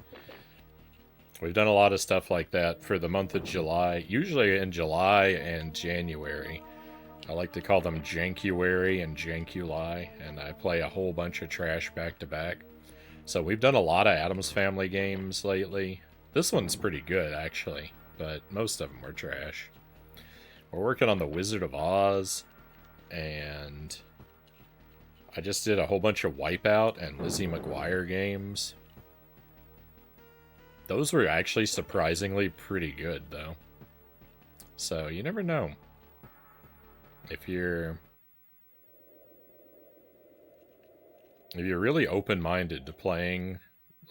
We've done a lot of stuff like that for the month of July, usually in July and January. I like to call them Jankuary and Jankuli, and I play a whole bunch of trash back to back. So we've done a lot of Addams Family games lately. This one's pretty good, actually, but most of them were trash. We're working on the Wizard of Oz, and I just did a whole bunch of Wipeout and Lizzie McGuire games. Those were actually surprisingly pretty good, though. So you never know. If you're really open-minded to playing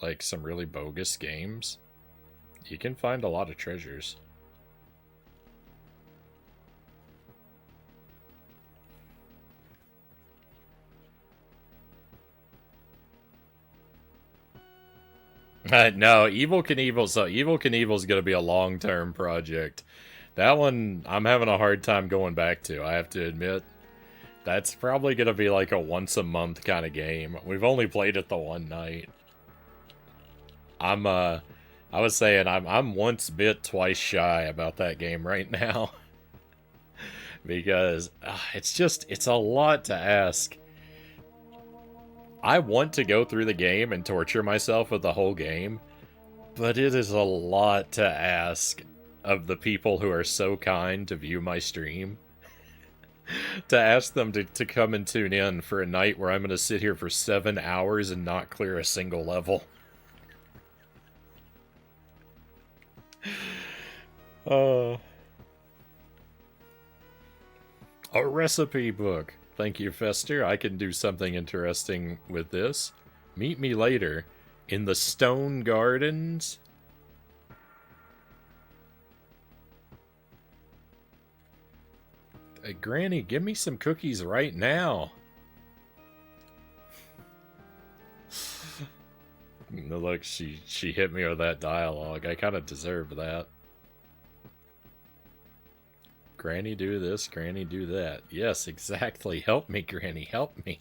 like some really bogus games, you can find a lot of treasures. No, Evil Knievel. So Evil Knievel's going to be a long-term project. That one, I'm having a hard time going back to, I have to admit. That's probably going to be like a once-a-month kind of game. We've only played it the one night. I was saying, I'm once bit, twice shy about that game right now. Because it's a lot to ask. I want to go through the game and torture myself with the whole game, but it is a lot to ask of the people who are so kind to view my stream. To ask them to come and tune in for a night where I'm going to sit here for 7 hours and not clear a single level. A recipe book. Thank you, Fester. I can do something interesting with this. Meet me later in the Stone Gardens. Granny, give me some cookies right now. Look, she hit me with that dialogue. I kind of deserve that. Granny, do this. Granny, do that. Yes, exactly. Help me, Granny. Help me.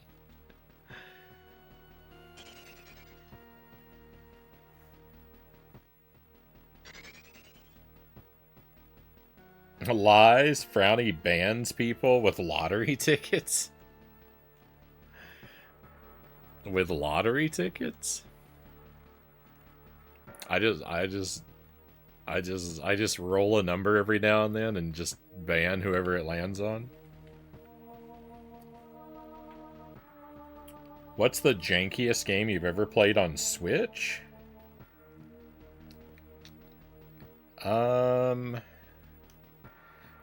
Lies. Frownie bans people with lottery tickets. With lottery tickets? I just roll a number every now and then and just ban whoever it lands on. What's the jankiest game you've ever played on Switch?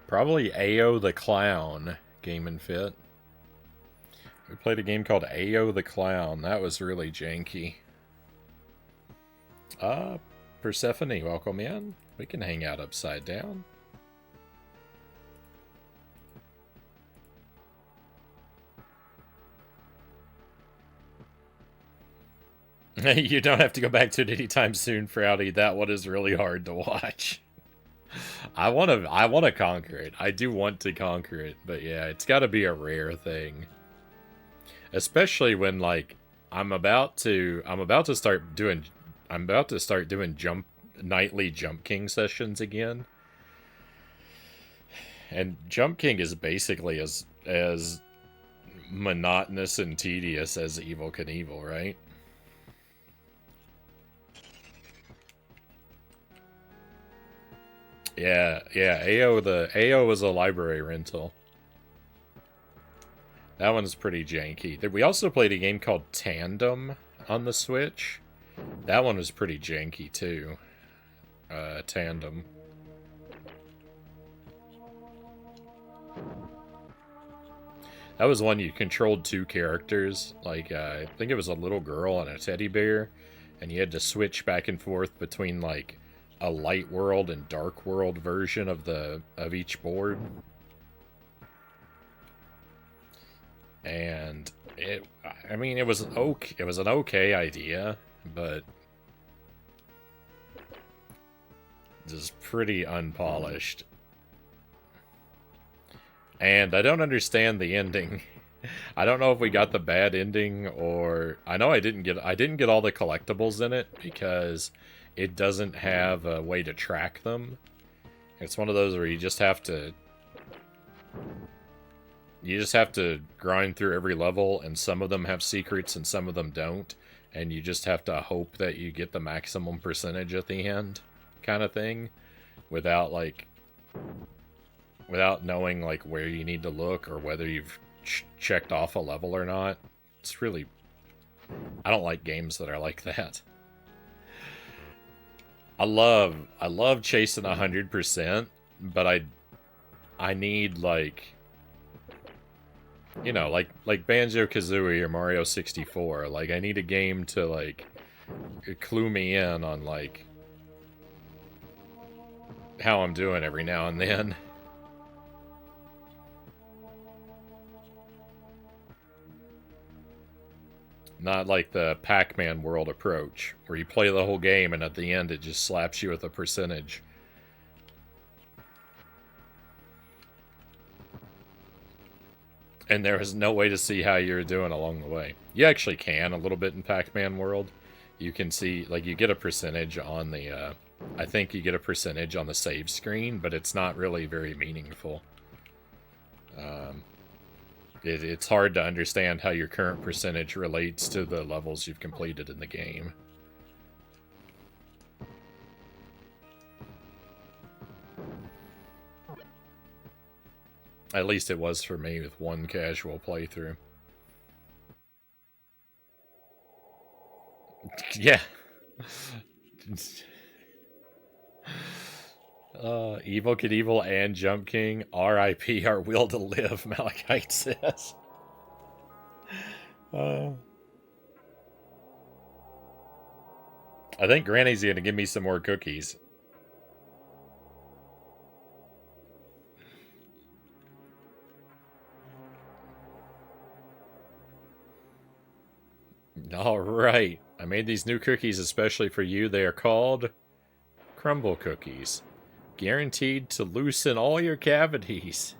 Probably Ao the Clown, Game and Fit. We played a game called Ao the Clown. That was really janky. Persephone, welcome in. We can hang out upside down. You don't have to go back to it anytime soon, Frownie. That one is really hard to watch. I want to conquer it. I do want to conquer it, but yeah, it's got to be a rare thing. Especially when like I'm about to start doing nightly Jump King sessions again. And Jump King is basically as monotonous and tedious as Evil Knievel, right? Yeah, AO was a library rental. That one's pretty janky. We also played a game called Tandem on the Switch. That one was pretty janky too. Tandem. That was one you controlled two characters. Like, I think it was a little girl and a teddy bear. And you had to switch back and forth between, like, a light world and dark world version of each board. And it was okay. It was an okay idea, but just pretty unpolished. And I don't understand the ending. I don't know if we got the bad ending or I know I didn't get all the collectibles in it because it doesn't have a way to track them. It's one of those where you just have to grind through every level, and some of them have secrets and some of them don't, and you just have to hope that you get the maximum percentage at the end, kind of thing, without without knowing like where you need to look or whether you've checked off a level or not. It's really, I don't like games that are like that. I love chasing 100%, but I need like, you know, like Banjo-Kazooie or Mario 64. Like I need a game to like clue me in on like how I'm doing every now and then. Not like the Pac-Man world approach, where you play the whole game and at the end it just slaps you with a percentage. And there was no way to see how you're doing along the way. You actually can a little bit in Pac-Man world. You can see, like, you get a percentage on the, I think you get a percentage on the save screen, but it's not really very meaningful. It's hard to understand how your current percentage relates to the levels you've completed in the game. At least it was for me with one casual playthrough. Yeah. Evil Knievel and Jump King, R.I.P. our will to live, Malachite says. I think Granny's gonna give me some more cookies. Alright. I made these new cookies especially for you. They are called crumble cookies. Guaranteed to loosen all your cavities.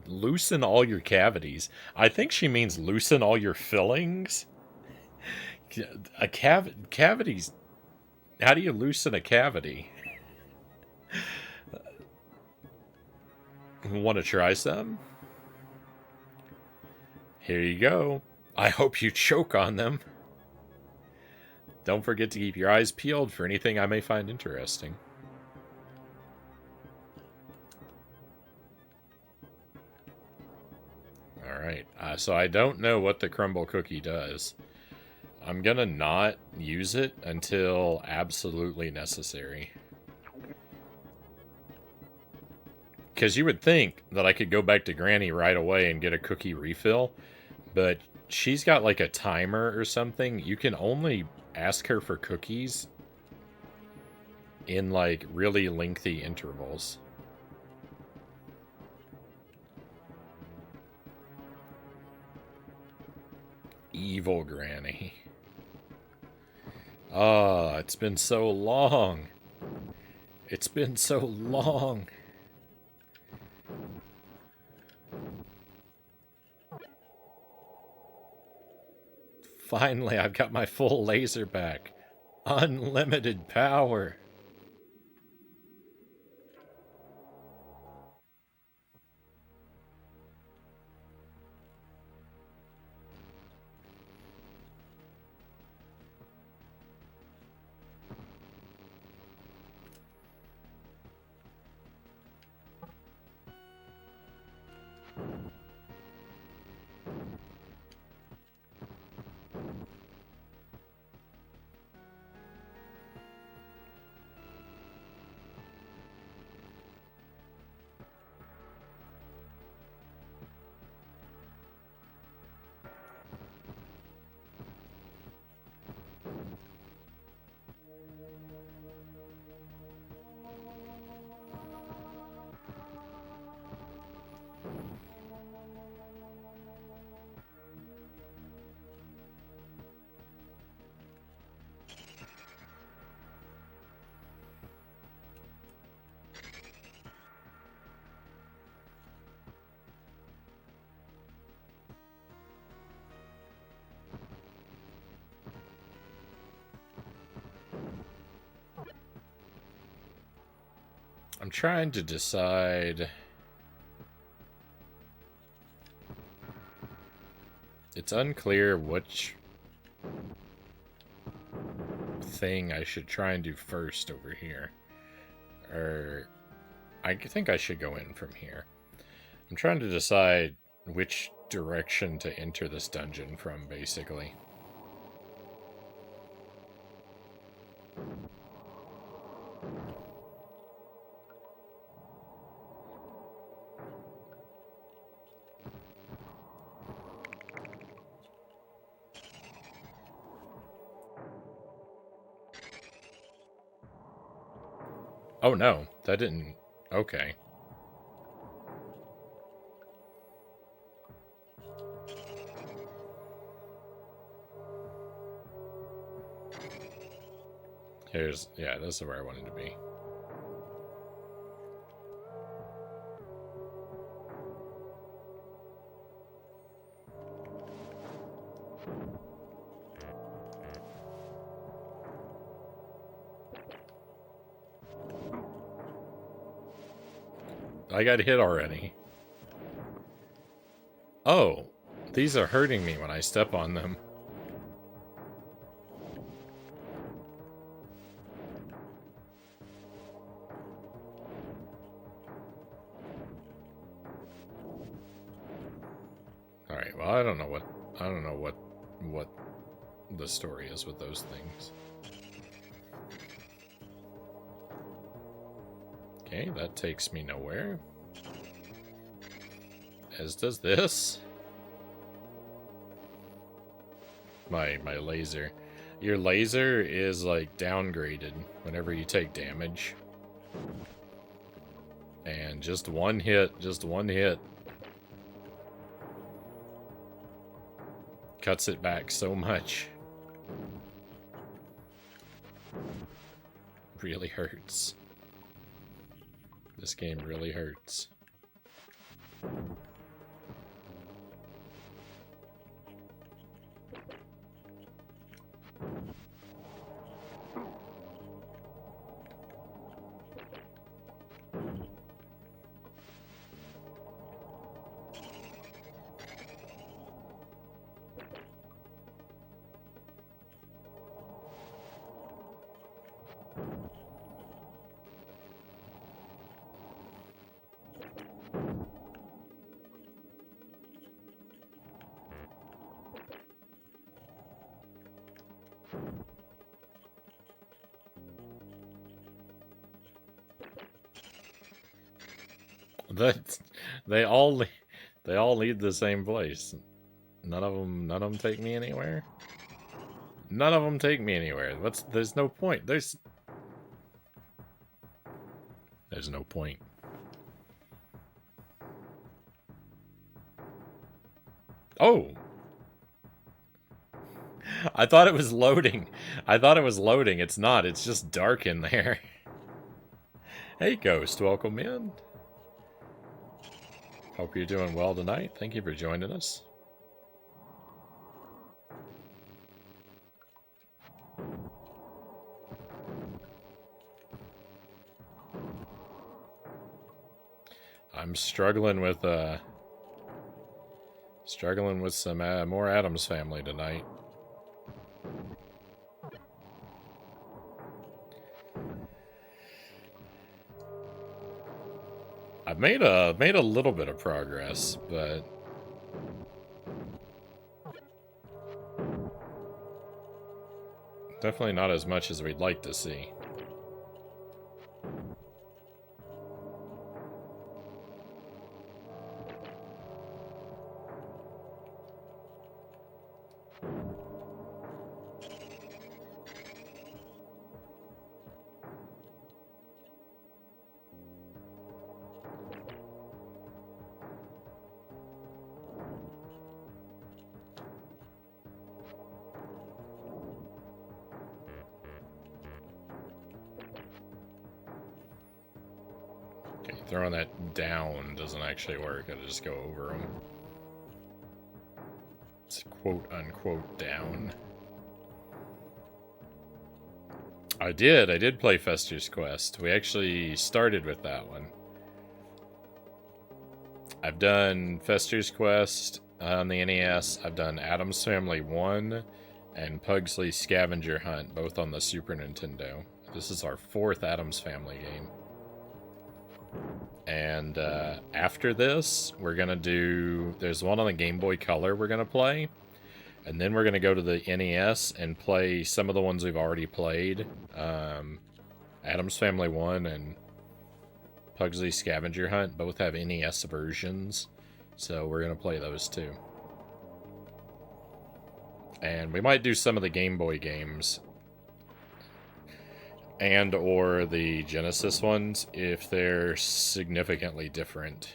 Loosen all your cavities? I think she means loosen all your fillings. Cavities. How do you loosen a cavity? Want to try some? Here you go. I hope you choke on them. Don't forget to keep your eyes peeled for anything I may find interesting. Alright, so I don't know what the crumble cookie does. I'm gonna not use it until absolutely necessary. Because you would think that I could go back to Granny right away and get a cookie refill, but she's got like a timer or something. You can only ask her for cookies in like really lengthy intervals. Evil Granny. Ah, it's been so long. It's been so long. Finally, I've got my full laser back. Unlimited power. I'm trying to decide. It's unclear which thing I should try and do first over here. Or I think I should go in from here. I'm trying to decide which direction to enter this dungeon from, basically. Oh no, that didn't... Okay. Here's... Yeah, this is where I wanted to be. I got hit already. Oh, these are hurting me when I step on them. Alright, well, I don't know what the story is with those things. Okay, that takes me nowhere. As does this. My laser. Your laser is, like, downgraded whenever you take damage. And just one hit, cuts it back so much. Really hurts. This game really hurts. That they all lead the same place. None of them take me anywhere. None of them take me anywhere. There's no point. There's no point. Oh. I thought it was loading. It's not. It's just dark in there. Hey, Ghost. Welcome in. Hope you're doing well tonight. Thank you for joining us. I'm struggling with some more Addams Family tonight. I've made a little bit of progress, but definitely not as much as we'd like to see. Throwing that down doesn't actually work. I just go over them. It's quote-unquote down. I did play Fester's Quest. We actually started with that one. I've done Fester's Quest on the NES. I've done Addams Family 1 and Pugsley's Scavenger Hunt, both on the Super Nintendo. This is our 4th Addams Family game. And after this, we're going to do... There's one on the Game Boy Color we're going to play. And then we're going to go to the NES and play some of the ones we've already played. Addams Family 1 and Pugsley's Scavenger Hunt both have NES versions. So we're going to play those too. And we might do some of the Game Boy games. And or the Genesis ones if they're significantly different.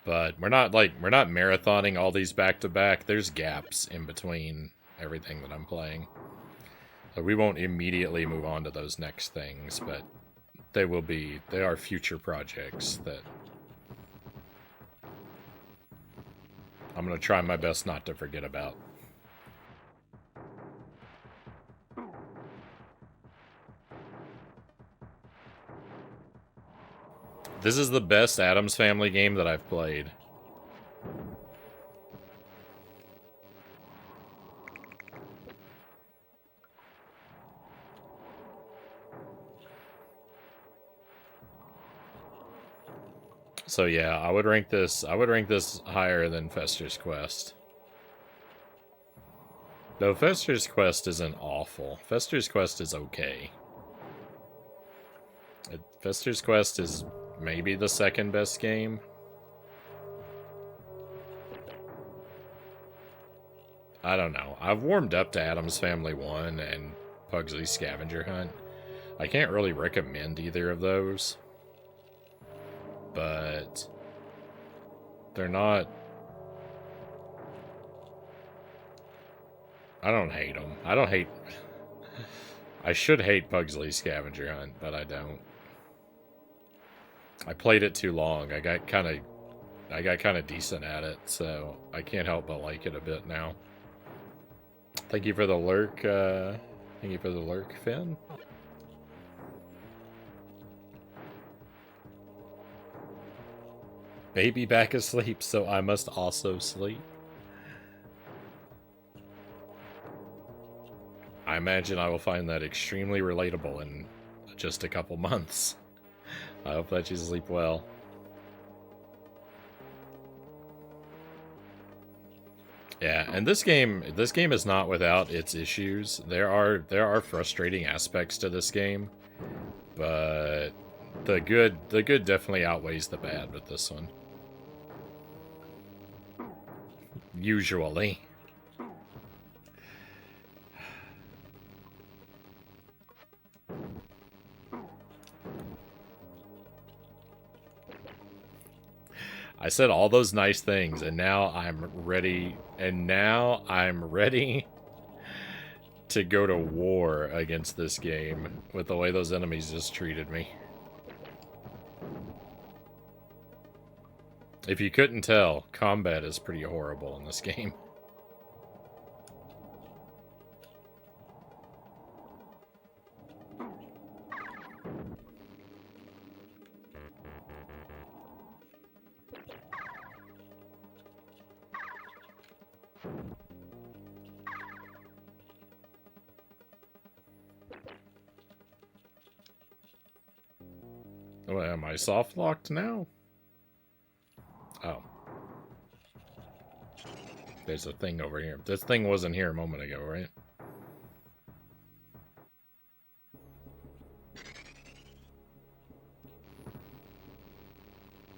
But we're not marathoning all these back to back. There's gaps in between everything that I'm playing. So we won't immediately move on to those next things, but they are future projects that I'm going to try my best not to forget about. This is the best Addams Family game that I've played. So yeah, I would rank this higher than Fester's Quest. Though Fester's Quest isn't awful. Fester's Quest is okay. Fester's Quest is maybe the 2nd best game. I don't know. I've warmed up to Addams Family 1 and Pugsley's Scavenger Hunt. I can't really recommend either of those. But they're not... I don't hate them. I don't hate... I should hate Pugsley's Scavenger Hunt, but I don't. I played it too long. I got kind of decent at it, so I can't help but like it a bit now. Thank you for the lurk. Thank you for the lurk, Finn. Baby back asleep, so I must also sleep. I imagine I will find that extremely relatable in just a couple months. I hope that you sleep well. Yeah, and this game is not without its issues. There are frustrating aspects to this game, but the good definitely outweighs the bad with this one. Usually. I said all those nice things, and now I'm ready. And now I'm ready to go to war against this game with the way those enemies just treated me. If you couldn't tell, combat is pretty horrible in this game. Oh, am I soft locked now? Oh. There's a thing over here. This thing wasn't here a moment ago, right?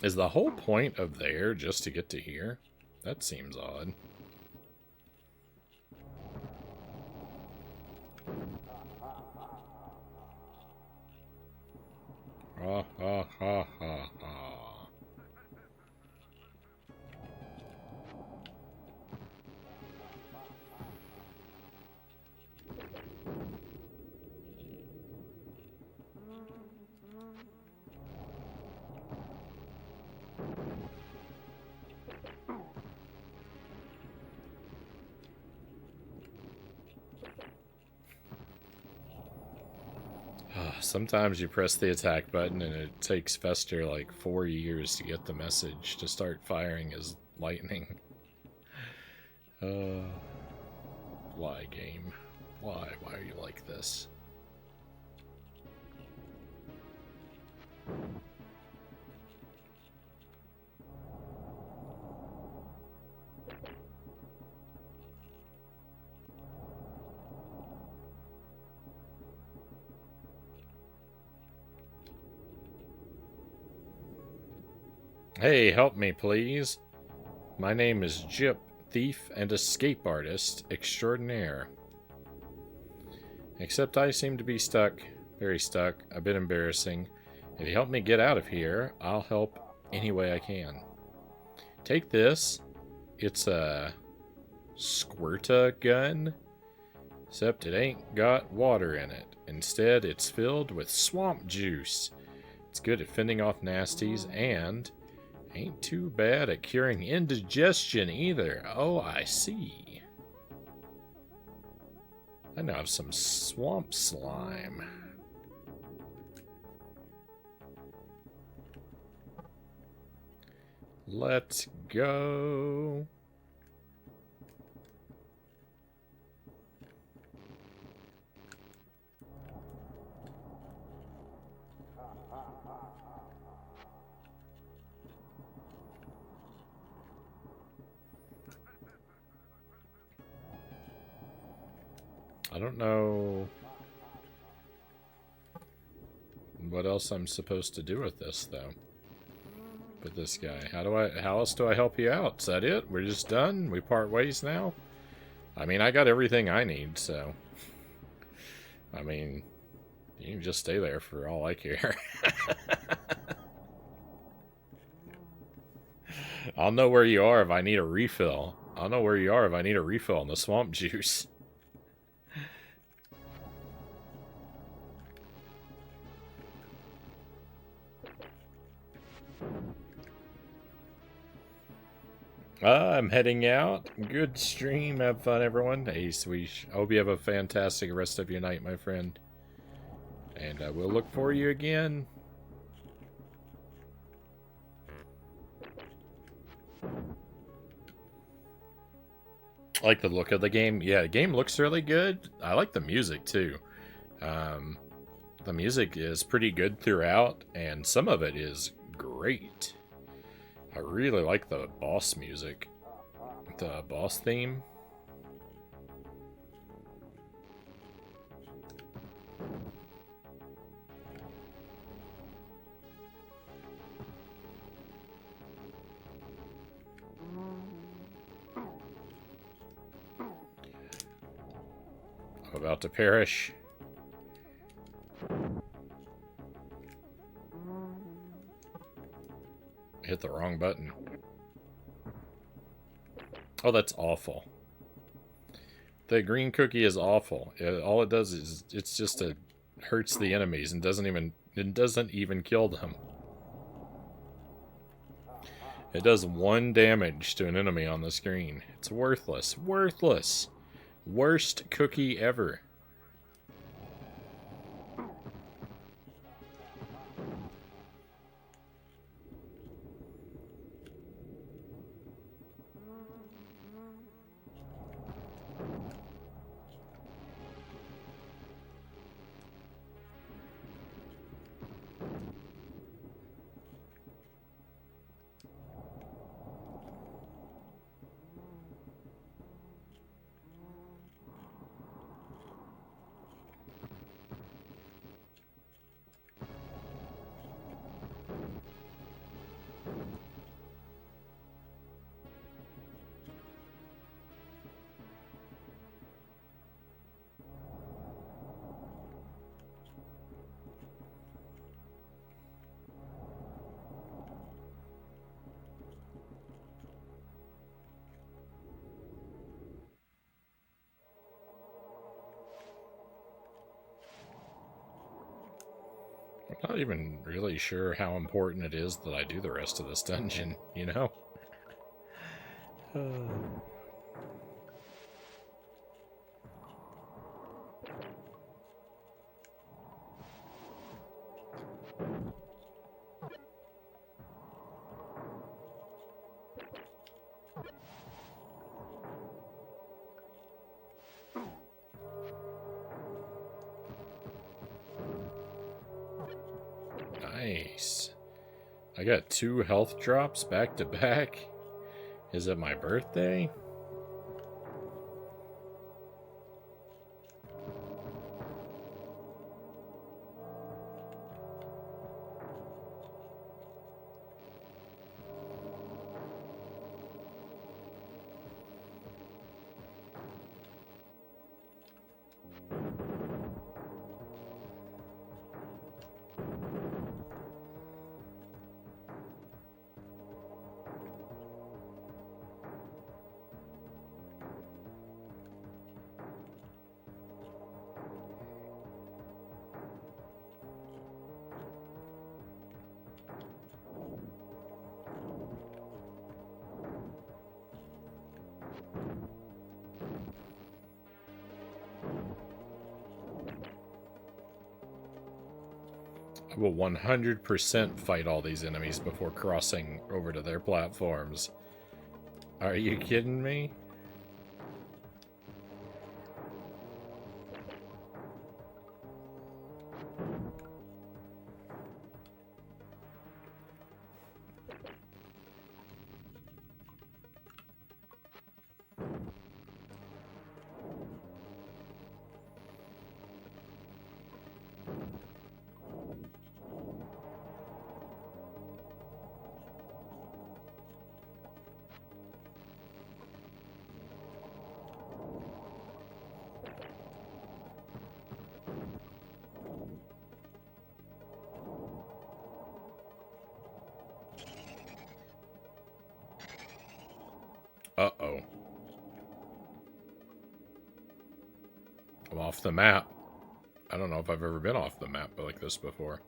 Is the whole point of there just to get to here? That seems odd. Ha ha ha ha ha. Sometimes you press the attack button and it takes Fester like 4 years to get the message to start firing his lightning. Why, game? Why? Why are you like this? Hey, help me, please. My name is Jip, thief and escape artist extraordinaire. Except I seem to be stuck, very stuck, a bit embarrassing. If you help me get out of here, I'll help any way I can. Take this. It's a squirta gun, except it ain't got water in it. Instead, it's filled with swamp juice. It's good at fending off nasties and ain't too bad at curing indigestion either. Oh, I see. I now have some swamp slime. Let's go. I don't know what else I'm supposed to do with this, though. With this guy. How else do I help you out? Is that it? We're just done? We part ways now? I mean, I got everything I need, so... I mean, you can just stay there for all I care. I'll know where you are if I need a refill. I'll know where you are if I need a refill on the swamp juice. I'm heading out. Good stream. Have fun, everyone. Hey, Sweesh. I hope you have a fantastic rest of your night, my friend. And we'll look for you again. I like the look of the game. Yeah, the game looks really good. I like the music, too. The music is pretty good throughout, and some of it is great. I really like the boss music. The boss theme. I'm about to perish. Hit the wrong button. Oh, that's awful. The green cookie is awful. All it does is it's just hurts the enemies and doesn't even kill them. It does 1 damage to an enemy on the screen. It's worthless. Worthless. Worst cookie ever. I'm not even really sure how important it is that I do the rest of this dungeon, you know? Nice. I got 2 health drops back to back. Is it my birthday? I will 100% fight all these enemies before crossing over to their platforms. Are you kidding me? Uh-oh. I'm off the map. I don't know if I've ever been off the map like this before.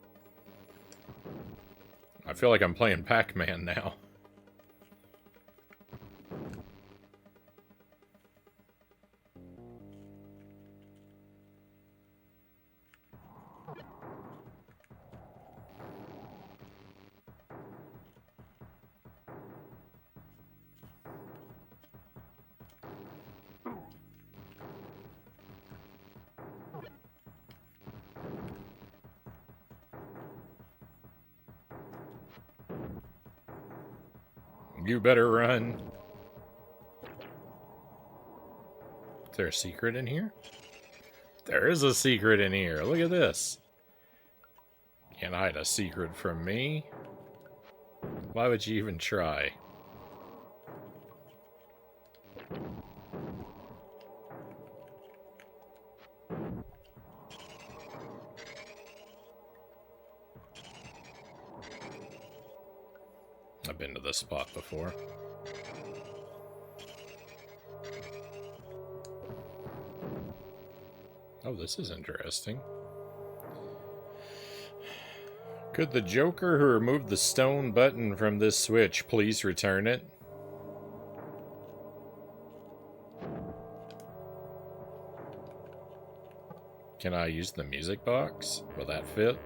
I feel like I'm playing Pac-Man now. You better run. Is there a secret in here? There is a secret in here. Look at this. Can't hide a secret from me. Why would you even try? I've been to this spot before. Oh, this is interesting. Could the Joker who removed the stone button from this switch please return it? Can I use the music box? Will that fit?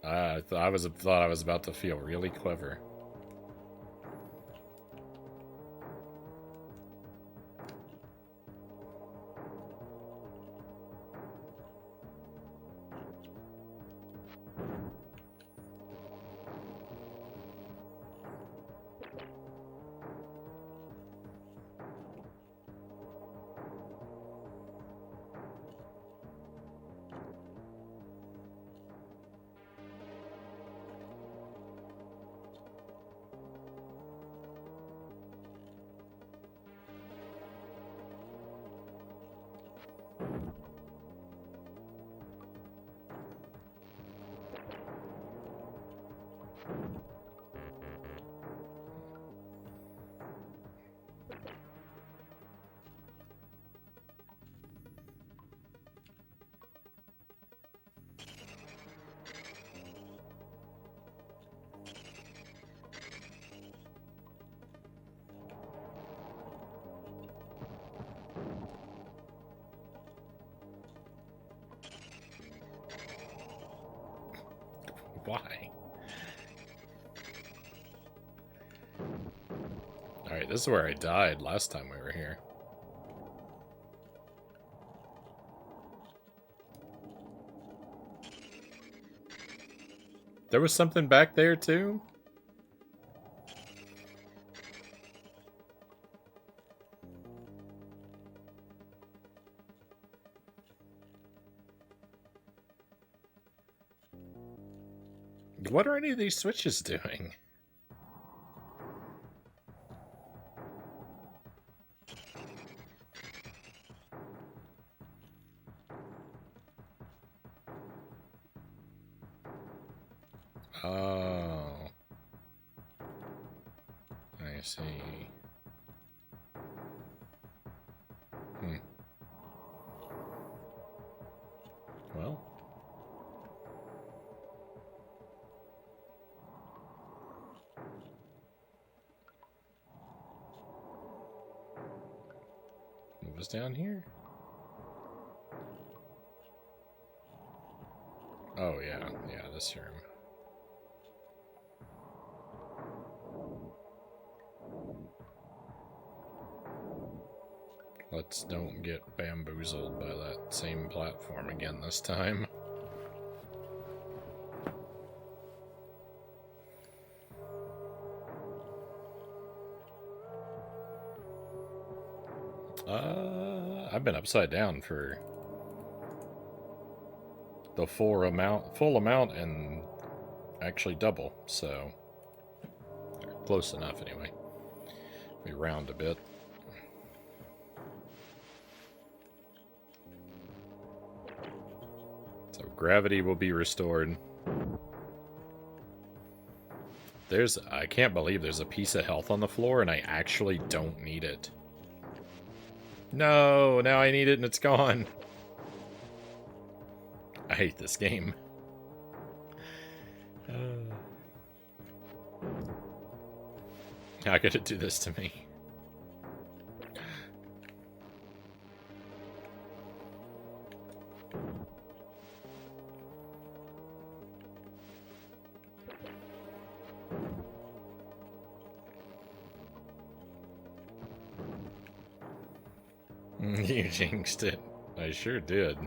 I thought I was about to feel really clever. Why? Alright, this is where I died last time we were here. There was something back there, too? What are any of these switches doing? Oh. I see. Well. What was down here? Oh, yeah. Yeah, this room. Let's don't get bamboozled by that same platform again this time. I've been upside down for the full amount, and actually double, so close enough anyway. We round a bit. So gravity will be restored. I can't believe there's a piece of health on the floor and I actually don't need it. No, now I need it and it's gone. I hate this game. How could it do this to me? You jinxed it. I sure did.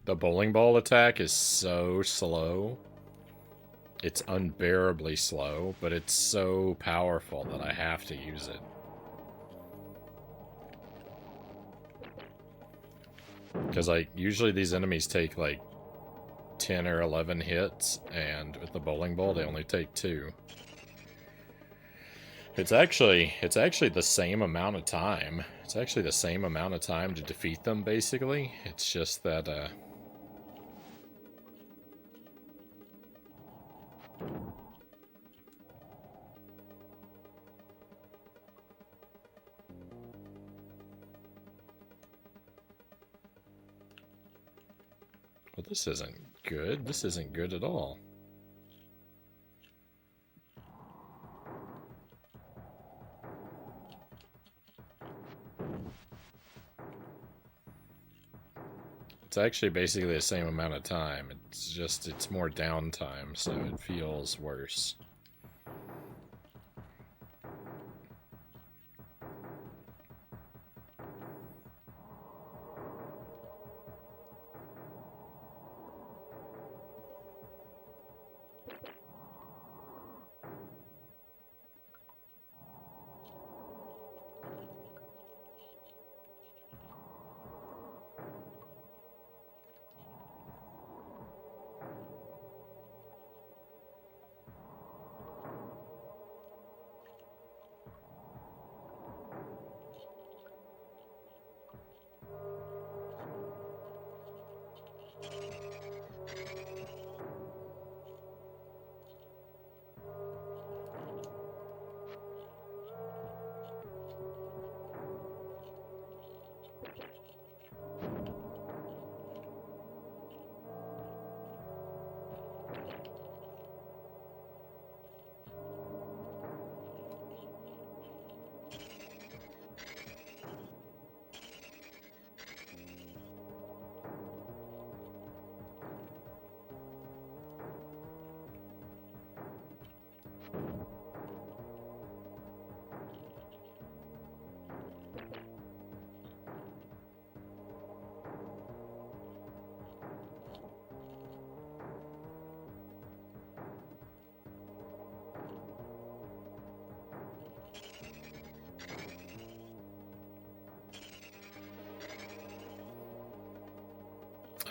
The bowling ball attack is so slow. It's unbearably slow, but it's so powerful that I have to use it. Because, like, usually these enemies take, like, 10 or 11 hits, and with the bowling ball, they only take 2. It's actually the same amount of time. It's actually the same amount of time to defeat them, basically. It's just that, well, this isn't good. This isn't good at all. It's actually basically the same amount of time. It's just, it's more downtime, so it feels worse.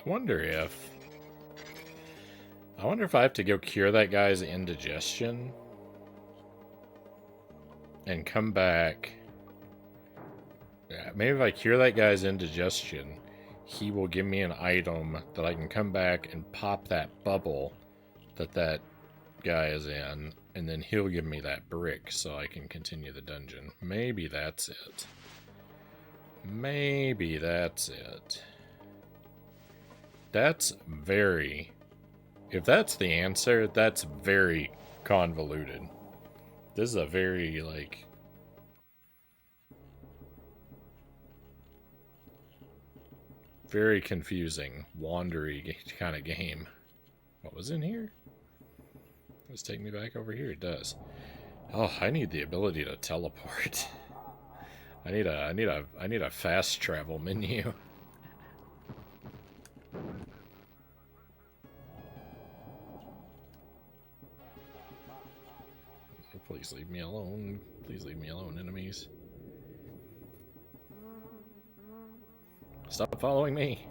I wonder if I have to go cure that guy's indigestion and come back. Yeah, maybe if I cure that guy's indigestion, he will give me an item that I can come back and pop that bubble that guy is in, and then he'll give me that brick so I can continue the dungeon. Maybe that's it. Maybe that's it. That's very... If that's the answer, that's very convoluted. This is a very, like... very confusing, wandery kind of game. What was in here? Let's take me back over here. It does. Oh, I need the ability to teleport. I need a fast travel menu. Please leave me alone. Please leave me alone, enemies. Stop following me.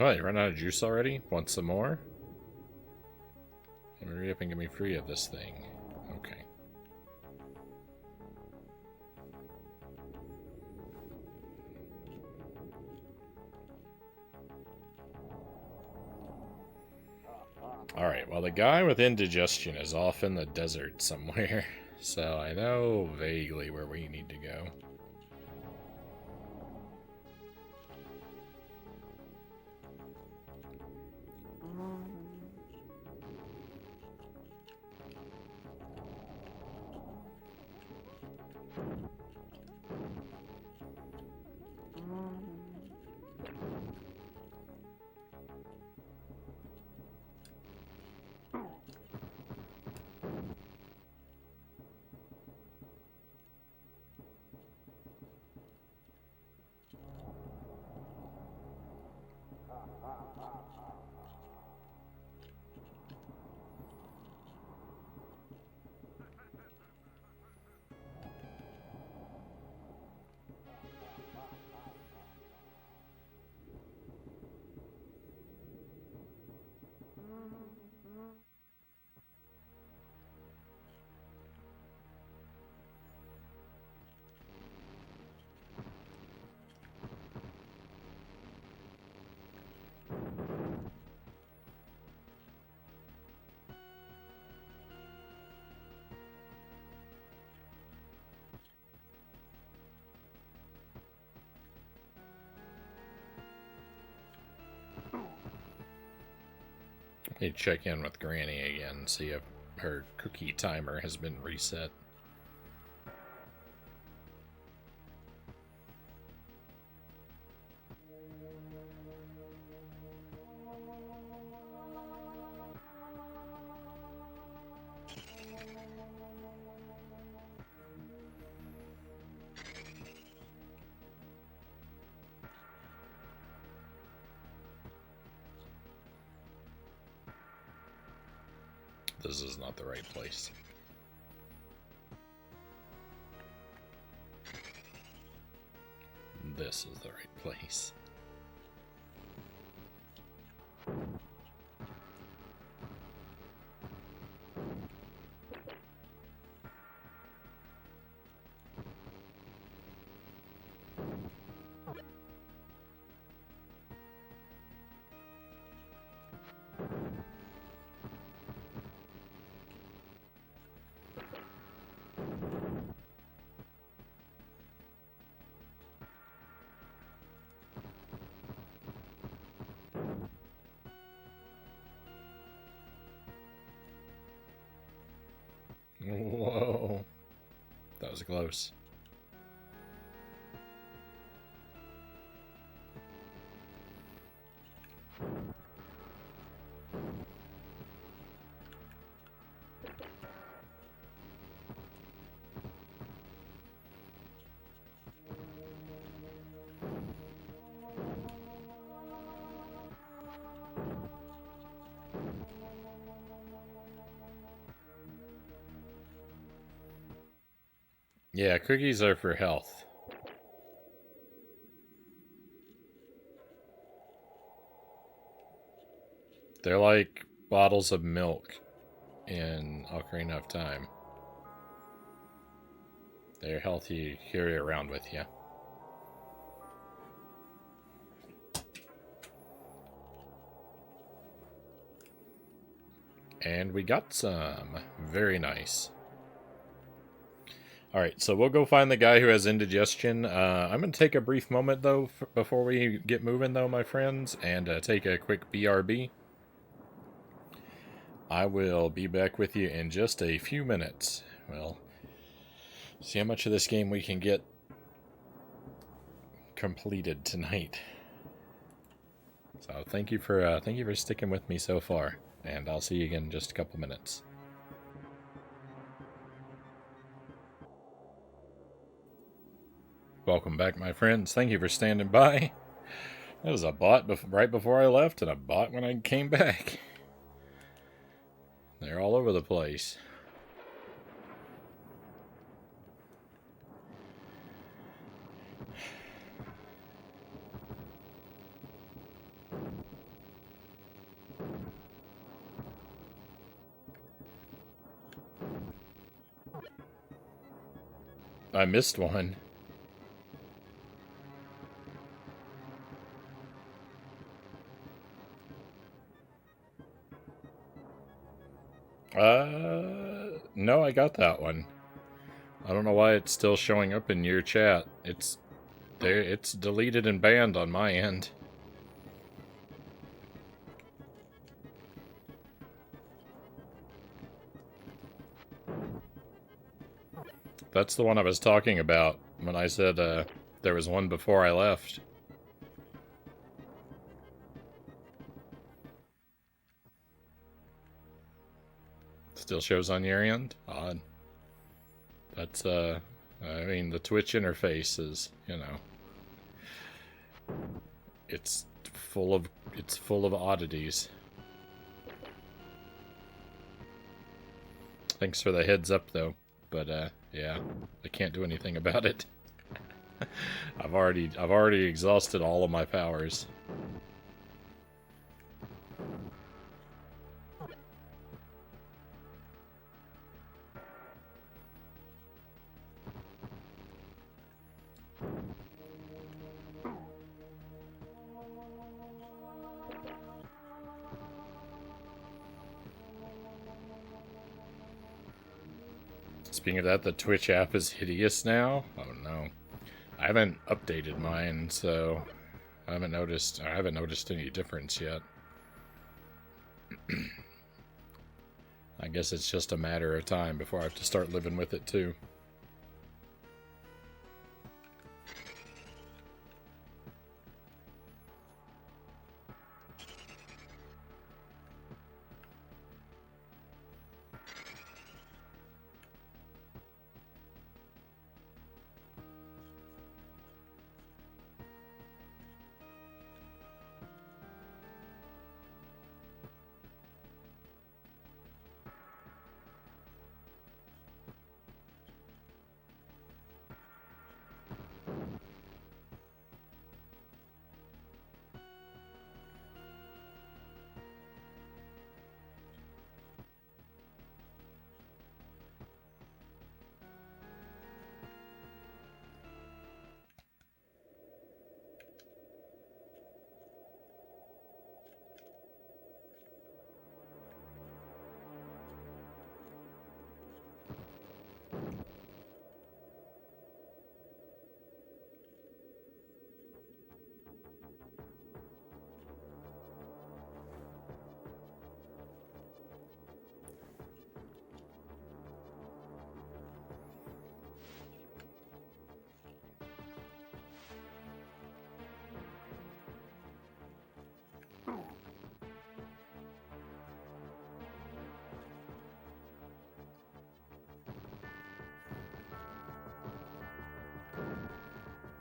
Oh, you run out of juice already? Want some more? Hurry up and get me free of this thing. Okay. Alright, well the guy with indigestion is off in the desert somewhere, so I know vaguely where we need to go. Need to check in with Granny again, see if her cookie timer has been reset. This is not the right place. This is the right place. was close. Yeah, cookies are for health. They're like bottles of milk in Ocarina of Time. They're healthy to carry around with you. And we got some. Very nice. Alright, so we'll go find the guy who has indigestion. I'm going to take a brief moment, though, before we get moving, though, my friends, and take a quick BRB. I will be back with you in just a few minutes. Well, see how much of this game we can get completed tonight. So thank you for sticking with me so far, and I'll see you again in just a couple minutes. Welcome back, my friends. Thank you for standing by. That was a bot right before I left, and a bot when I came back. They're all over the place. I missed one. No, I got that one. I don't know why it's still showing up in your chat. It's there. It's deleted and banned on my end. That's the one I was talking about when I said there was one before I left. Still shows on your end? Odd. That's, I mean, the Twitch interface is, you know, it's full of oddities. Thanks for the heads up, though. But, yeah, I can't do anything about it. I've already exhausted all of my powers. Speaking of that, the Twitch app is hideous now. Oh no. I haven't updated mine, so I haven't noticed any difference yet. I guess it's just a matter of time before I have to start living with it too.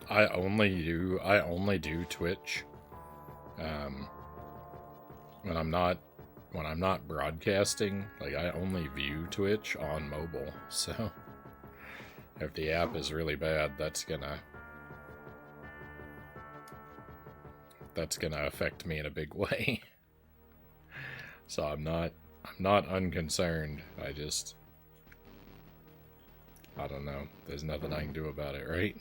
I only do Twitch when I'm not broadcasting. Like, I only view Twitch on mobile. So if the app is really bad, that's gonna affect me in a big way. So I'm not unconcerned. I don't know. There's nothing I can do about it, right?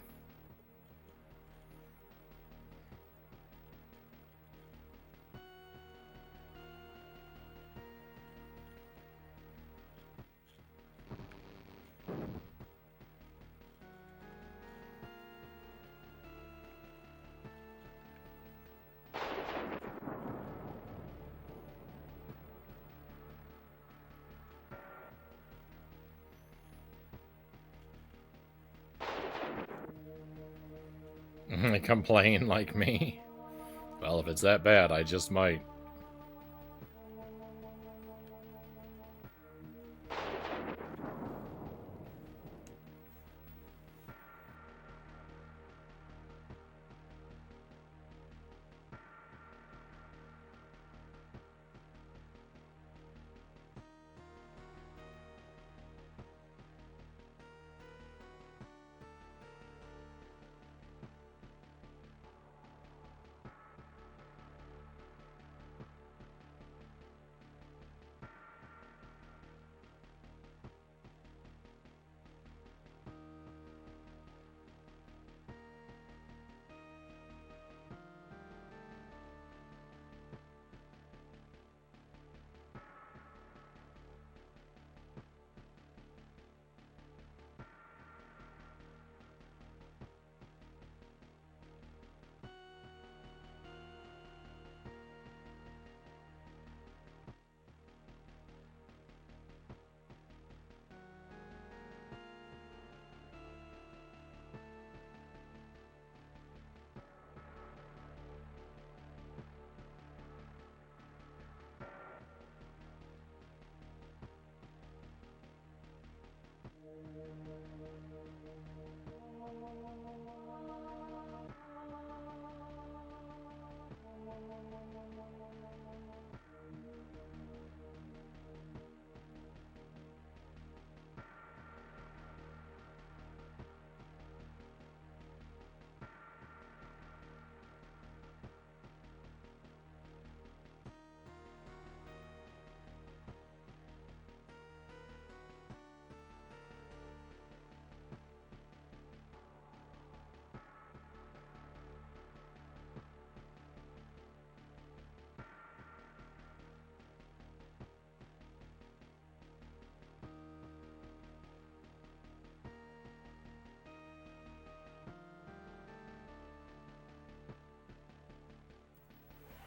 Complain like me. Well, if it's that bad, I just might.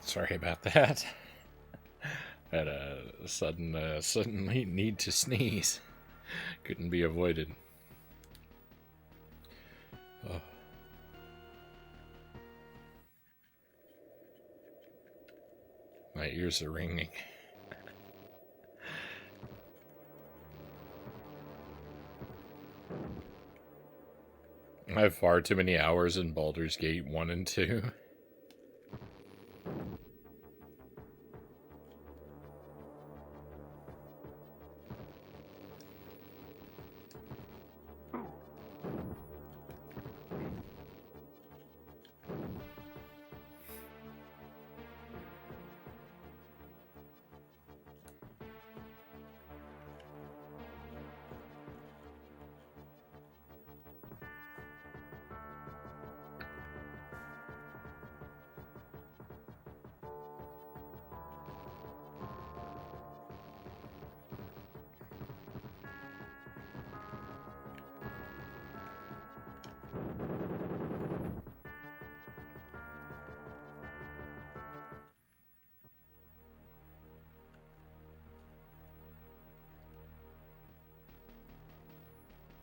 Sorry about that. Had a sudden need to sneeze. Couldn't be avoided. Oh. My ears are ringing. I have far too many hours in Baldur's Gate 1 and 2.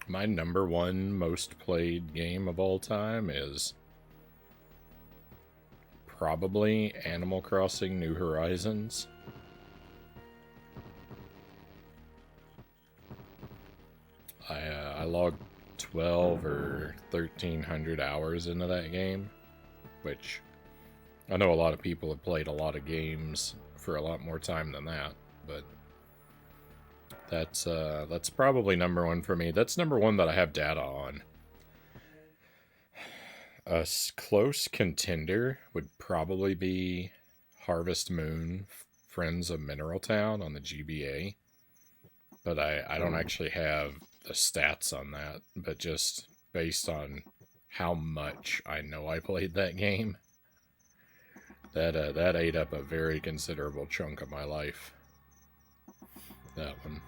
My number one most played game of all time is probably Animal Crossing New Horizons. I logged 12 or 1300 hours into that game, which I know a lot of people have played a lot of games for a lot more time than that, but that's probably number one for me. That's number one that I have data on. A close contender would probably be Harvest Moon, Friends of Mineral Town on the GBA. But I don't actually have the stats on that, but just based on how much I know I played that game, that ate up a very considerable chunk of my life. That one.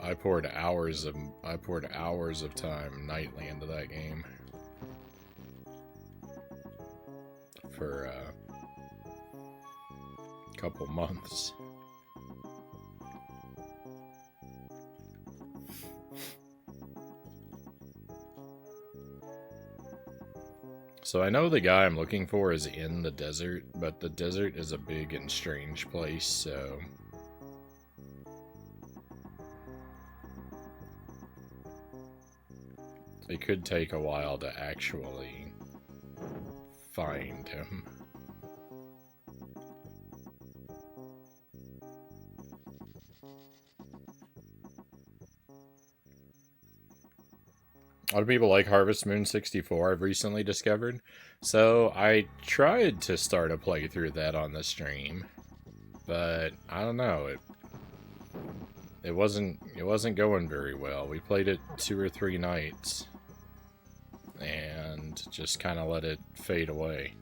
I poured hours of time nightly into that game for a couple months. So I know the guy I'm looking for is in the desert, but the desert is a big and strange place, so it could take a while to actually find him. A lot of people like Harvest Moon 64, I've recently discovered. So I tried to start a playthrough that on the stream, but I don't know, it wasn't going very well. We played it 2 or 3 nights and just kind of let it fade away.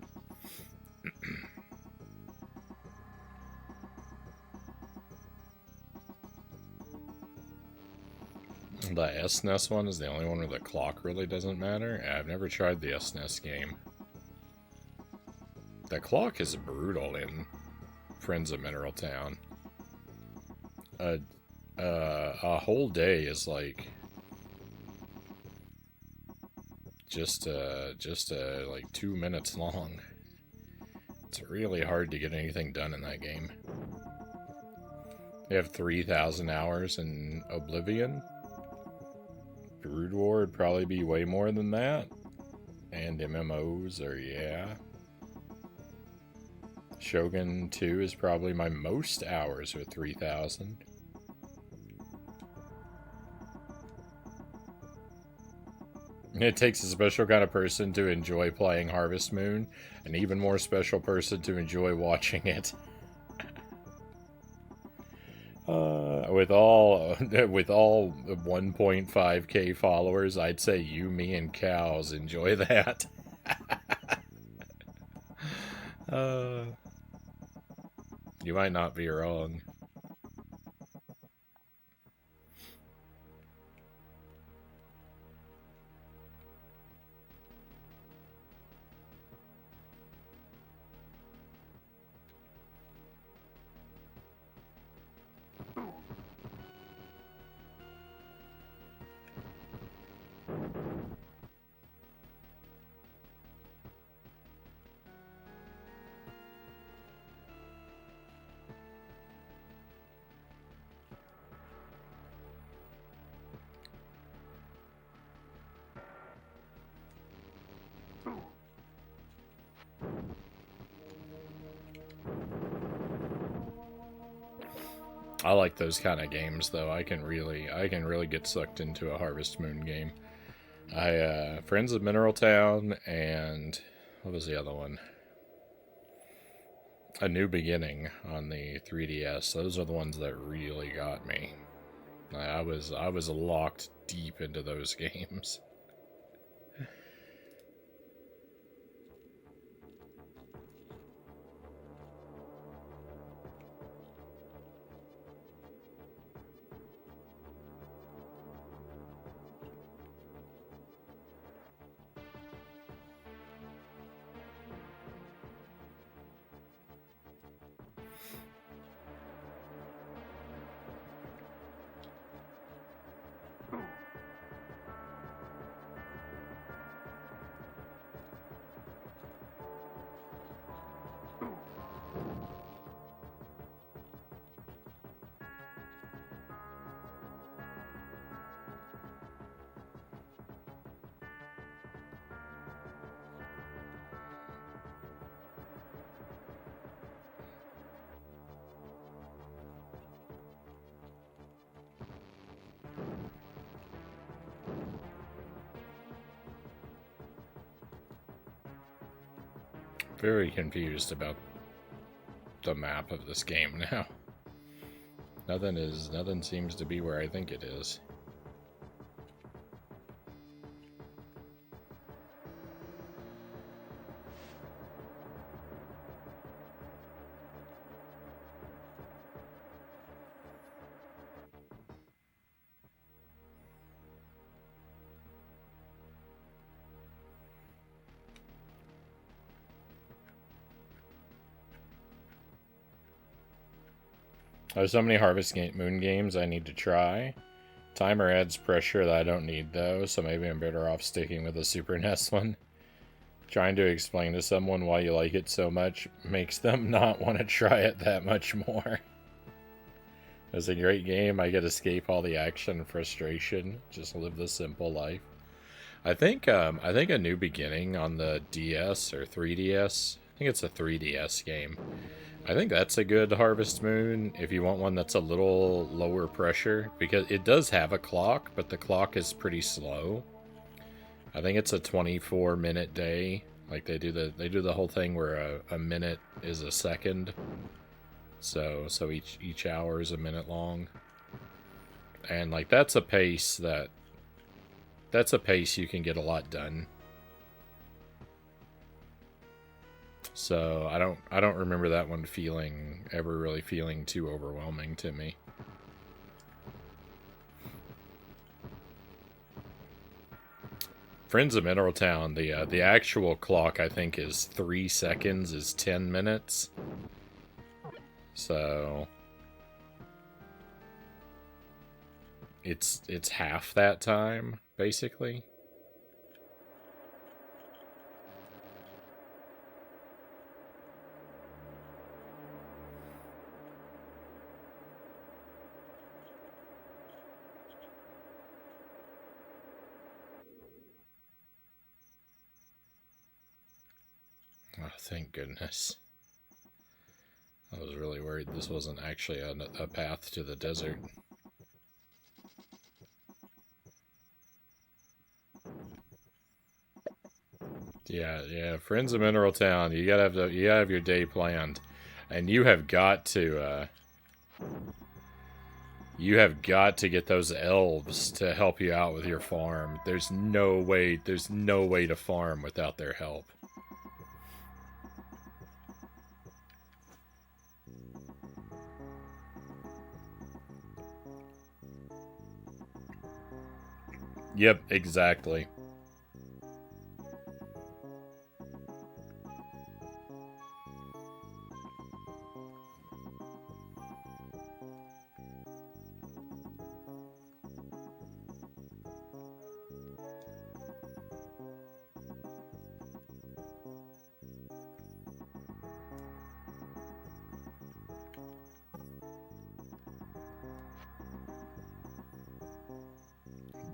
The SNES one is the only one where the clock really doesn't matter. I've never tried the SNES game. The clock is brutal in Friends of Mineral Town. A whole day is like just like 2 minutes long. It's really hard to get anything done in that game. They have 3,000 hours in Oblivion. Brood War would probably be way more than that. And MMOs are, yeah. Shogun 2 is probably my most hours with 3,000. It takes a special kind of person to enjoy playing Harvest Moon, an even more special person to enjoy watching it. With all 1.5k followers, I'd say you, me, and cows enjoy that. You might not be wrong. I like those kind of games, though. I can really get sucked into a Harvest Moon game. Friends of Mineral Town and what was the other one? A New Beginning on the 3DS. Those are the ones that really got me. I was locked deep into those games. very confused about the map of this game now. Nothing seems to be where I think it is. There's so many Harvest Moon games I need to try. Timer adds pressure that I don't need, though, so maybe I'm better off sticking with the Super NES one. Trying to explain to someone why you like it so much makes them not want to try it that much more. It's a great game. I could escape all the action and frustration. Just live the simple life. I think A New Beginning on the DS or 3DS. I think it's a 3DS game. I think that's a good Harvest Moon if you want one that's a little lower pressure, because it does have a clock, but the clock is pretty slow. I think it's a 24-minute day. Like they do the whole thing where a minute is a second. So each hour is a minute long. And like that's a pace you can get a lot done. So I don't remember that one ever really feeling too overwhelming to me. Friends of Mineral Town, the actual clock I think is 3 seconds is 10 minutes. So it's half that time, basically. Oh, thank goodness. I was really worried this wasn't actually a path to the desert. Yeah, Friends of Mineral Town. You gotta have your day planned, and you have got to get those elves to help you out with your farm. There's no way to farm without their help. Yep, exactly.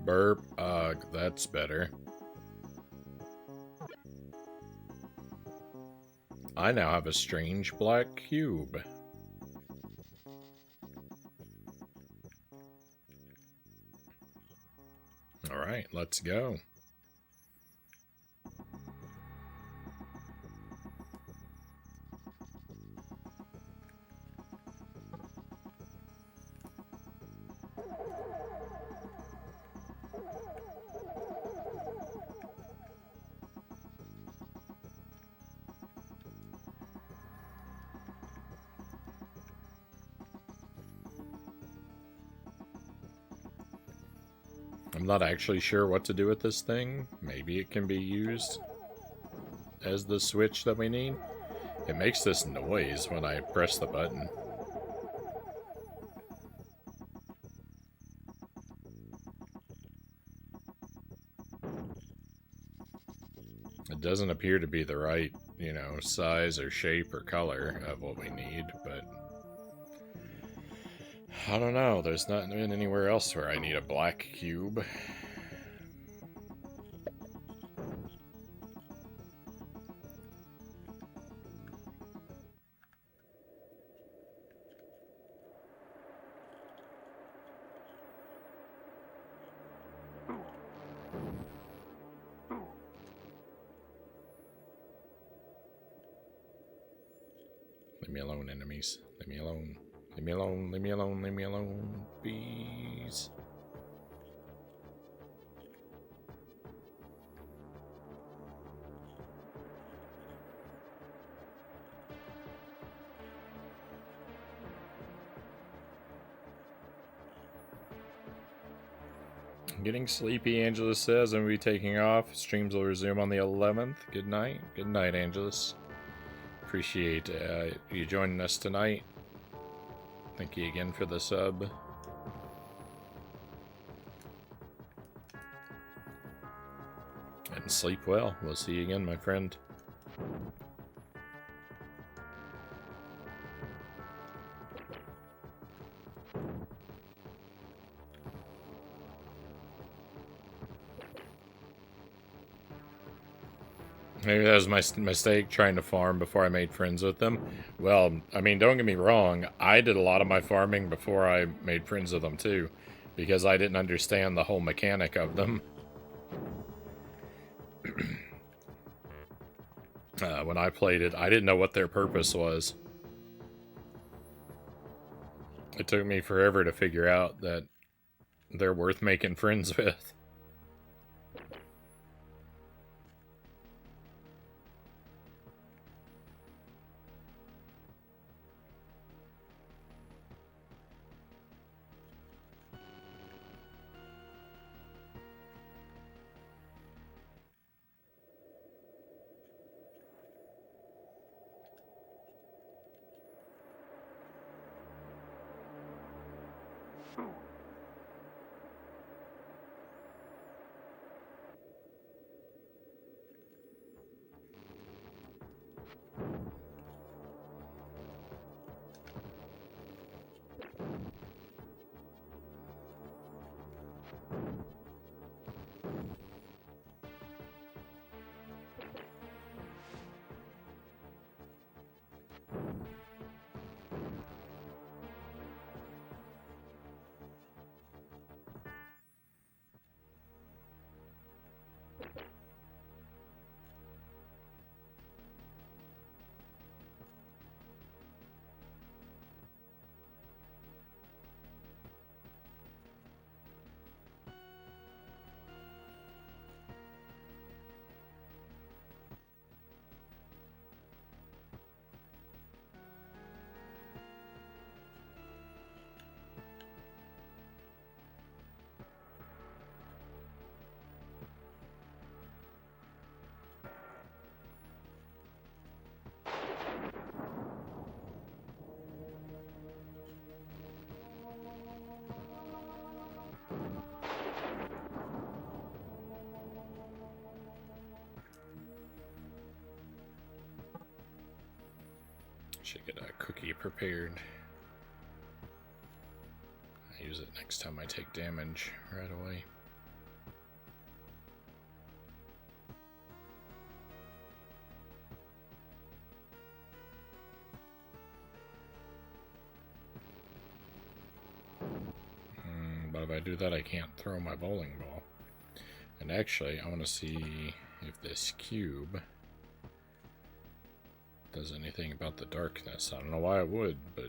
Burp. That's better. I now have a strange black cube. Alright, let's go. I'm not actually sure what to do with this thing. Maybe it can be used as the switch that we need. It makes this noise when I press the button. It doesn't appear to be the right, size or shape or color of what we need, but I don't know. There's not been anywhere else where I need a black cube. me alone, enemies. Leave me alone. Leave me alone, leave me alone, leave me alone. Bees. Getting sleepy, Angelus says. I'm going to be taking off. Streams will resume on the 11th. Good night. Good night, Angelus. Appreciate you joining us tonight. Thank you again for the sub. And sleep well. We'll see you again, my friend. Maybe that was my mistake, trying to farm before I made friends with them. Well, I mean, don't get me wrong. I did a lot of my farming before I made friends with them, too. Because I didn't understand the whole mechanic of them. When I played it, I didn't know what their purpose was. It took me forever to figure out that they're worth making friends with. Should get a cookie prepared. I use it next time I take damage right away. But if I do that, I can't throw my bowling ball. And actually, I want to see if this cube does anything about the darkness. I don't know why it would, but...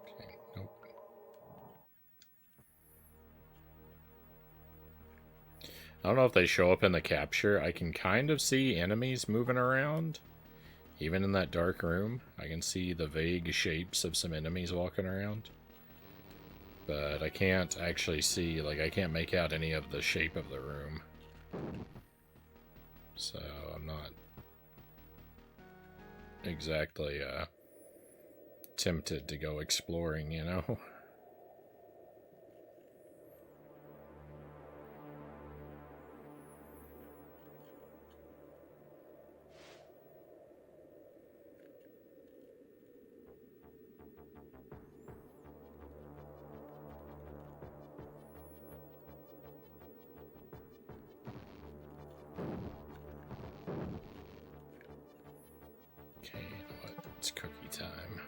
Okay, nope. I don't know if they show up in the capture. I can kind of see enemies moving around. Even in that dark room, I can see the vague shapes of some enemies walking around. But I can't actually see, like, I can't make out any of the shape of the room. So, I'm not exactly, tempted to go exploring, you know? Okay, you know what? It's cookie time.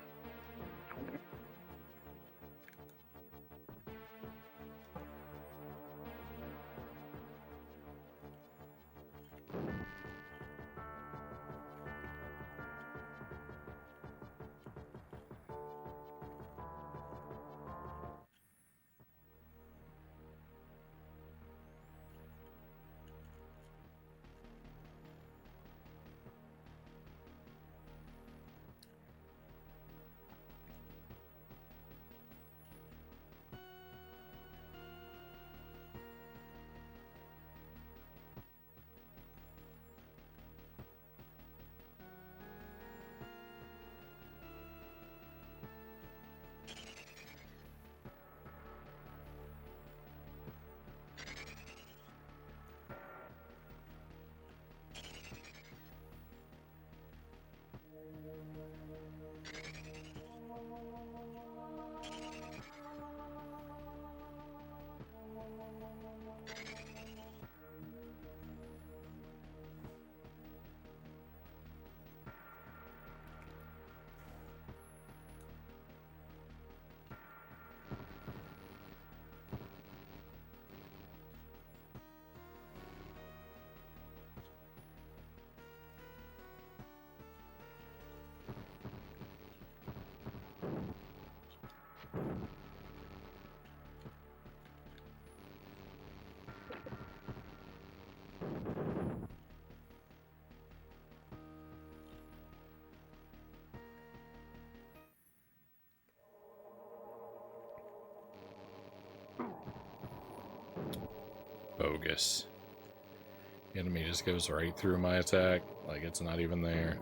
bogus. The enemy just goes right through my attack, like it's not even there.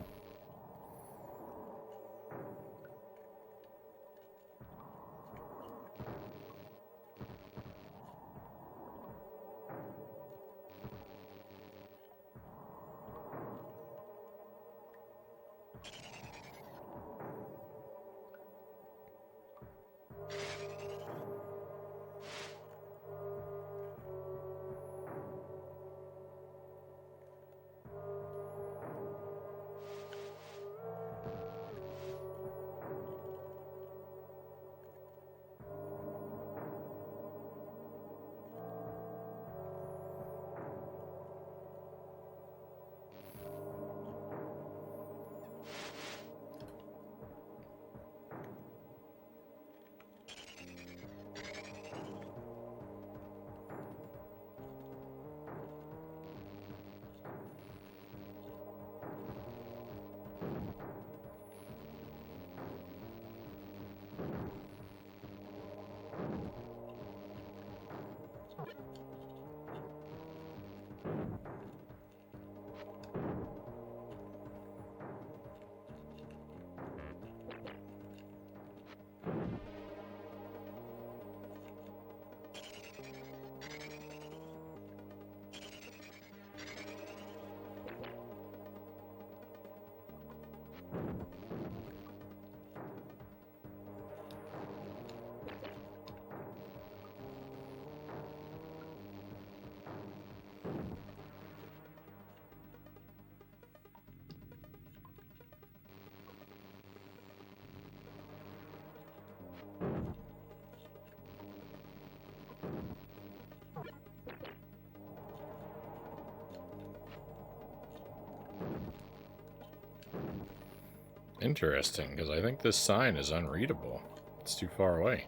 Interesting, because I think this sign is unreadable. It's too far away.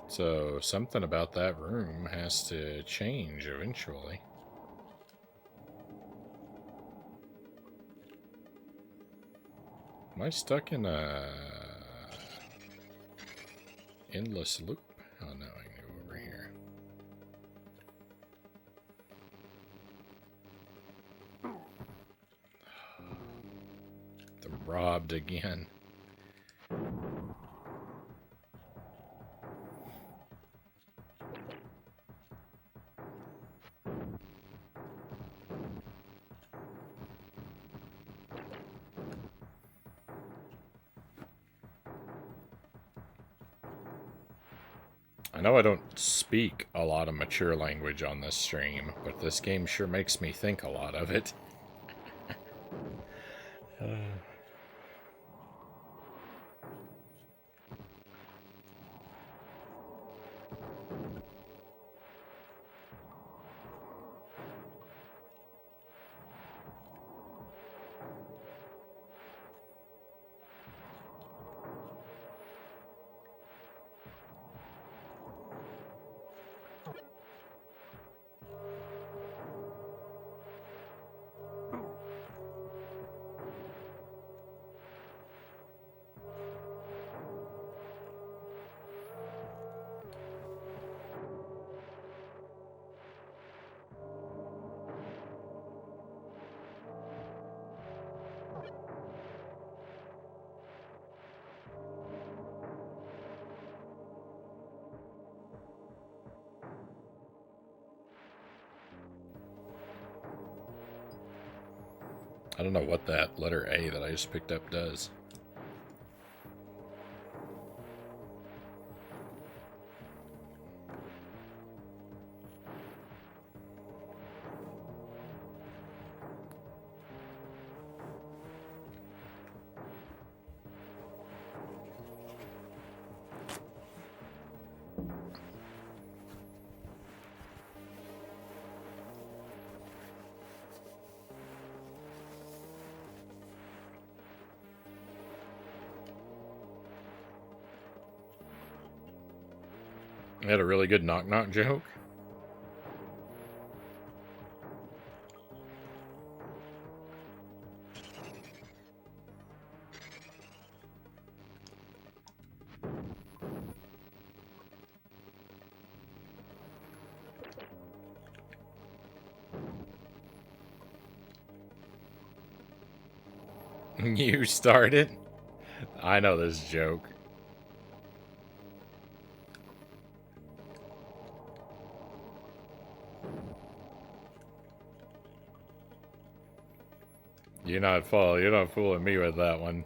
So something about that room has to change eventually. Am I stuck in a endless loop? Oh no, I can go over here. I'm robbed again. I know I don't speak a lot of mature language on this stream, but this game sure makes me think a lot of it. I don't know what that letter A that I just picked up does. I had a really good knock-knock joke. You started? I know this joke. You're not fooling me with that one.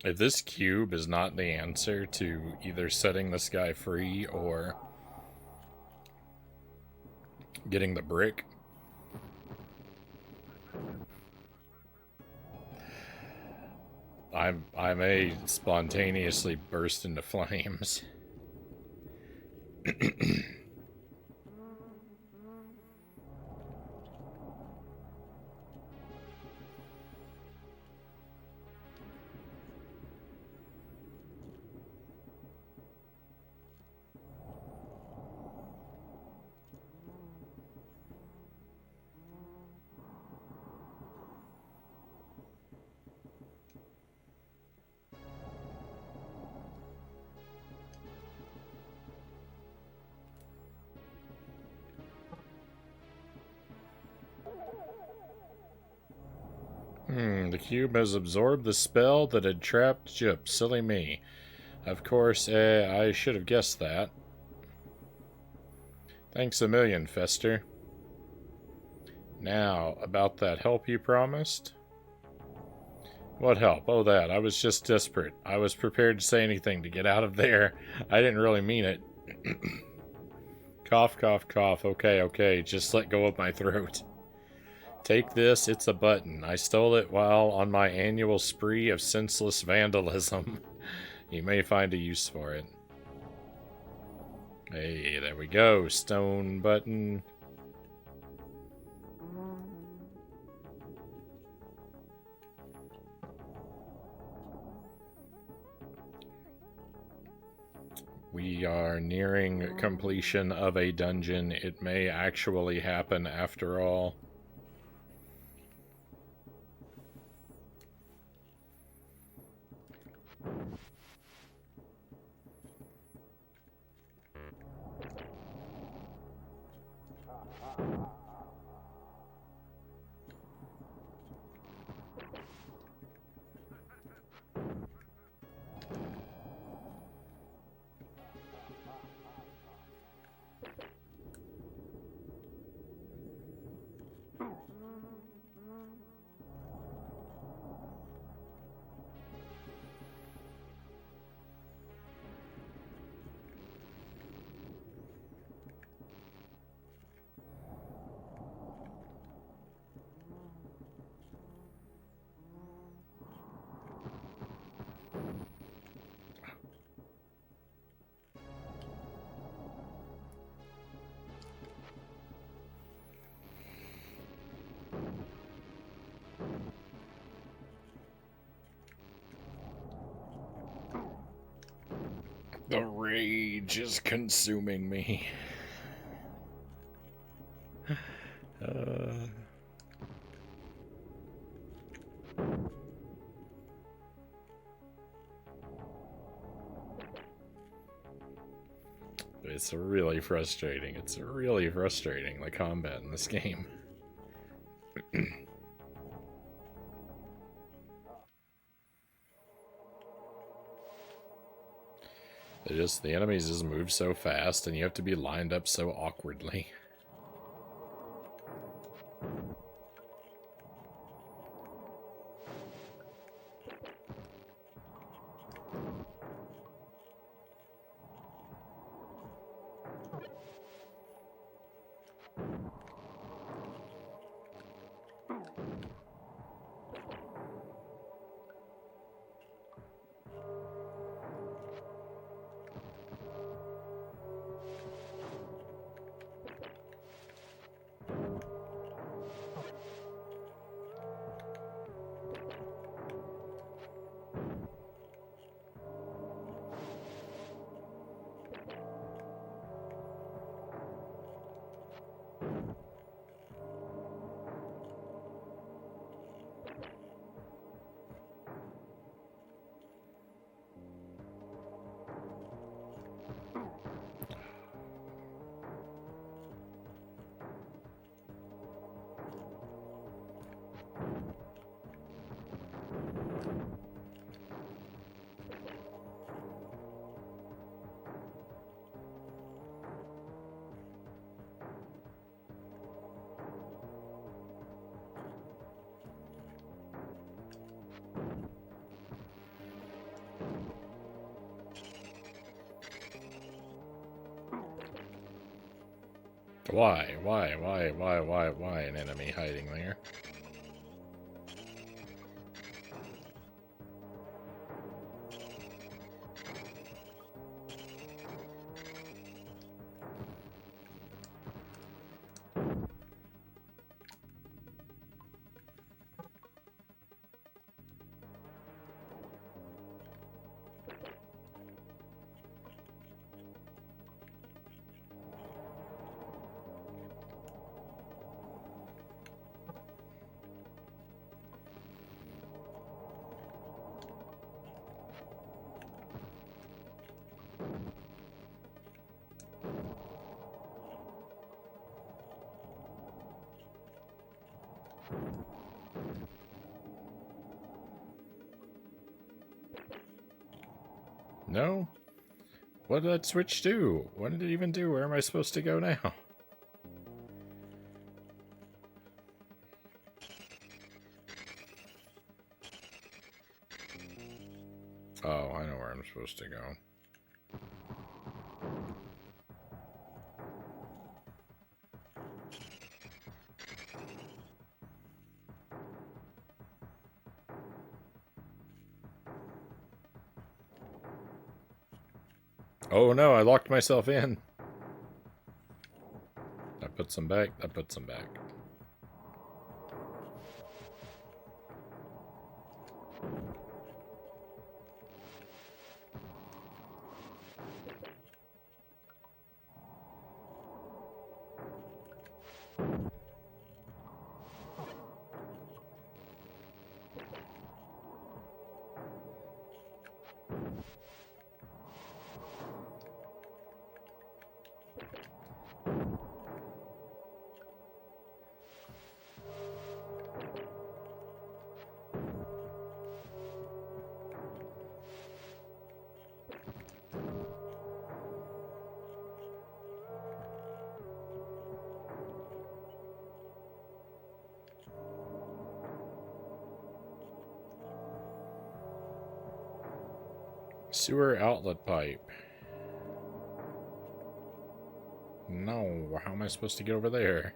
If this cube is not the answer to either setting this guy free or getting the brick, I may spontaneously burst into flames. The cube has absorbed the spell that had trapped Jip. Silly me. Of course, I should have guessed that. Thanks a million, Fester. Now, about that help you promised? What help? Oh, that. I was just desperate. I was prepared to say anything to get out of there. I didn't really mean it. Cough, cough, cough. Okay, okay. Just let go of my throat. Take this. It's a button. I stole it while on my annual spree of senseless vandalism. You may find a use for it. Hey, there we go. Stone button. We are nearing completion of a dungeon. It may actually happen after all. The rage is consuming me. It's really frustrating. It's really frustrating, the combat in this game. The enemies just move so fast, and you have to be lined up so awkwardly. Why? Why an enemy hiding there? No? What did that switch do? What did it even do? Where am I supposed to go now? Oh, I know where I'm supposed to go. Oh no, I locked myself in. That puts them back. That puts them back. Sewer outlet pipe. No, how am I supposed to get over there?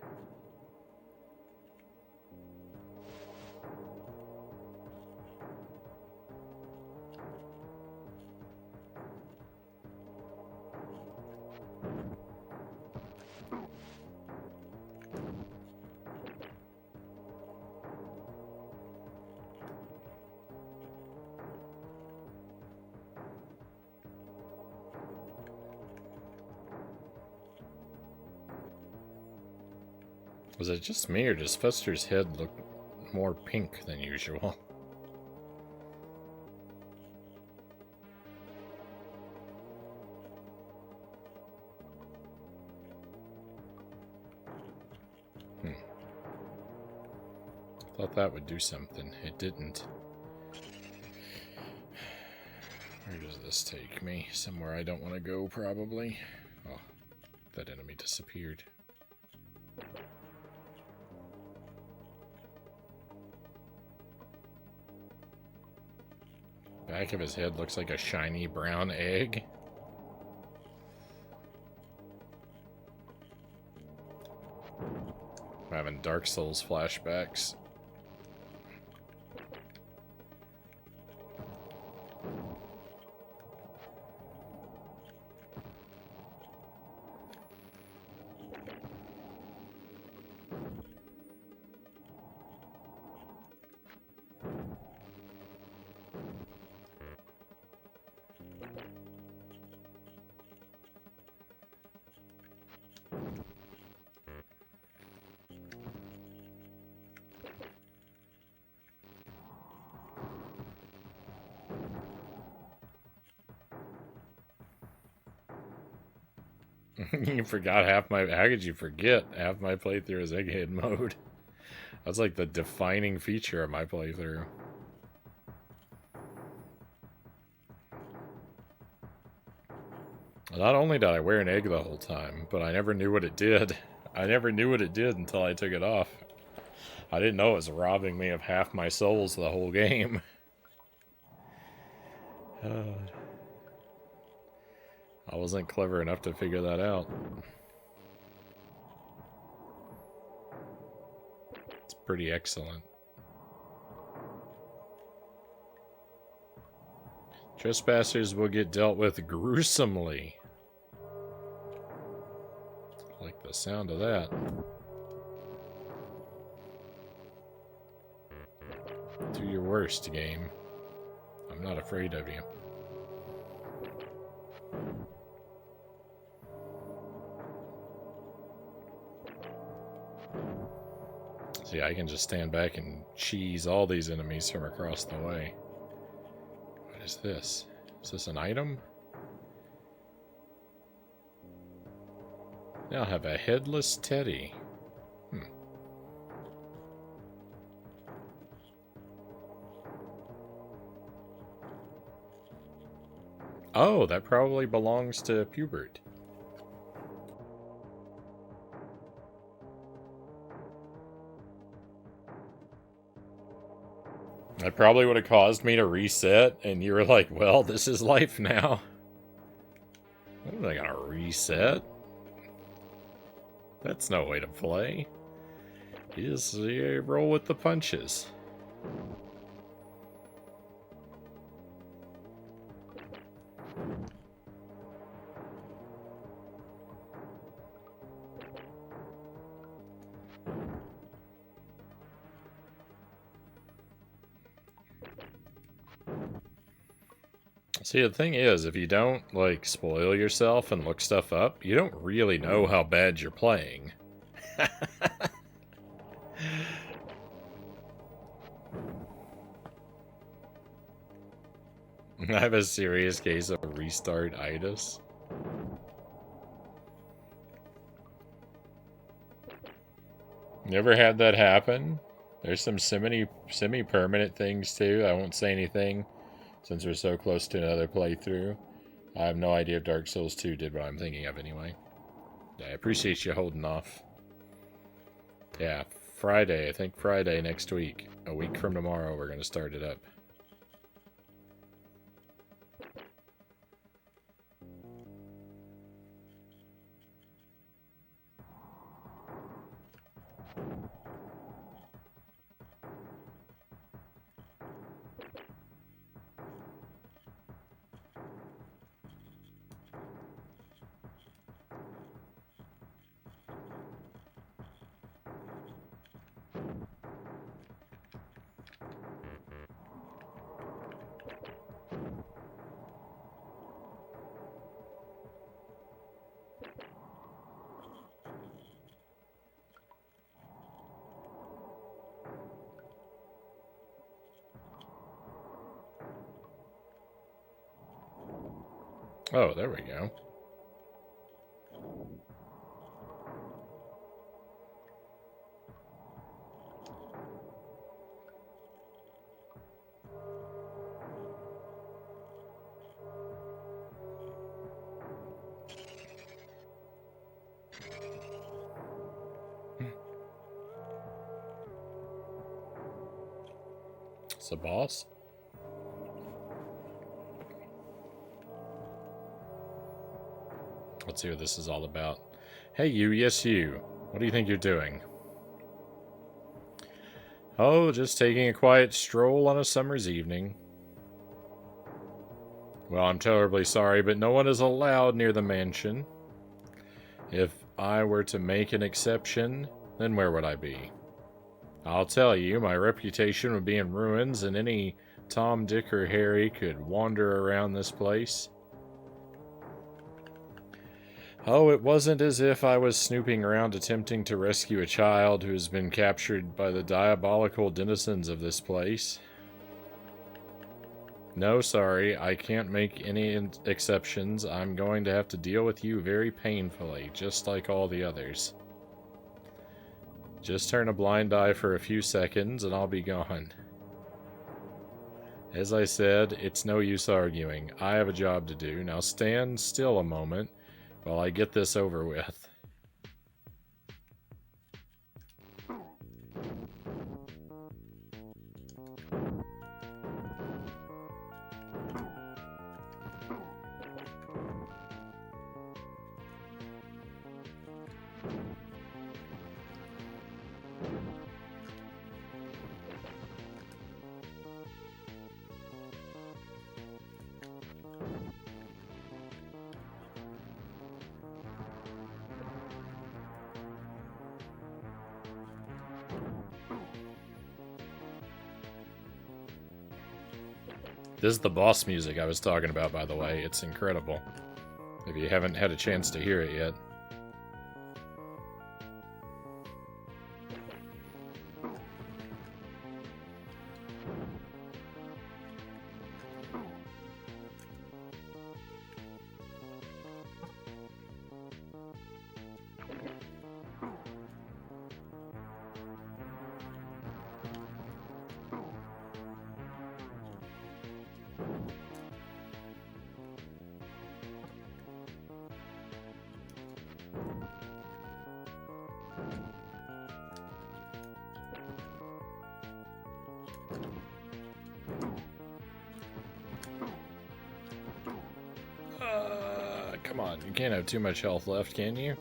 Was it just me, or does Fester's head look more pink than usual? Thought that would do something. It didn't. Where does this take me? Somewhere I don't want to go, probably. Oh, that enemy disappeared. Back of his head looks like a shiny brown egg. I'm having Dark Souls flashbacks. You forgot half my... How could you forget half my playthrough is egghead mode? That's like the defining feature of my playthrough. Not only did I wear an egg the whole time, but I never knew what it did. I never knew what it did until I took it off. I didn't know it was robbing me of half my souls the whole game. I wasn't clever enough to figure that out. pretty excellent. Trespassers will get dealt with gruesomely. I like the sound of that. Do your worst, game. I'm not afraid of you. See, I can just stand back and cheese all these enemies from across the way. What is this? Is this an item? Now I have a headless teddy. Oh, that probably belongs to Pubert. That probably would have caused me to reset, and you were like, well, this is life now. I'm not gonna reset. That's no way to play. You just roll with the punches. See, the thing is, if you don't, like, spoil yourself and look stuff up, you don't really know how bad you're playing. I have a serious case of restart-itis. Never had that happen. There's some semi-permanent things, too. I won't say anything, since we're so close to another playthrough. I have no idea if Dark Souls 2 did what I'm thinking of anyway. Yeah, I appreciate you holding off. Yeah, Friday. I think Friday next week. A week from tomorrow, we're going to start it up. Oh, there we go. It's a boss. Let's see what this is all about. Hey you, yes you. What do you think you're doing? Oh, just taking a quiet stroll on a summer's evening. Well, I'm terribly sorry, but no one is allowed near the mansion. If I were to make an exception, then where would I be? I'll tell you, my reputation would be in ruins, and any Tom, Dick, or Harry could wander around this place. Oh, it wasn't as if I was snooping around attempting to rescue a child who has been captured by the diabolical denizens of this place. No, sorry, I can't make any exceptions. I'm going to have to deal with you very painfully, just like all the others. Just turn a blind eye for a few seconds, and I'll be gone. As I said, it's no use arguing. I have a job to do. Now stand still a moment while I get this over with. This is the boss music I was talking about, by the way. It's incredible. If you haven't had a chance to hear it yet. Come on, you can't have too much health left, can you?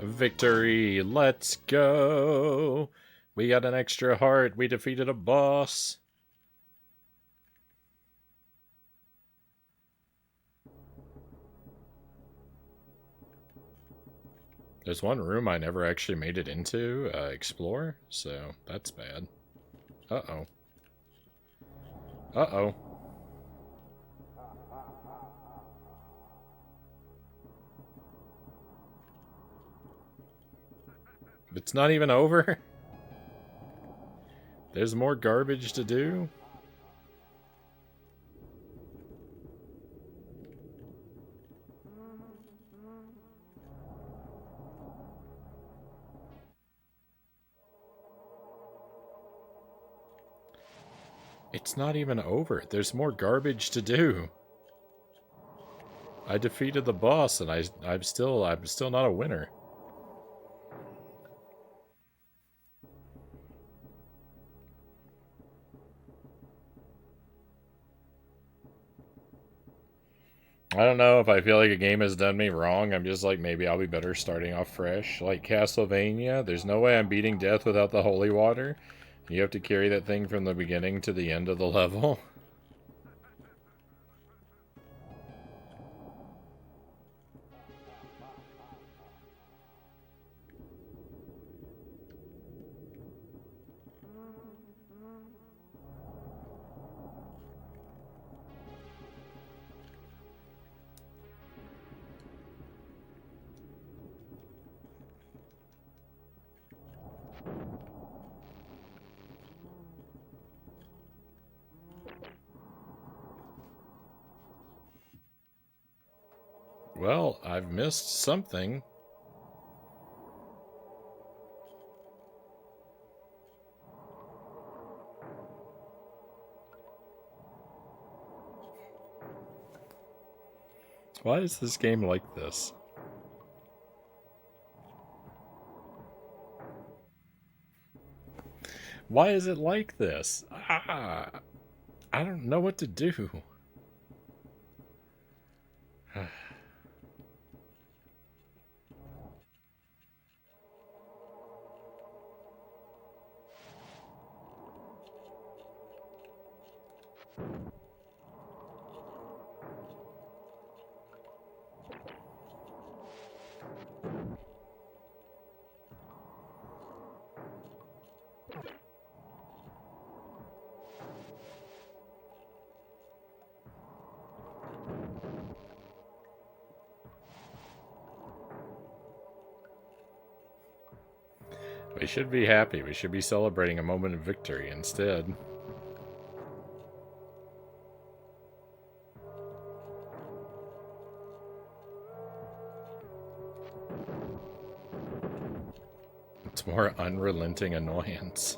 Victory! Let's go! We got an extra heart. We defeated a boss. There's one room I never actually made it into, explore, so that's bad. Uh-oh. Uh-oh. It's not even over? There's more garbage to do? It's not even over. There's more garbage to do. I defeated the boss and I'm still not a winner. I don't know if I feel like a game has done me wrong. I'm just like, maybe I'll be better starting off fresh. Like Castlevania, there's no way I'm beating death without the holy water. You have to carry that thing from the beginning to the end of the level. Well, I've missed something. Why is this game like this? Why is it like this? I don't know what to do. We should be happy. We should be celebrating a moment of victory instead. It's more unrelenting annoyance.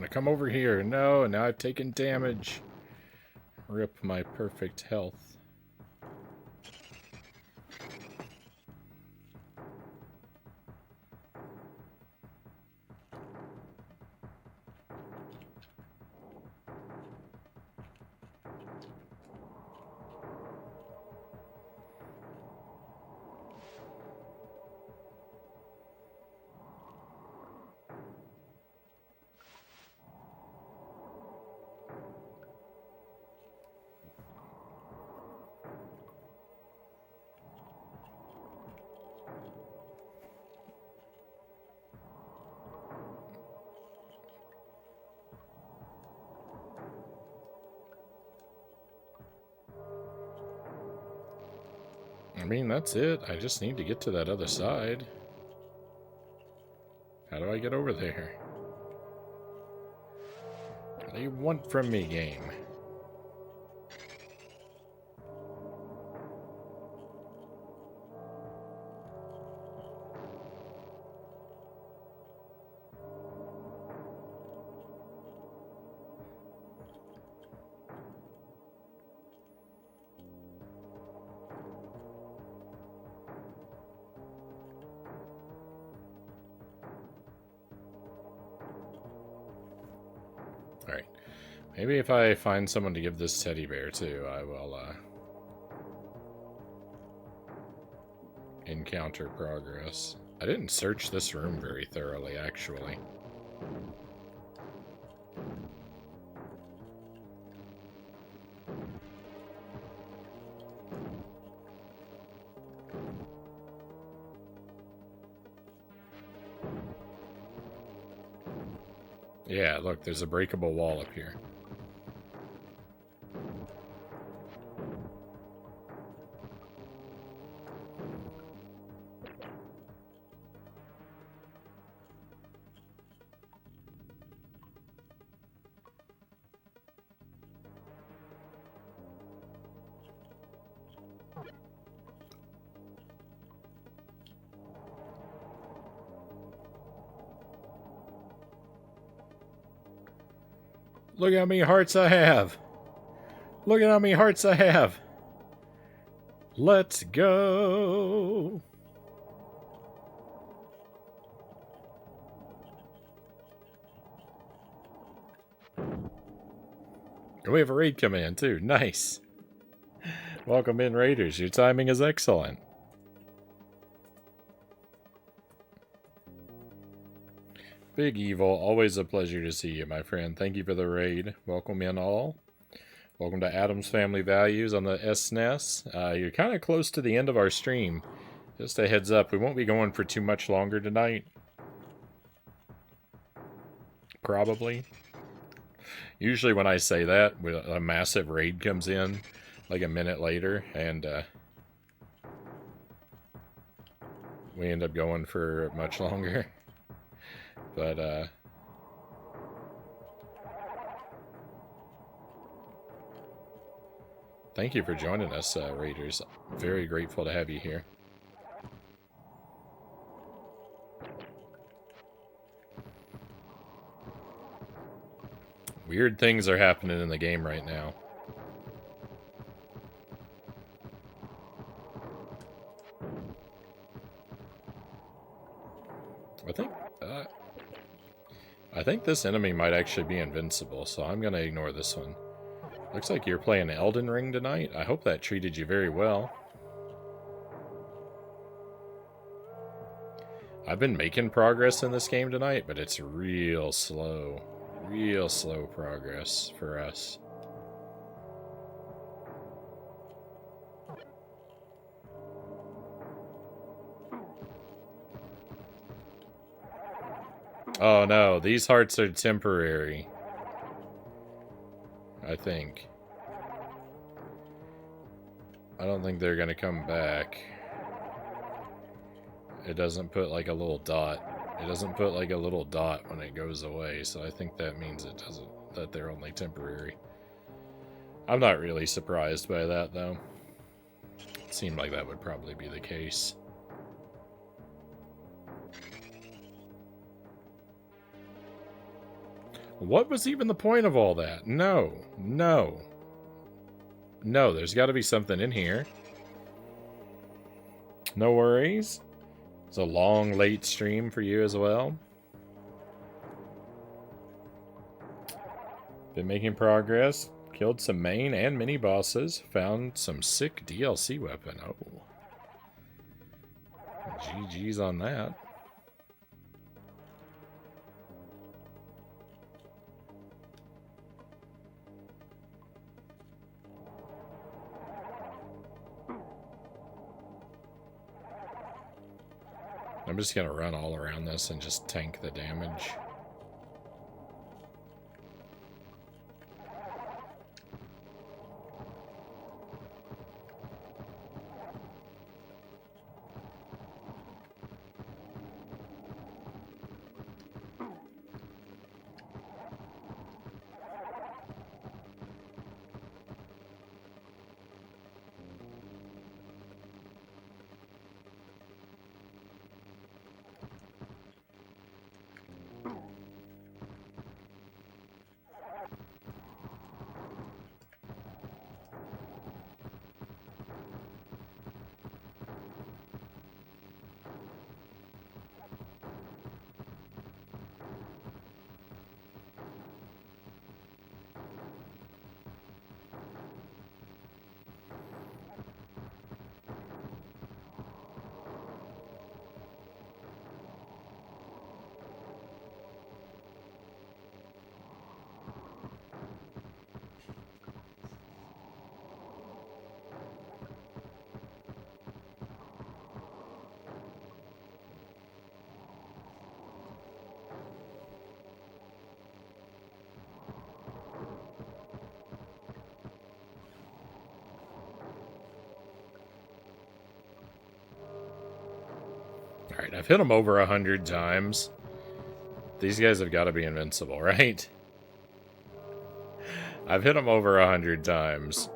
to come over here. No, now I've taken damage. Rip my perfect health. I mean, that's it. I just need to get to that other side. How do I get over there? What do you want from me, game? Alright. Maybe if I find someone to give this teddy bear to, I will, encounter progress. I didn't search this room very thoroughly, actually. Yeah, look, there's a breakable wall up here. Look how many hearts I have. Look at how many hearts I have. Let's go. We have a raid coming in too. Nice. Welcome in, raiders. Your timing is excellent. Big Evil, always a pleasure to see you, my friend. Thank you for the raid. Welcome in all. Welcome to Addams Family Values on the SNES. You're kind of close to the end of our stream. Just a heads up, we won't be going for too much longer tonight. Probably. Usually when I say that, a massive raid comes in like a minute later, and we end up going for much longer. But, thank you for joining us, Raiders. Very grateful to have you here. Weird things are happening in the game right now. I think this enemy might actually be invincible, so I'm going to ignore this one. Looks like you're playing Elden Ring tonight. I hope that treated you very well. I've been making progress in this game tonight, but it's real slow. Real slow progress for us. Oh no, these hearts are temporary. I think. I don't think they're gonna come back. It doesn't put like a little dot. It doesn't put like a little dot when it goes away, so I think that means it doesn't, that they're only temporary. I'm not really surprised by that though. It seemed like that would probably be the case. What was even the point of all that? No. No. No, there's got to be something in here. No worries. It's a long, late stream for you as well. Been making progress. Killed some main and mini bosses. Found some sick DLC weapon. Oh. GG's on that. I'm just gonna run all around this and just tank the damage. Alright, I've hit them over 100 times. These guys have got to be invincible, right? I've hit them over 100 times.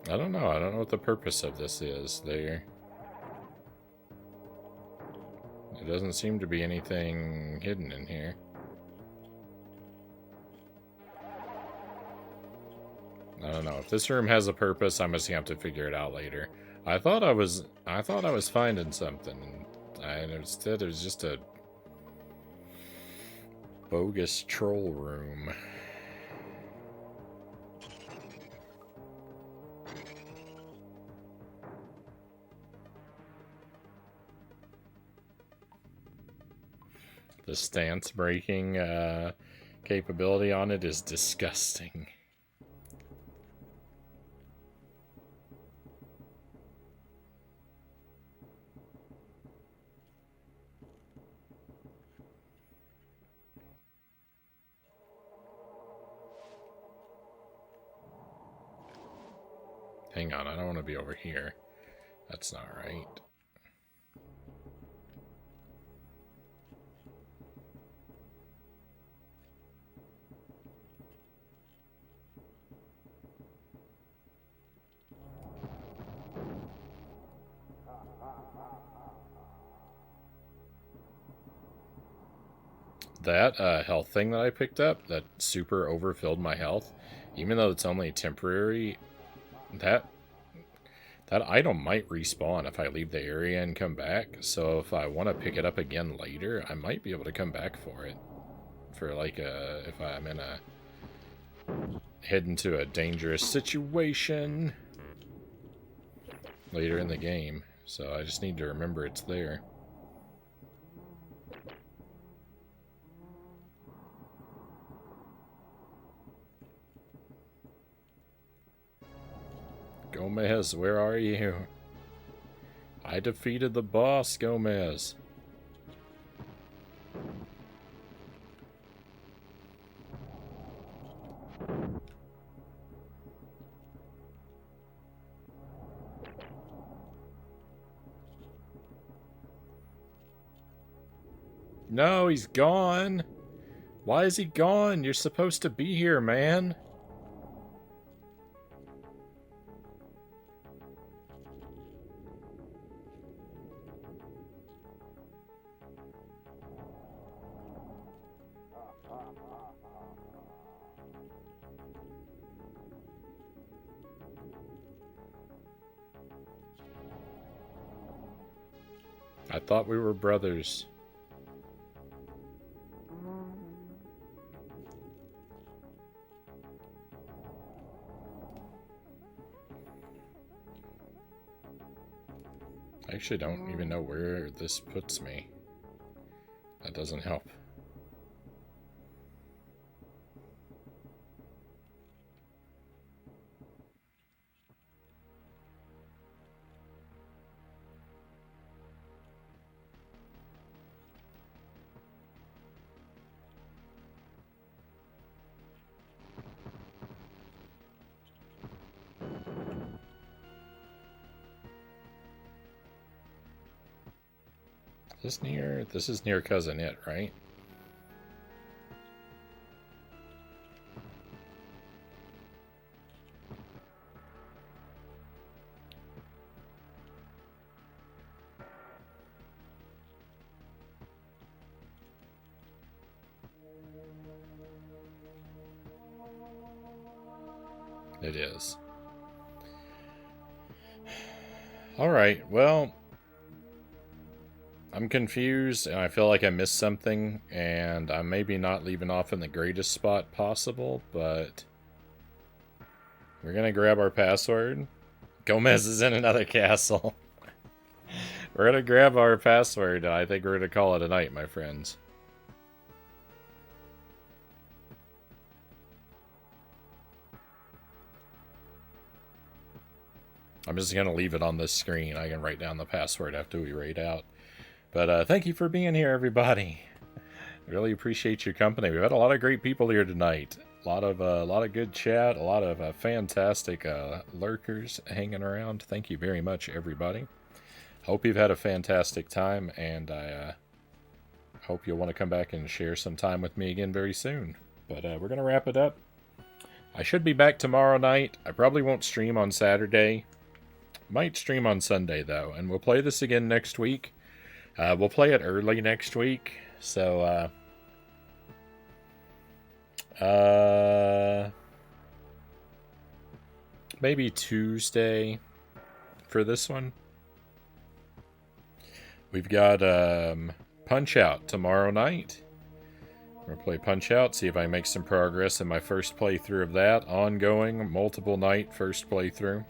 I don't know. I don't know what the purpose of this is. There doesn't seem to be anything hidden in here. I don't know. If this room has a purpose, I'm just gonna have to figure it out later. I thought I was finding something. Instead it was just a bogus troll room. The stance breaking capability on it is disgusting. Hang on, I don't want to be over here. That's not right. That health thing that I picked up, that super overfilled my health, even though it's only temporary, that item might respawn if I leave the area and come back. So if I want to pick it up again later, I might be able to come back for it. For like if I'm in a head into a dangerous situation later in the game. So I just need to remember it's there. Gomez, where are you? I defeated the boss, Gomez. No, he's gone. Why is he gone? You're supposed to be here, man. I thought we were brothers. I actually don't even know where this puts me. That doesn't help. This is near Cousin It, right? It is. Alright, well, I'm confused, and I feel like I missed something, and I'm maybe not leaving off in the greatest spot possible, but we're gonna grab our password. Gomez is in another castle. We're gonna grab our password, and I think we're gonna call it a night, my friends. I'm just gonna leave it on this screen. I can write down the password after we raid out. But thank you for being here, everybody. Really appreciate your company. We've had a lot of great people here tonight. A lot of good chat. A lot of fantastic lurkers hanging around. Thank you very much, everybody. Hope you've had a fantastic time, and I hope you'll want to come back and share some time with me again very soon. But we're gonna wrap it up. I should be back tomorrow night. I probably won't stream on Saturday. Might stream on Sunday though, and we'll play this again next week. We'll play it early next week, so maybe Tuesday for this one. We've got Punch Out tomorrow night. We're gonna play Punch Out, see if I make some progress in my first playthrough of that. Ongoing, multiple night first playthrough.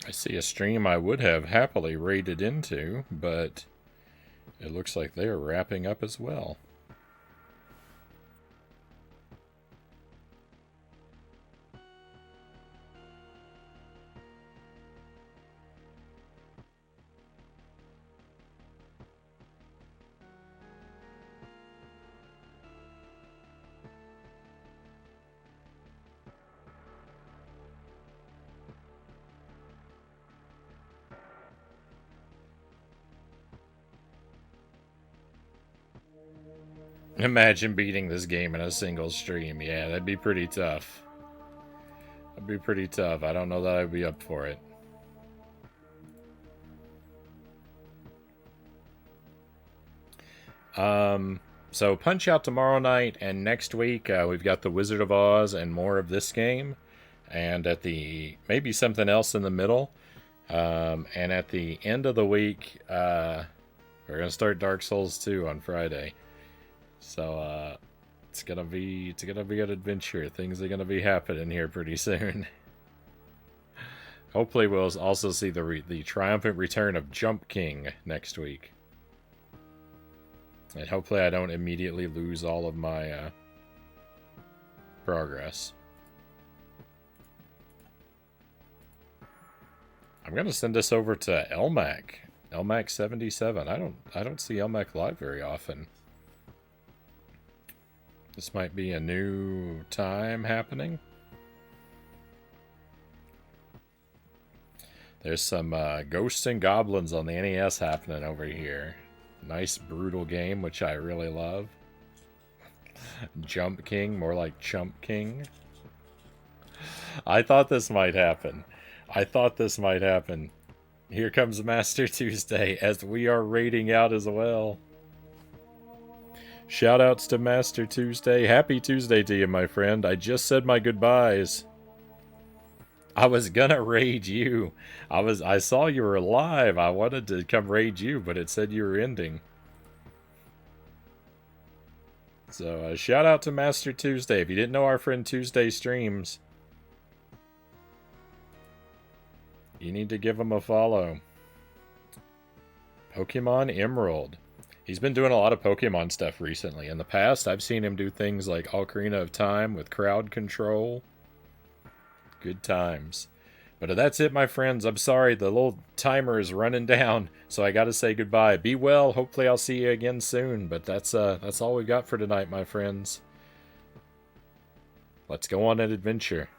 I see a stream I would have happily raided into, but it looks like they are wrapping up as well. Imagine beating this game in a single stream. Yeah, that'd be pretty tough. That'd be pretty tough. I don't know that I'd be up for it. So Punch Out tomorrow night, and next week we've got the Wizard of Oz and more of this game, and at the maybe something else in the middle. And at the end of the week, we're gonna start Dark Souls 2 on Friday. So it's gonna be an adventure. Things are gonna be happening here pretty soon. Hopefully, we'll also see the triumphant return of Jump King next week. And hopefully I don't immediately lose all of my progress. I'm gonna send this over to Elmac. Elmac 77. I don't see Elmac live very often. This might be a new time happening. There's some Ghosts and Goblins on the NES happening over here. Nice, brutal game, which I really love. Jump King, more like Chump King. I thought this might happen. Here comes Master Tuesday, as we are raiding out as well. Shoutouts to Master Tuesday. Happy Tuesday to you, my friend. I just said my goodbyes. I was gonna raid you. I saw you were live. I wanted to come raid you, but it said you were ending. So, shout out to Master Tuesday. If you didn't know our friend Tuesday streams, you need to give him a follow. Pokemon Emerald. He's been doing a lot of Pokemon stuff recently. In the past, I've seen him do things like Ocarina of Time with crowd control. Good times. But that's it, my friends. I'm sorry, the little timer is running down, so I gotta say goodbye. Be well. Hopefully I'll see you again soon. But that's all we got for tonight, my friends. Let's go on an adventure.